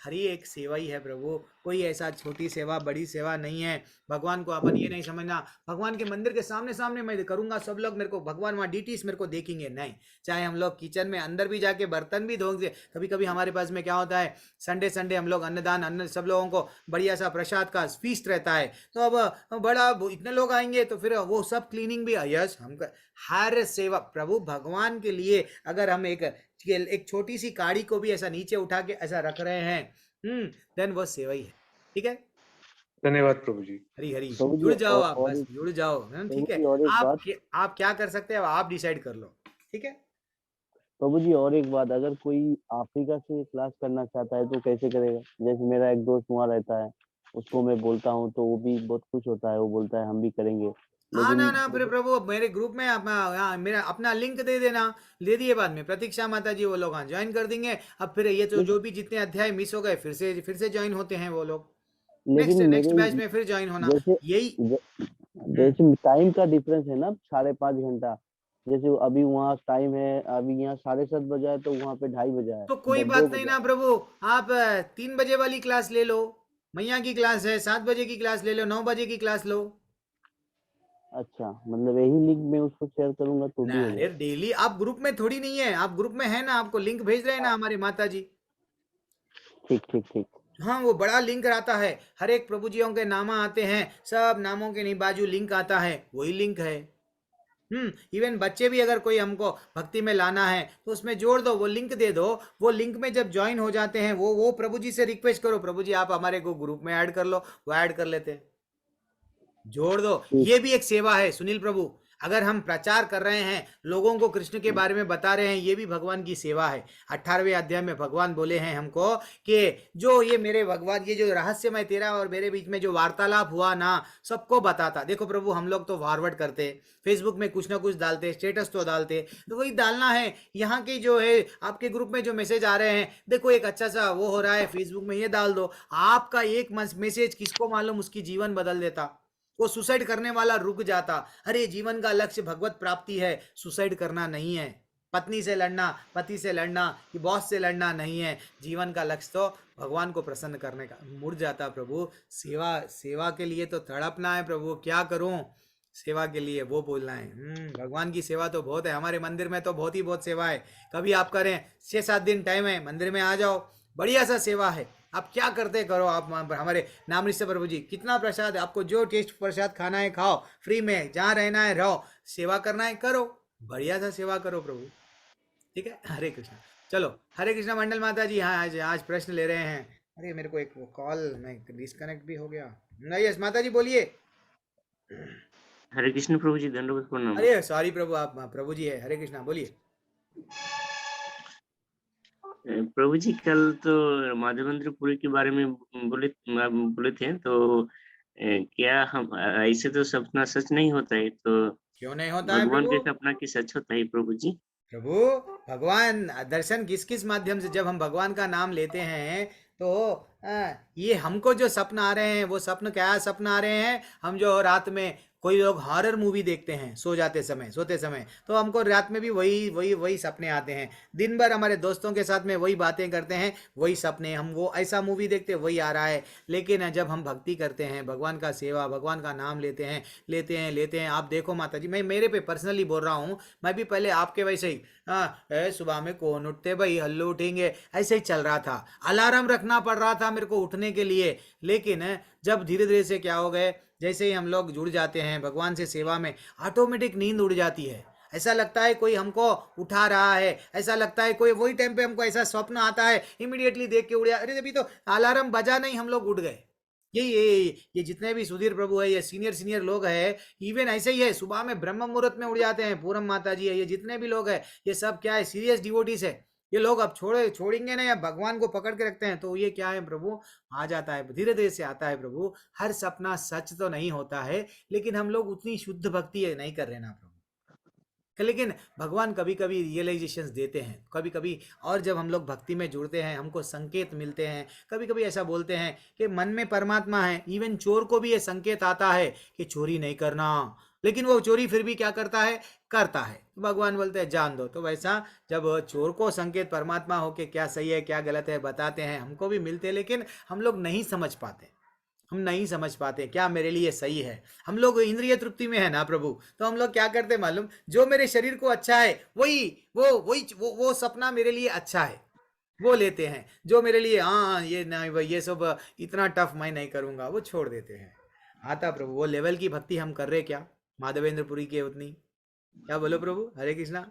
हर एक सेवा ही है प्रभु, कोई ऐसा छोटी सेवा बड़ी सेवा नहीं है। भगवान को अपन ये नहीं समझना भगवान के मंदिर के सामने सामने मैं करूंगा, सब लोग मेरे को भगवान वहाँ डीटीस मेरे को देखेंगे, नहीं। चाहे हम लोग किचन में अंदर भी जाके बर्तन भी धोएंगे, कभी कभी हमारे पास में क्या होता है, संडे हम लोग अन्नदान सब लोगों को बढ़िया सा प्रसाद का फीस्ट रहता है, तो अब बड़ा इतने लोग आएंगे तो फिर वो सब क्लीनिंग भी, यस हम हर सेवा प्रभु भगवान के लिए अगर हम एक छोटी सी काड़ी को भी ऐसा नीचे उठा के ऐसा रख रहे हैं, देन वो सेवा ही है। ठीक है, धन्यवाद प्रभु जी। हरी हरी, प्रभु जी, जुड़ जाओ आप, और बस जुड़ जाओ, ठीक है। और एक आप क्या कर सकते हैं आप डिसाइड कर लो, ठीक है। प्रभु जी और एक बात, अगर कोई अफ्रीका से क्लास करना चाहता है तो कैसे करेगा? जैसे मेरा एक दोस्त वहाँ रहता है, उसको मैं बोलता हूँ तो वो भी बहुत खुश होता है, वो बोलता है हम भी करेंगे। ना फिर प्रभु मेरे ग्रुप में मेरा अपना लिंक दे देना, दे दिए बाद में प्रतीक्षा माता जी वो लोग ज्वाइन कर देंगे। अब फिर ये तो जो भी जितने अध्याय मिस हो गए फिर से ज्वाइन होते हैं वो लोग, नेक्स्ट बैच में फिर ज्वाइन होना, यही जैसे टाइम का डिफरेंस है ना 5.5 घंटा, जैसे अभी वहाँ टाइम है, अभी यहाँ 7:30 बजा है तो वहाँ पे 2:30 बजा है, तो कोई बात नहीं ना प्रभु, आप 3 बजे वाली क्लास ले लो, मैया की क्लास है, 7 बजे की क्लास ले लो, 9 बजे की क्लास लो। अच्छा, मतलब यही लिंक में उसको शेयर करूंगा तो भी अरे डेली आप ग्रुप में थोड़ी नहीं है, आप ग्रुप में है ना, आपको लिंक भेज रहे हैं ना हमारे माता जी। ठीक। हाँ वो बड़ा लिंक आता है, हर एक प्रभु जियों के नामा आते हैं, सब नामों के बाजू लिंक आता है, वही लिंक है। इवन बच्चे भी अगर कोई हमको भक्ति में लाना है तो उसमें जोड़ दो, वो लिंक दे दो, वो लिंक में जब ज्वाइन हो जाते हैं वो प्रभु जी से रिक्वेस्ट करो, प्रभु जी आप हमारे को ग्रुप में ऐड कर लो, वो ऐड कर लेते हैं, जोड़ दो। ये भी एक सेवा है सुनील प्रभु, अगर हम प्रचार कर रहे हैं, लोगों को कृष्ण के बारे में बता रहे हैं, ये भी भगवान की सेवा है। 18वें अध्याय में भगवान बोले हैं हमको कि जो ये मेरे भगवान, ये जो रहस्यमय तेरा और मेरे बीच में जो वार्तालाप हुआ ना, सबको बताता। देखो प्रभु हम लोग तो फॉरवर्ड करते, फेसबुक में कुछ ना कुछ डालते, स्टेटस तो डालते, तो वही डालना है। यहाँ की जो है आपके ग्रुप में जो मैसेज आ रहे हैं, देखो एक अच्छा सा वो हो रहा है फेसबुक में, ये डाल दो। आपका एक मैसेज किसको मालूम उसकी जीवन बदल देता, वो सुसाइड करने वाला रुक जाता। अरे जीवन का लक्ष्य भगवत प्राप्ति है, सुसाइड करना नहीं है, पत्नी से लड़ना, पति से लड़ना, कि बॉस से लड़ना नहीं है। जीवन का लक्ष्य तो भगवान को प्रसन्न करने का। मुड़ जाता प्रभु, सेवा के लिए तो तड़पना है प्रभु, क्या करूं, सेवा के लिए वो बोलना है। भगवान की सेवा तो बहुत है, हमारे मंदिर में तो बहुत सेवा है। कभी आप करें, 6-7 दिन टाइम है, मंदिर में आ जाओ, बढ़िया सा सेवा है। आप क्या करते करो, आप हमारे नाम से प्रभु जी कितना प्रसाद है, आपको जो टेस्ट प्रसाद खाना है खाओ, फ्री में, जहाँ रहना है रहो, सेवा करना है करो, बढ़िया सा सेवा करो प्रभु। ठीक है, हरे कृष्णा। चलो हरे कृष्णा मंडल माता जी, हाँ आज प्रश्न ले रहे हैं। अरे मेरे को एक कॉल में डिस्कनेक्ट भी हो गया। यस माता जी बोलिए। हरे कृष्ण प्रभु जी, दंडवत प्रणाम। अरे सॉरी प्रभु, आप प्रभु जी है। हरे कृष्णा बोलिए। प्रभु जी कल तो माधवेंद्रपुरी के बारे में बोले थे, तो क्या हम ऐसे तो सपना सच नहीं होता है, तो क्यों नहीं होता है भगवान प्रभु? के सपना की सच होता है प्रभु जी। प्रभु भगवान दर्शन किस माध्यम से, जब हम भगवान का नाम लेते हैं तो ये हमको जो सपना आ रहे हैं, वो सपन क्या सपना आ रहे हैं, हम जो रात में कोई लोग हॉरर मूवी देखते हैं सोते समय, तो हमको रात में भी वही सपने आते हैं। दिन भर हमारे दोस्तों के साथ में वही बातें करते हैं, वही सपने, हम वो ऐसा मूवी देखते वही आ रहा है। लेकिन जब हम भक्ति करते हैं, भगवान का सेवा, भगवान का नाम लेते हैं, आप देखो माता जी, मैं मेरे पे पर्सनली बोल रहा हूँ, मैं भी पहले आपके वैसे ही सुबह में कौन उठते भाई, हल्लू उठेंगे, ऐसे ही चल रहा था। अलार्म रखना पड़ रहा था मेरे को उठने के लिए। लेकिन जब धीरे धीरे से क्या हो गए, जैसे ही हम लोग जुड़ जाते हैं भगवान से सेवा में, ऑटोमेटिक नींद उड़ जाती है। ऐसा लगता है कोई हमको उठा रहा है, ऐसा लगता है कोई वही टाइम पे हमको ऐसा स्वप्न आता है, इमीडिएटली देख के उड़ जा, अरे अभी तो अलार्म बजा नहीं हम लोग उठ गए। ये जितने भी सुधीर प्रभु है, ये सीनियर लोग है, इवन ऐसे ही है, सुबह में ब्रह्म मुहूर्त में उड़ जाते हैं। पूरम माता जी है, ये जितने भी लोग है, ये सब क्या है, सीरियस डिवोटीज है। ये लोग अब छोड़ेंगे ना, या भगवान को पकड़ के रखते हैं, तो ये क्या है प्रभु, आ जाता है, धीरे धीरे से आता है प्रभु। हर सपना सच तो नहीं होता है, लेकिन हम लोग उतनी शुद्ध भक्ति नहीं कर रहे ना प्रभु। लेकिन भगवान कभी कभी रियलाइजेशंस देते हैं, कभी कभी, और जब हम लोग भक्ति में जुड़ते हैं हमको संकेत मिलते हैं। कभी कभी ऐसा बोलते हैं कि मन में परमात्मा है, इवन चोर को भी ये संकेत आता है कि चोरी नहीं करना, लेकिन वो चोरी फिर भी क्या करता है, करता है। भगवान बोलते हैं जान दो। तो वैसा जब चोर को संकेत परमात्मा हो के क्या सही है क्या गलत है बताते हैं, हमको भी मिलते हैं, लेकिन हम लोग नहीं समझ पाते, हम नहीं समझ पाते क्या मेरे लिए सही है। हम लोग इंद्रिय तृप्ति में है ना प्रभु, तो हम लोग क्या करते मालूम, जो मेरे शरीर को अच्छा है वो सपना मेरे लिए अच्छा है, वो लेते हैं। जो मेरे लिए ये नहीं, ये सब इतना टफ मैं नहीं करूंगा, वो छोड़ देते हैं। आता प्रभु, वो लेवल की भक्ति हम कर रहे क्या माधवेंद्रपुरी के उतनी? क्या बोलो प्रभु, हरे कृष्णा।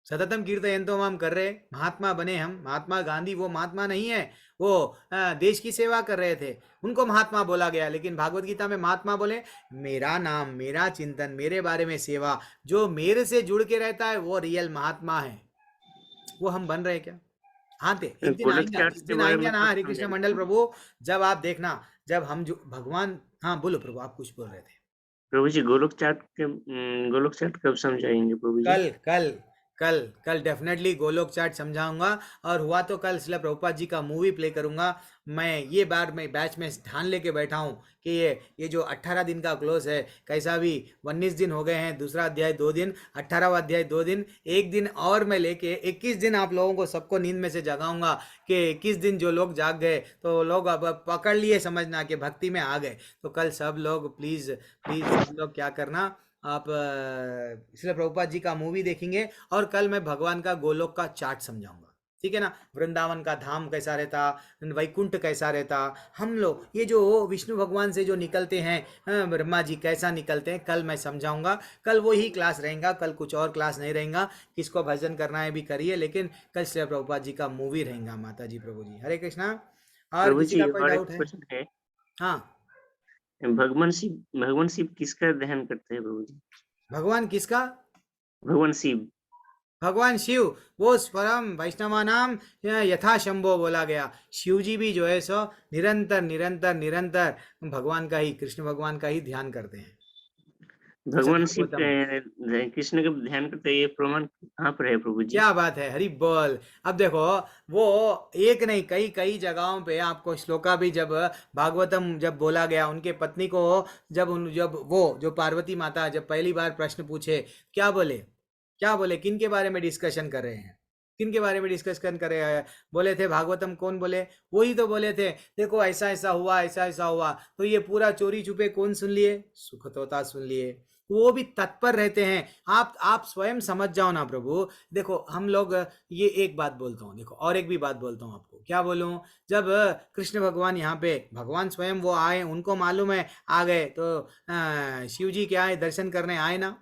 सततम कीर्तयन्तो माम कर रहे, महात्मा बने हम। महात्मा गांधी वो महात्मा नहीं है, वो देश की सेवा कर रहे थे, उनको महात्मा बोला गया। लेकिन भागवत गीता में महात्मा बोले मेरा नाम, मेरा चिंतन, मेरे बारे में सेवा, जो मेरे से जुड़ के रहता है वो रियल महात्मा है। वो हम बन रहे क्या? आते एक दिन आएंगे ना हरे कृष्ण मंडल प्रभु, जब आप देखना, जब हम जो भगवान, हाँ बोलो प्रभु, आप कुछ बोल रहे थे प्रभु जी। गोलोक चाट कब समझाएंगे प्रभु जी? कल डेफिनेटली गोलोक चाट समझाऊंगा, और हुआ तो कल श्रील प्रभुपाद जी का मूवी प्ले करूंगा। मैं ये बार मैं बैच में ध्यान लेके बैठा हूँ कि ये जो 18 दिन का क्लोज है, कैसा भी 19 दिन हो गए हैं, दूसरा अध्याय 2 दिन, 18वां अध्याय 2 दिन, एक दिन और मैं लेके 21 दिन आप लोगों को सबको नींद में से जगाऊंगा कि 21 दिन जो लोग जाग गए तो लोग अब पकड़ लिए, समझना कि भक्ति में आ गए। तो कल सब लोग प्लीज सब लोग क्या करना, आप श्रील प्रभुपाद जी का मूवी देखेंगे, और कल मैं भगवान का गोलोक का चार्ट समझाऊंगा, ठीक है ना। वृंदावन का धाम कैसा रहता, वैकुंठ कैसा रहता, हम लोग ये जो विष्णु भगवान से जो निकलते हैं, ब्रह्मा जी कैसा निकलते हैं, कल मैं समझाऊंगा। कल वो ही क्लास रहेगा, कल कुछ और क्लास नहीं रहेगा। किसको भजन करना है भी करिए, लेकिन कल श्री प्रभुपाद जी का मूवी रहेगा। माता जी प्रभु जी, हरे कृष्णा। और किसी का कोई डाउट है? हाँ, भगवान शिव किसका ध्यान करते हैं प्रभु जी? भगवान किसका? भगवान शिव वो परम वैष्णवा नाम यथा शंभो बोला गया। शिव जी भी जो है सो निरंतर भगवान का ही, कृष्ण भगवान का ही ध्यान करते हैं। भगवान शिव कृष्ण का ध्यान करते हैं, ये प्रमाण कहाँ पर है प्रभु जी? क्या बात है, हरि बोल। अब देखो, वो एक नहीं कई जगहों पे आपको श्लोका भी, जब भागवतम जब बोला गया, उनके पत्नी को जब वो जो पार्वती माता जब पहली बार प्रश्न पूछे, क्या बोले किन के बारे में डिस्कशन कर रहे हैं, किन के बारे में डिस्कशन कर रहे हैं? बोले थे भागवतम, कौन बोले? वही तो बोले थे, देखो ऐसा ऐसा हुआ। तो ये पूरा चोरी छुपे कौन सुन लिए? सुखतोता सुन लिए। वो भी तत्पर रहते हैं। आप स्वयं समझ जाओ ना प्रभु। देखो हम लोग, ये एक बात बोलता हूँ, देखो और एक भी बात बोलता हूँ आपको। क्या बोलूँ? जब कृष्ण भगवान यहाँ पे, भगवान स्वयं वो आए, उनको मालूम है आ गए, तो शिव जी क्या है, दर्शन करने आए ना?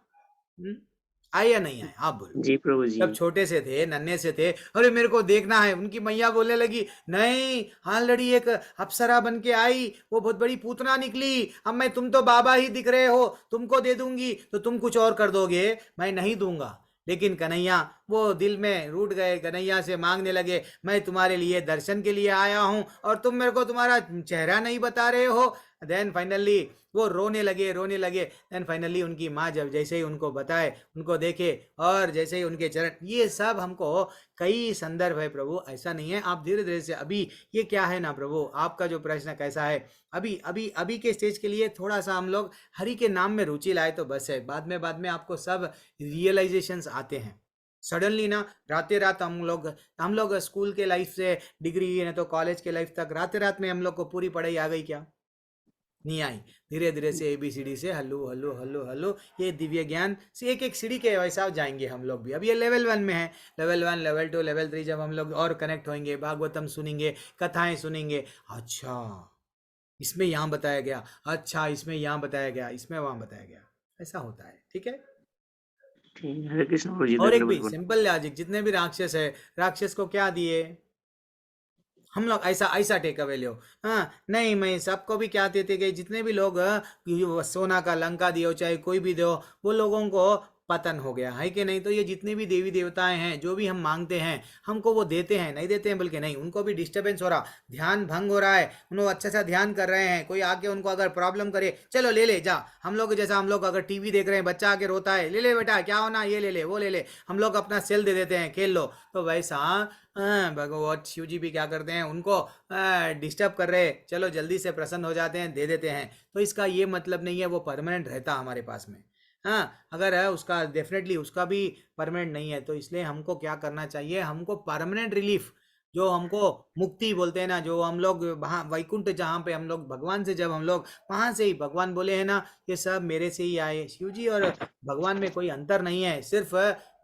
आए या नहीं आए? आप बोलो। जी प्रभु जी। जब छोटे से थे, नन्हे से थे, अरे मेरे को देखना है, उनकी मैया बोलने लगी, नहीं ऑलरेडी एक अप्सरा बन के आई, वो बहुत बड़ी पूतना निकली, अब मैं, तुम तो बाबा ही दिख रहे हो, तुमको दे दूंगी तो तुम कुछ और कर दोगे, मैं नहीं दूंगा। लेकिन कन्हैया वो दिल में रूठ गए, कन्हैया से मांगने लगे, मैं तुम्हारे लिए दर्शन के लिए आया हूँ और तुम मेरे को तुम्हारा चेहरा नहीं बता रहे हो। देन फाइनली वो रोने लगे। देन फाइनली उनकी माँ जब जैसे ही उनको बताए, उनको देखे और जैसे ही उनके चरण, ये सब हमको कई संदर्भ है प्रभु, ऐसा नहीं है। आप धीरे धीरे से, अभी ये क्या है ना प्रभु, आपका जो प्रश्न कैसा है, अभी के स्टेज के लिए थोड़ा सा हम लोग हरि के नाम में रुचि लाए तो बस है। बाद में आपको सब रियलाइजेशंस आते हैं सडनली ना। रात हम लोग स्कूल के लाइफ से डिग्री ना तो कॉलेज के लाइफ तक, रात में हम लोग को पूरी पढ़ाई आ गई क्या? नहीं आई। धीरे धीरे से ABCD से हल्लू ये दिव्य ज्ञान से एक सीढ़ी के वैसा जाएंगे हम लोग भी। अब ये लेवल 1 में है, लेवल 1, लेवल 2, लेवल 3, जब हम लोग और कनेक्ट होंगे, भागवतम सुनेंगे, कथाएं सुनेंगे, अच्छा इसमें यहाँ बताया गया, अच्छा इसमें यहाँ बताया गया, इसमें वहाँ बताया गया, ऐसा होता है। ठीक है, ठीक है, हरे कृष्ण प्रभु जी, और एक भी धन्यवाद। सिंपल लॉजिक, जितने भी राक्षस है, राक्षस को क्या दिए हम लोग, ऐसा ऐसा टेक अवे लो। हाँ नहीं, मैं सबको भी क्या देते गए, जितने भी लोग सोना का लंका दियो चाहे कोई भी दो, वो लोगों को पतन हो गया है कि नहीं। तो ये जितने भी देवी देवताएं हैं, जो भी हम मांगते हैं हमको वो देते हैं, नहीं देते हैं बल्कि नहीं, उनको भी डिस्टर्बेंस हो रहा, ध्यान भंग हो रहा है, उन्होंने अच्छा सा ध्यान कर रहे हैं, कोई आके उनको अगर प्रॉब्लम करे, चलो ले ले जा। हम लोग जैसा, हम लोग अगर टीवी देख रहे हैं, बच्चा आके रोता है, ले ले बेटा क्या होना, ये ले ले वो ले ले, हम लोग अपना सेल दे देते हैं, खेल लो। तो वैसा भगवान शिव जी भी क्या करते हैं, उनको डिस्टर्ब कर रहे, चलो जल्दी से प्रसन्न हो जाते हैं, दे देते हैं। तो इसका ये मतलब नहीं है वो परमानेंट रहता हमारे पास में। हाँ अगर है उसका, डेफिनेटली उसका भी परमानेंट नहीं है। तो इसलिए हमको क्या करना चाहिए, हमको परमानेंट रिलीफ, जो हमको मुक्ति बोलते हैं ना, जो हम लोग वहाँ वैकुंठ, जहाँ पे हम लोग भगवान से, जब हम लोग वहाँ से ही भगवान बोले हैं ना, ये सब मेरे से ही आए। शिव जी और भगवान में कोई अंतर नहीं है, सिर्फ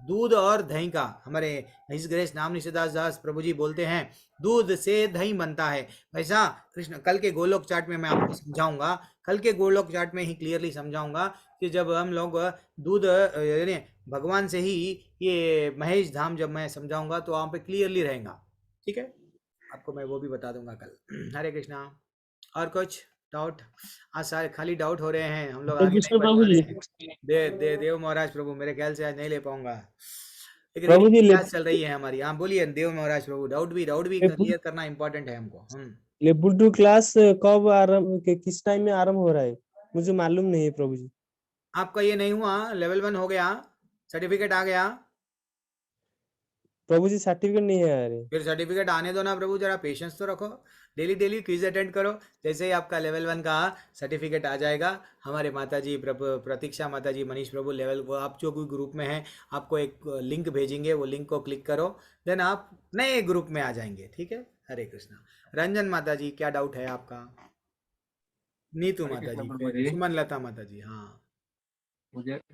दूध और दही का। हमारे हिज ग्रेस नाम निशिदास दास प्रभु जी बोलते हैं दूध से दही बनता है। वैसा कृष्ण कल के गोलोक चाट में मैं आपको समझाऊंगा, कल के गोलोक चाट में ही क्लियरली समझाऊंगा कि जब हम लोग दूध यानी भगवान से ही, ये महेश धाम जब मैं समझाऊंगा तो वहाँ पे क्लियरली रहेगा। ठीक है, आपको मैं वो भी बता दूंगा कल। हरे कृष्णा। और कुछ डाउट? आज सारे खाली डाउट हो रहे हैं, हम लोग आगे नहीं बढ़ पा रहे हैं। देव महाराज प्रभु, मेरे ख्याल से आज नहीं ले पाऊंगा। एक प्रभु जी, क्लास चल रही है हमारी। हाँ बोलिए देव महाराज प्रभु, डाउट भी क्लियर करना इंपॉर्टेंट है हमको। लेवल 2 क्लास कब आरंभ, किस टाइम में आरंभ हो रहा है, मुझे मालूम नहीं है प्रभु जी। आपका ये नहीं हुआ, लेवल 1 हो गया, सर्टिफिकेट आ गया प्रभु जी सर्टिफिकेट नहीं है यार। फिर सर्टिफिकेट आने दो ना प्रभु, जरा पेशेंस तो रखो, डेली क्विज अटेंड करो, जैसे ही आपका लेवल 1 का सर्टिफिकेट आ जाएगा, हमारे माता जी प्रतीक्षा माता जी, मनीष प्रभु लेवल, वो आप जो कोई ग्रुप में हैं, आपको एक लिंक भेजेंगे, वो लिंक को क्लिक करो, देन आप नए ग्रुप में आ जाएंगे। ठीक है, हरे कृष्णा। रंजन माता जी क्या डाउट है आपका? नीतू माता जी, फिर सुमन लता माता जी। हाँ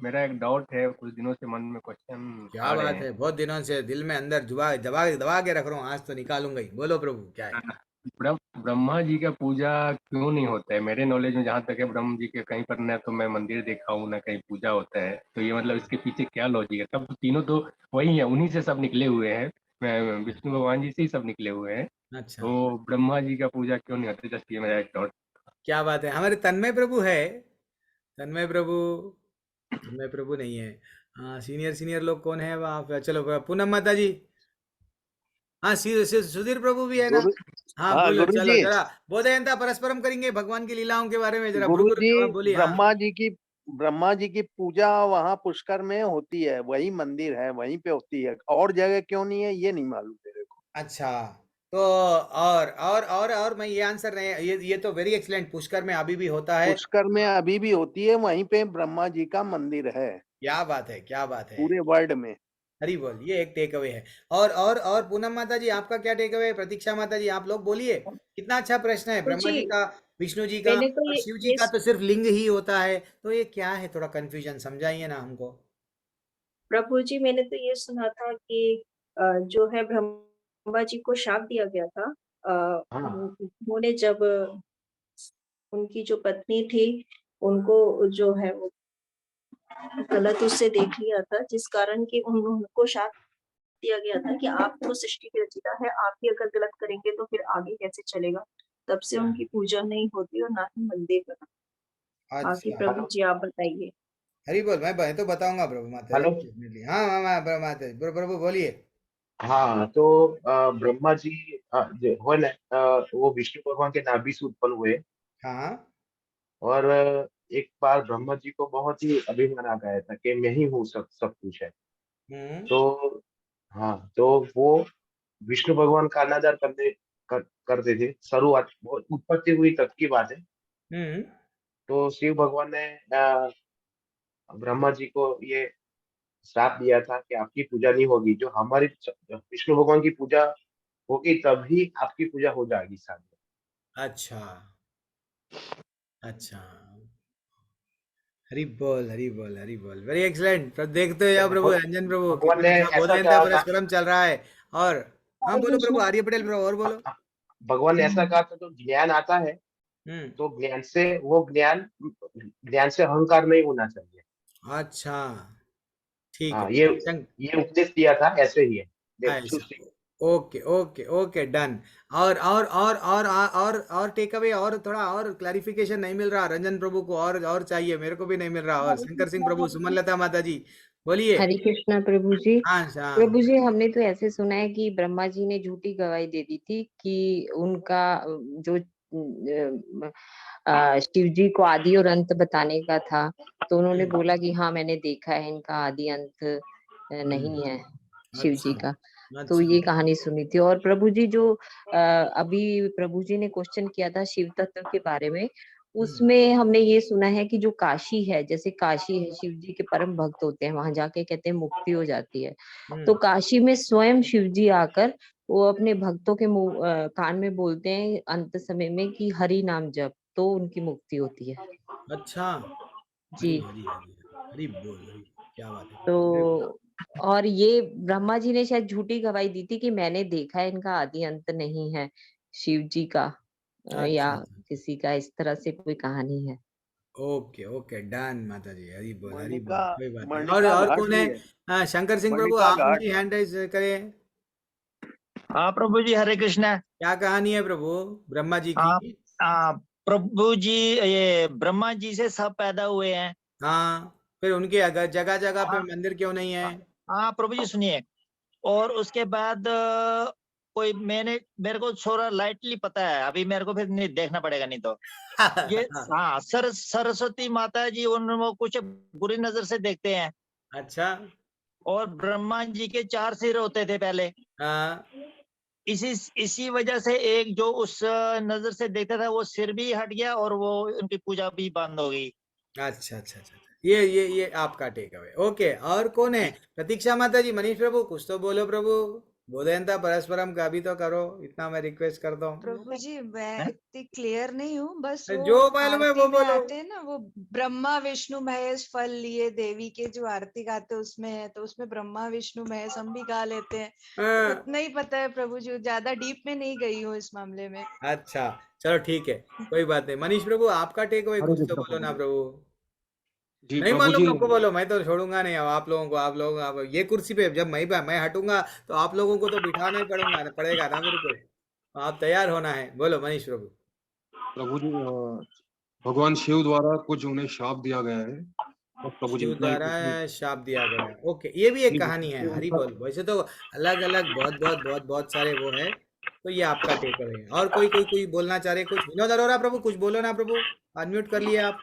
मेरा एक डाउट है, कुछ दिनों से मन में क्वेश्चन क्या बात है, बहुत दिनों से दिल में अंदर दबा के रख रहा हूँ, आज तो निकालूंगा ही। बोलो प्रभु क्या है? ब्रह्मा जी का पूजा क्यों नहीं होता है? मेरे नॉलेज में जहाँ तक है, ब्रह्मा जी के कहीं पर न तो मैं मंदिर देखा हूँ, न कहीं पूजा होता है। तो ये मतलब इसके पीछे क्या लॉजिक है? सब तीनों तो वही है, उन्हीं से सब निकले हुए हैं, विष्णु भगवान जी से ही सब निकले हुए हैं। अच्छा, तो ब्रह्मा जी का पूजा क्यों नहीं होता? जस्ट ये मेरा एक डाउट। क्या बात है, हमारे तन्मय प्रभु है, तन्मय प्रभु नहीं है। सीनियर लोग कौन है वहाँ पे? चलो पूनम माता जी। हाँ सुधीर प्रभु भी है ना? हाँ बोलो, चलो जरा बोधयंता परस्परम करेंगे भगवान की लीलाओं के बारे में, जरा गुरु जी, बोलिए। ब्रह्मा जी की पूजा वहाँ पुष्कर में होती है, वही मंदिर है, वहीं पे होती है, और जगह क्यों नहीं है ये नहीं मालूम मेरे को। अच्छा, तो और मैं ये आंसर नहीं, ये तो वेरी एक्सीलेंट, पुष्कर में अभी भी होता है, पुष्कर में अभी भी होती है, वहीं पे ब्रह्मा जी का मंदिर है। क्या बात है, क्या बात है, पूरे वर्ल्ड में। हरी बोल, ये एक टेक अवे है। और पूनम माता जी आपका क्या टेक अवे है? प्रतीक्षा माता जी आप लोग बोलिए, कितना अच्छा प्रश्न है। ब्रह्मा जी का, विष्णु जी का और शिव जी का तो सिर्फ लिंग ही होता है, तो ये क्या है? थोड़ा कंफ्यूजन समझाइए ना हमको। प्रभु जी, मैंने तो ये सुना था कि जो है ब्रह्मा जी को शाप दिया गया था, उन्होंने जब उनकी जो पत्नी थी उनको जो है वो गलत उससे देख लिया था, जिस कारण कि उनको शाप दिया गया था कि आप तो सृष्टि की रचयिता है, आप ही अगर गलत करेंगे तो फिर आगे कैसे चलेगा। तब से उनकी पूजा नहीं होती और ना ही मंदिर बना। आगे प्रभु जी आप बताइए। हरी बोल, मैं तो बताऊंगा प्रभु माता। हेलो, हाँ प्रभु बोलिए। हाँ तो ब्रह्मा जी जो हो ना, वो विष्णु भगवान के नाभि से उत्पन्न हुए। हाँ, और एक बार ब्रह्मा जी को बहुत ही अभिमान आ गया था कि मैं ही हूँ, सब कुछ है। तो हाँ, तो वो विष्णु भगवान का अनादर करते थे। शुरुआत बहुत उत्पत्ति हुई तब की बात है। तो शिव भगवान ने ब्रह्मा जी को ये श्राप दिया था कि आपकी पूजा नहीं होगी, जो हमारी विष्णु भगवान की पूजा होगी तभी आपकी पूजा हो जाएगी साथ। अच्छा, हरी बोल, वेरी एक्सीलेंट। देखते हो प्रभु रंजन प्रभु, बोधयंता परस्परम चल रहा है। और हाँ बोलो प्रभु, आर्य पटेल प्रभु, और बोलो। भगवान ने ऐसा कहा था, जो ज्ञान आता है तो ज्ञान से अहंकार नहीं होना चाहिए। अच्छा, ठीक हाँ है। ये उपदेश दिया था, ऐसे ही है। देख, ऐसा सुश्री। Okay okay okay done. और टेक अवे और थोड़ा और क्लैरिफिकेशन नहीं मिल रहा रंजन प्रभु को, और चाहिए, मेरे को भी नहीं मिल रहा। और हरे शंकर सिंह कृष्णा प्रभु, प्रभु सुमन जी। लता माता जी बोलिए। हरे कृष्णा प्रभु जी। हाँ प्रभु जी, हमने तो ऐसे सुना है कि ब्रह्मा जी ने झूठी गवाही दे दी थी कि उनका जो शिव जी को आदि और अंत बताने का था, तो उन्होंने बोला कि हाँ मैंने देखा है, इनका आदि अंत नहीं है शिव जी अच्छा का। तो ये कहानी सुनी थी। और प्रभु जी जो अभी प्रभु जी ने क्वेश्चन किया था शिव तत्व के बारे में, उसमें हमने ये सुना है कि जो काशी है, जैसे काशी है, शिव जी के परम भक्त होते हैं, वहां जाके कहते हैं मुक्ति हो जाती है। तो काशी में स्वयं शिव जी आकर वो अपने भक्तों के कान में बोलते हैं अंत समय में कि हरि नाम जप, तो उनकी मुक्ति होती है। अच्छा। जी। हरी हरी हरी हरी बोल, हरी, क्या बात है। तो और ये ब्रह्मा जी ने शायद झूठी गवाही दी थी कि मैंने देखा है, इनका आदि अंत नहीं है शिव जी का, या अच्छा किसी का, इस तरह से कोई कहानी है। ओके ओके डन माता जी, हरी बोल हरी बोल, मणिका कोई बात नहीं। मणिका और घाट कौन भी है? है। हाँ, शंकर सिंह प्रभु, मणिका आप घाट। भी हैंड राइज करें। हाँ प्रभु जी, हरे कृष्णा। क्या कहानी है प्रभु ब्रह्मा जी हाँ की? प्रभु जी, ये ब्रह्मा जी से सब पैदा हुए हैं। हाँ, फिर उनके अगर जगह जगह पे हाँ मंदिर क्यों नहीं है? हाँ प्रभु जी सुनिए। और उसके बाद कोई मेरे को थोड़ा लाइटली पता है, अभी मेरे को फिर नहीं देखना पड़ेगा, नहीं तो ये हाँ सरस्वती माता जी उनको कुछ बुरी नजर से देखते हैं। अच्छा। और ब्रह्मा जी के 4 सिर होते थे पहले। हाँ। इसी वजह से एक जो उस नजर से देखता था वो सिर भी हट गया और वो उनकी पूजा भी बंद हो गई। अच्छा अच्छा अच्छा, ये आपका टेक अवे। ओके, और कौन है? प्रतीक्षा माता जी, मनीष प्रभु, कुछ तो बोलो प्रभु। बोधयंता परस्परम का भी तो करो, इतना मैं रिक्वेस्ट करता हूँ। प्रभु जी, मैं इतनी क्लियर नहीं हूँ, बस जो वो मालूम है आरती वो में बोलो। आते हैं ना, वो ब्रह्मा विष्णु महेश फल लिए देवी के जो आरती गाते हैं उसमें है, तो उसमें ब्रह्मा विष्णु महेश हम भी गा लेते हैं। तो उतना ही पता है प्रभु जी, ज्यादा डीप में नहीं गई हूँ इस मामले में। अच्छा चलो ठीक है, कोई बात नहीं। मनीष प्रभु, आपका टेक अवे हरे कुछ तो कृष्णा बोलो प्रभु ना जी। प्रभु। जी नहीं प्रभु मालूम जी। सबको बोलो, मैं तो छोड़ूंगा नहीं। अब आप लोग अब ये कुर्सी पे जब मैं हटूंगा तो आप लोगों को तो बिठाना ही पड़ेगा ना मेरे को। आप तैयार होना है, बोलो मनीष प्रभु। प्रभु जी, भगवान शिव द्वारा कुछ उन्हें शाप दिया गया है, और प्रभु जी शिव उतना ही द्वारा कुछ नहीं। शाप दिया गया है। ओके, ये भी एक जी, कहानी है, ये हरी उनका। बोल। वैसे तो अलग अलग बहुत सारे वो है। तो ये आपका टेक अवे है। और कोई बोलना चाह रहे? कुछ विनोद अरोरा प्रभु, कुछ बोलो ना प्रभु, अनम्यूट कर लिए आप,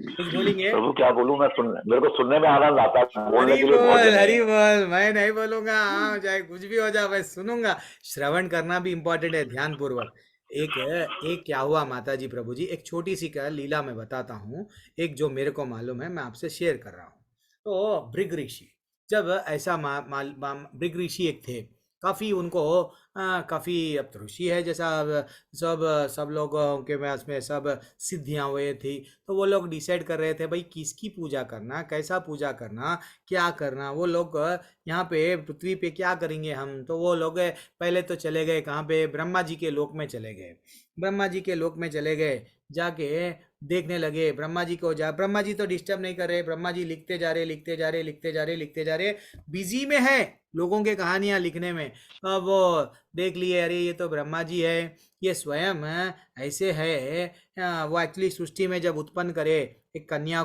कुछ बोलेंगे? प्रभु क्या बोलूं मैं, मेरे को सुनने में आनंद आता है, बोलने के लिए बहुत जगह हरी है। बोल, मैं नहीं बोलूंगा। हाँ, चाहे कुछ भी हो जाए, मैं सुनूंगा। श्रवण करना भी इम्पोर्टेंट है, ध्यान पूर्वक। एक एक क्या हुआ माता जी प्रभु जी, एक छोटी सी लीला मैं बताता हूँ। एक जो मेरे को मालूम है, मैं आपसे शेयर कर रहा हूँ। तो भृग ऋषि, जब ऐसा भृग ऋषि एक थे, काफी उनको काफी, अब तो ऋषि है जैसा, सब लोगों के पास में सब सिद्धियां हुए थी। तो वो लोग डिसाइड कर रहे थे भाई किसकी पूजा करना, कैसा पूजा करना, क्या करना। वो लोग यहाँ पे पृथ्वी पे क्या करेंगे हम, तो वो लोग पहले तो चले गए कहाँ पे, ब्रह्मा जी के लोक में चले गए। ब्रह्मा जी के लोक में चले गए, जाके देखने लगे ब्रह्मा जी को। ब्रह्मा जी तो डिस्टर्ब नहीं कर रहे, ब्रह्मा जी लिखते जा रहे, बिजी में है लोगों के कहानियां लिखने में। अब वो देख लिए, अरे ये तो ब्रह्मा जी है, ये स्वयं ऐसे है। वो एक्चुअली सृष्टि में जब उत्पन्न करे एक कन्या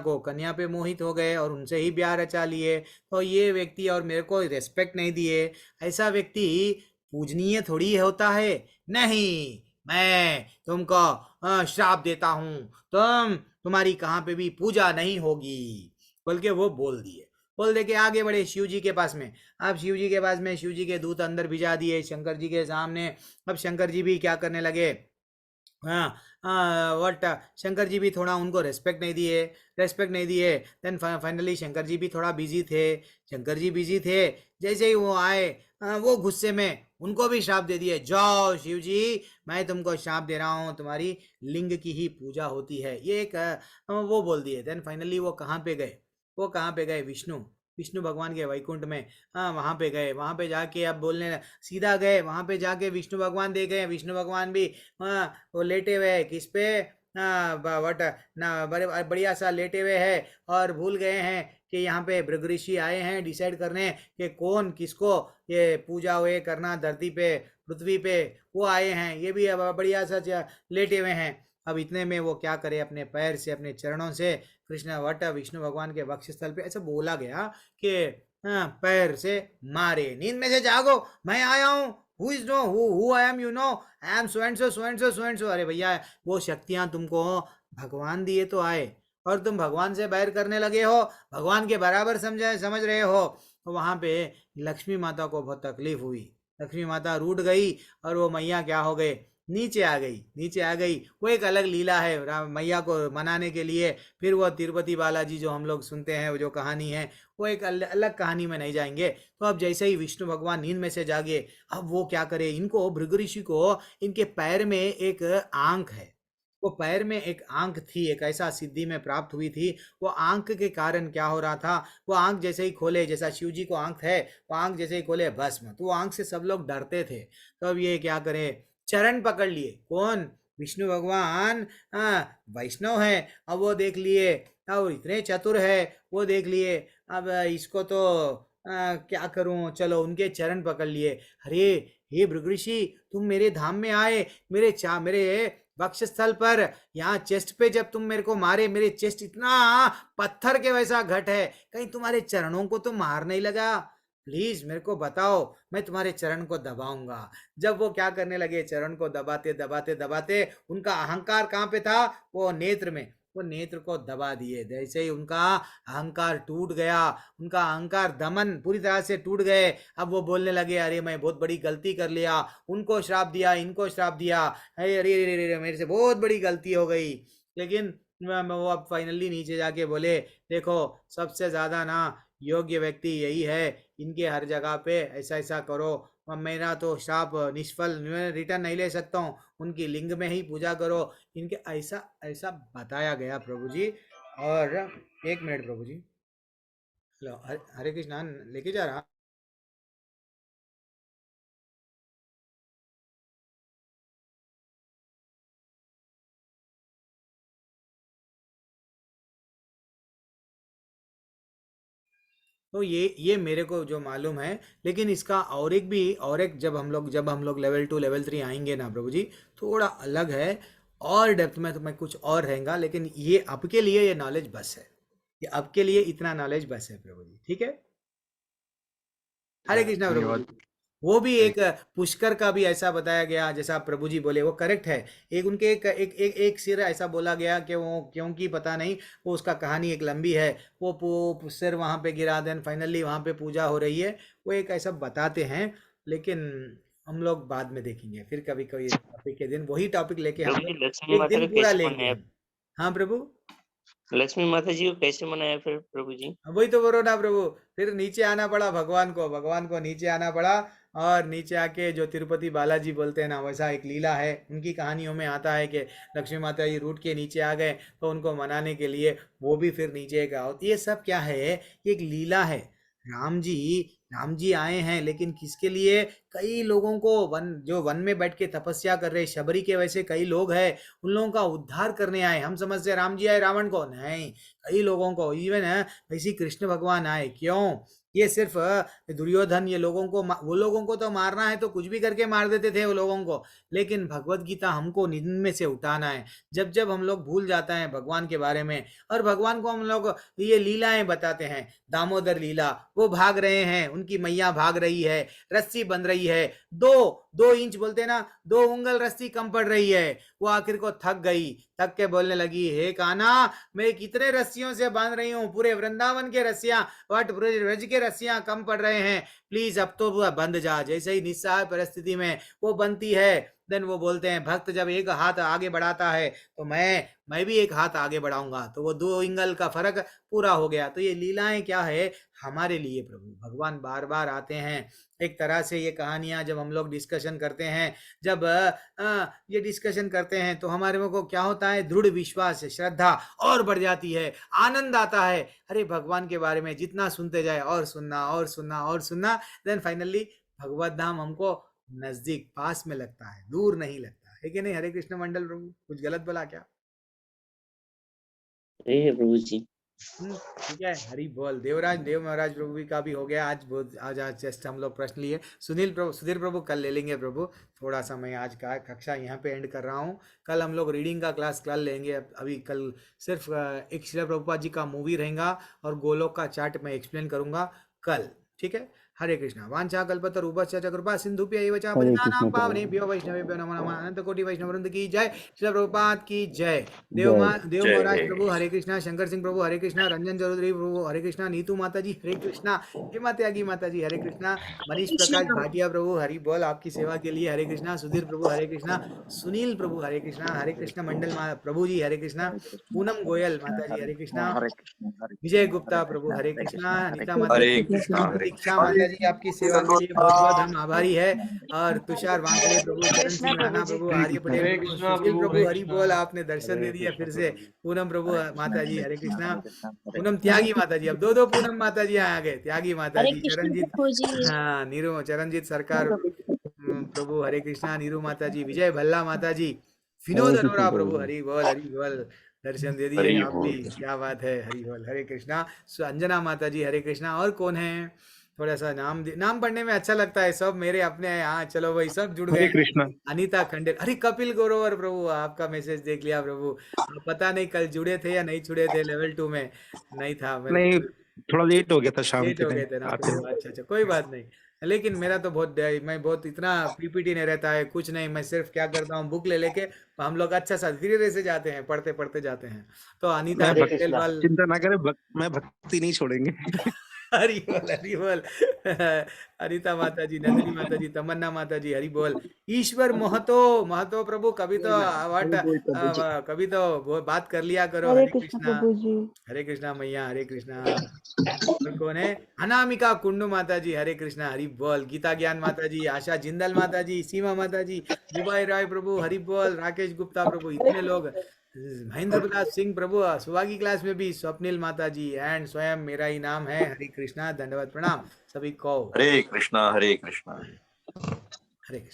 पे मोहित हो गए और उनसे ही ब्याह रचा लिए। तो ये व्यक्ति और मेरे को रेस्पेक्ट नहीं दिए, ऐसा व्यक्ति पूजनीय थोड़ी होता है। नहीं, मैं तुमको श्राप देता हूँ, तुम्हारी कहाँ पे भी पूजा नहीं होगी, बोल के वो बोल दिए। बोल दे के आगे बढ़े शिव जी के पास में। अब शिव जी के पास में शिव जी के दूत अंदर भिजा दिए शंकर जी के सामने। अब शंकर जी भी क्या करने लगे, वट शंकर जी भी थोड़ा उनको रेस्पेक्ट नहीं दिए। देन फाइनली शंकर जी भी थोड़ा बिजी थे। जैसे ही वो आए, वो गुस्से में उनको भी श्राप दे दिए, जाओ शिव जी, मैं तुमको श्राप दे रहा हूँ, तुम्हारी लिंग की ही पूजा होती है, ये एक वो बोल दिए। देन फाइनली वो कहाँ पे गए, विष्णु भगवान के वैकुंठ में। वहाँ पे गए, वहाँ पे जाके अब बोलने सीधा गए, वहाँ पे जाके विष्णु भगवान देख गए। विष्णु भगवान भी वो लेटे हुए हैं किस पे, वट ना बढ़िया सा लेटे हुए है और भूल गए हैं कि यहाँ पे भृगु ऋषि आए हैं डिसाइड करने कि कौन किसको ये पूजा हुए करना धरती पे पृथ्वी पे, वो आए हैं, ये भी अब बढ़िया सा लेटे हुए हैं। अब इतने में वो क्या करे, अपने पैर से अपने चरणों से कृष्ण वट विष्णु भगवान के वक्षस्थल पे ऐसा बोला गया कि पैर से मारे, नींद में से जागो, मैं आया हूँ, who is know who I am, you know I am so and so so and so so and so. अरे भैया वो शक्तियां तुमको भगवान दिए तो आए और तुम भगवान से बैर करने लगे हो, भगवान के बराबर समझ रहे हो। तो वहां पे लक्ष्मी माता को बहुत तकलीफ हुई, लक्ष्मी माता रूठ गई और वो मैया क्या हो गए, नीचे आ गई। वो एक अलग लीला है मैया को मनाने के लिए। फिर वो तिरुपति बालाजी जो हम लोग सुनते हैं, वो जो कहानी है, वो एक अलग कहानी में नहीं जाएंगे। तो अब जैसे ही विष्णु भगवान नींद में से जागे, अब वो क्या करे, इनको भृगु ऋषि को इनके पैर में एक आंख है, वो पैर में एक आंख थी, एक ऐसा सिद्धि में प्राप्त हुई थी। वो आंख के कारण क्या हो रहा था, वो आंख जैसे ही खोले, जैसा शिव जी को आंख है, वो आंख जैसे ही खोले भस्म, तो वो आंख से सब लोग डरते थे। तो अब ये क्या करे, चरण पकड़ लिए, कौन, विष्णु भगवान वैष्णव है, अब वो देख लिए, और इतने चतुर है, वो देख लिए, अब इसको तो क्या करूं, चलो उनके चरण पकड़ लिए। अरे हे भृगु ऋषि, तुम मेरे धाम में आए, मेरे वक्षस्थल पर, यहाँ चेस्ट पे जब तुम मेरे को मारे, मेरे चेस्ट इतना पत्थर के वैसा घट है, कहीं तुम्हारे चरणों को तो मार नहीं लगा, प्लीज मेरे को बताओ, मैं तुम्हारे चरण को दबाऊंगा। जब वो क्या करने लगे, चरण को दबाते दबाते दबाते, उनका अहंकार कहाँ पे था, वो नेत्र में, वो नेत्र को दबा दिए। जैसे ही उनका अहंकार टूट गया, उनका अहंकार दमन पूरी तरह से टूट गए। अब वो बोलने लगे, अरे मैं बहुत बड़ी गलती कर लिया, उनको श्राप दिया, इनको श्राप दिया, अरे अरे अरे मेरे से बहुत बड़ी गलती हो गई। लेकिन वो अब फाइनली नीचे जाके बोले, देखो सबसे ज्यादा ना योग्य व्यक्ति यही है, इनके हर जगह पे ऐसा ऐसा करो, मेरा तो श्राप निष्फल, रिटर्न नहीं ले सकता हूँ, उनकी लिंग में ही पूजा करो, इनके ऐसा ऐसा बताया गया प्रभु जी। और एक मिनट प्रभु जी, हेलो, हरे कृष्णा लेके जा रहा। तो ये मेरे को जो मालूम है, लेकिन इसका और एक जब हम लोग लेवल 2 लेवल 3 आएंगे ना प्रभु जी, थोड़ा अलग है और डेप्थ में, तो मैं कुछ और रहेगा, लेकिन ये आपके लिए ये नॉलेज बस है, ये आपके लिए इतना नॉलेज बस है प्रभु जी, ठीक है। हरे कृष्णा प्रभु जी। वो भी एक पुष्कर का भी ऐसा बताया गया, जैसा प्रभु जी बोले वो करेक्ट है। एक उनके एक सिर ऐसा बोला गया कि वो क्योंकि पता नहीं, वो उसका कहानी एक लंबी है, वो सिर वहां पे गिरा, देन फाइनली वहां पे पूजा हो रही है, वो एक ऐसा बताते हैं, लेकिन हम लोग बाद में देखेंगे, फिर कभी कभी टॉपिक के दिन वही टॉपिक लेके हम एक दिन पूरा लेंगे। हाँ प्रभु, लक्ष्मी माता जी को कैसे मनाया फिर प्रभु जी? वही तो बोलो ना प्रभु, फिर नीचे आना पड़ा भगवान को नीचे आना पड़ा, और नीचे आके जो तिरुपति बालाजी बोलते हैं ना, वैसा एक लीला है, उनकी कहानियों में आता है कि लक्ष्मी माता जी रूठ के नीचे आ गए, तो उनको मनाने के लिए वो भी फिर नीचे गए। ये सब क्या है, ये एक लीला है। राम जी आए हैं, लेकिन किसके लिए, कई लोगों को, जो वन में बैठ के तपस्या कर रहे शबरी के वैसे कई लोग हैं, उन लोगों का उद्धार करने आए। हम समझते राम जी आए रावण को, नहीं, कई लोगों को, इवन वैसे कृष्ण भगवान आए। क्यों, ये सिर्फ दुर्योधन, ये लोगों को, वो लोगों को तो मारना है तो कुछ भी करके मार देते थे वो लोगों को, लेकिन भगवत गीता हमको नींद में से उठाना है। जब जब हम लोग भूल जाता है भगवान के बारे में, और भगवान को हम लोग ये लीलाएं बताते हैं, दामोदर लीला, वो भाग रहे हैं, उनकी मैया भाग रही है, रस्सी बंध रही है, 2 इंच बोलते ना, 2 उंगल रस्सी कम पड़ रही है, वो आखिर को थक गई, थक के बोलने लगी, हे कान्हा, मैं कितने रस्सियों से बांध रही हूँ, पूरे वृंदावन के रस्सियां, वट ब्रज के रस्सियां कम पड़ रहे हैं, प्लीज अब तो बंद जा। जैसे ही निस्सहाय परिस्थिति में वो बनती है, देन वो बोलते हैं, भक्त जब एक हाथ आगे बढ़ाता है तो मैं भी एक हाथ आगे बढ़ाऊंगा, तो वो 2 इंगल का फर्क पूरा हो गया। तो ये लीलाएं क्या है हमारे लिए, प्रभु भगवान बार बार आते हैं। एक तरह से ये कहानियां जब हम लोग डिस्कशन करते हैं, जब ये डिस्कशन करते हैं, तो हमारे को क्या होता है, दृढ़ विश्वास, श्रद्धा और बढ़ जाती है, आनंद आता है। अरे भगवान के बारे में जितना सुनते जाए, और सुनना और सुनना और सुनना, देन फाइनली भगवत धाम हमको नजदीक, पास में लगता है, दूर नहीं लगता है कि नहीं। हरे कृष्ण मंडल प्रभु, कुछ गलत बोला क्या? प्रभु जी। ठीक है, हरि बोल। देवराज देव महाराज प्रभु का भी हो गया आज जस्ट हम लोग प्रश्न लिए। सुधीर प्रभु कल ले लेंगे प्रभु, थोड़ा सा मैं आज का कक्षा यहाँ पे एंड कर रहा हूँ। कल हम लोग रीडिंग का क्लास कल लेंगे। अभी कल सिर्फ एक श्रील प्रभुपाद जी का मूवी रहेगा और गोलोक का चार्ट मैं एक्सप्लेन करूंगा कल, ठीक है। हरे कृष्णा। वांछा कल्पतरुभ्यश्च कृपा सिंधुभ्यः एव च पतितानां पावनेभ्यो वैष्णवेभ्यो नमो नमः। अनंत कोटि वैष्णव वृंद की जय। श्रील प्रभुपाद की जय। देव महाराज प्रभु हरे कृष्णा। शंकर सिंह प्रभु हरे कृष्णा। रंजन चौधरी प्रभु हरे कृष्णा। नीतू माता जी हरे कृष्णा। हेमा त्यागी माता जी हरे कृष्णा। मनीष प्रकाश भाटिया प्रभु हरि बोल, आपकी सेवा के लिए हरे कृष्णा। सुधीर प्रभु हरे कृष्णा। सुनील प्रभु हरे कृष्णा। हरे कृष्ण मंडल प्रभु जी हरे कृष्णा। पूनम गोयल माता जी हरे कृष्णा। विजय गुप्ता प्रभु हरे कृष्णा। अनिता माता जी दीक्षा माता जी, आपकी सेवा के लिए बहुत बहुत हम आभारी है। और तुषार वांकड़े प्रभु, चरण सिंह राणा प्रभु, आर्य पटेल प्रभु, सुशील प्रभु हरि बोल, आपने दर्शन दे दिया फिर से। पूनम प्रभु माता जी हरे कृष्णा। पूनम त्यागी माता जी, अब दो पूनम माता जी आ गए। त्यागी माता जी, चरणजीत, हाँ नीरू, चरणजीत सरकार प्रभु हरे कृष्णा। नीरू माता जी, विजय भल्ला माता जी, विनोद अरोरा प्रभु हरि बोल, दर्शन दे दिए आप भी, क्या बात है। हरि बोल, हरे कृष्णा। अंजना माता जी हरे कृष्णा। और कौन है, थोड़ा सा नाम पढ़ने में अच्छा लगता है, सब मेरे अपने हैं। हाँ चलो भाई, सब जुड़ गए। कृष्णा। अनीता खंडेल, अरे कपिल गोरोवर प्रभु, आपका मैसेज देख लिया प्रभु। पता नहीं कल जुड़े थे या नहीं जुड़े थे, लेवल 2 में नहीं था। नहीं, थोड़ा लेट हो गया था, शाम लेट हो गए थे ना। अच्छा, कोई बात नहीं। लेकिन मेरा तो मैं बहुत इतना पीपीटी नहीं रहता है, कुछ नहीं। मैं सिर्फ क्या करता हूँ, बुक ले लेके हम लोग अच्छा सा धीरे धीरे से जाते हैं, पढ़ते जाते हैं। तो अनीता खंडेलवाल, चिंता ना करें, मैं भक्ति नहीं छोड़ेंगे। हरि बोल। अनिता माता जी, नंदिनी माता जी, तमन्ना माता जी हरि बोल। ईश्वर महतो प्रभु, कभी तो बात कर लिया करो। हरे कृष्णा। हरे कृष्णा मैया, हरे कृष्णा। और कौन है, अनामिका कुंडू माता जी हरे कृष्णा हरि बोल। गीता ज्ञान माता जी, आशा जिंदल माता जी, सीमा माता जी, बुबाई राय प्रभु हरि बोल, राकेश गुप्ता प्रभु, इतने लोग। महेंद्र प्रताप सिंह प्रभु, सुहागी क्लास में भी स्वप्निल माता जी, एंड स्वयं मेरा ही नाम है। हरे कृष्णा, धन्यवाद, प्रणाम सभी को। हरे कृष्णा हरे कृष्णा। हरे कृष्णा।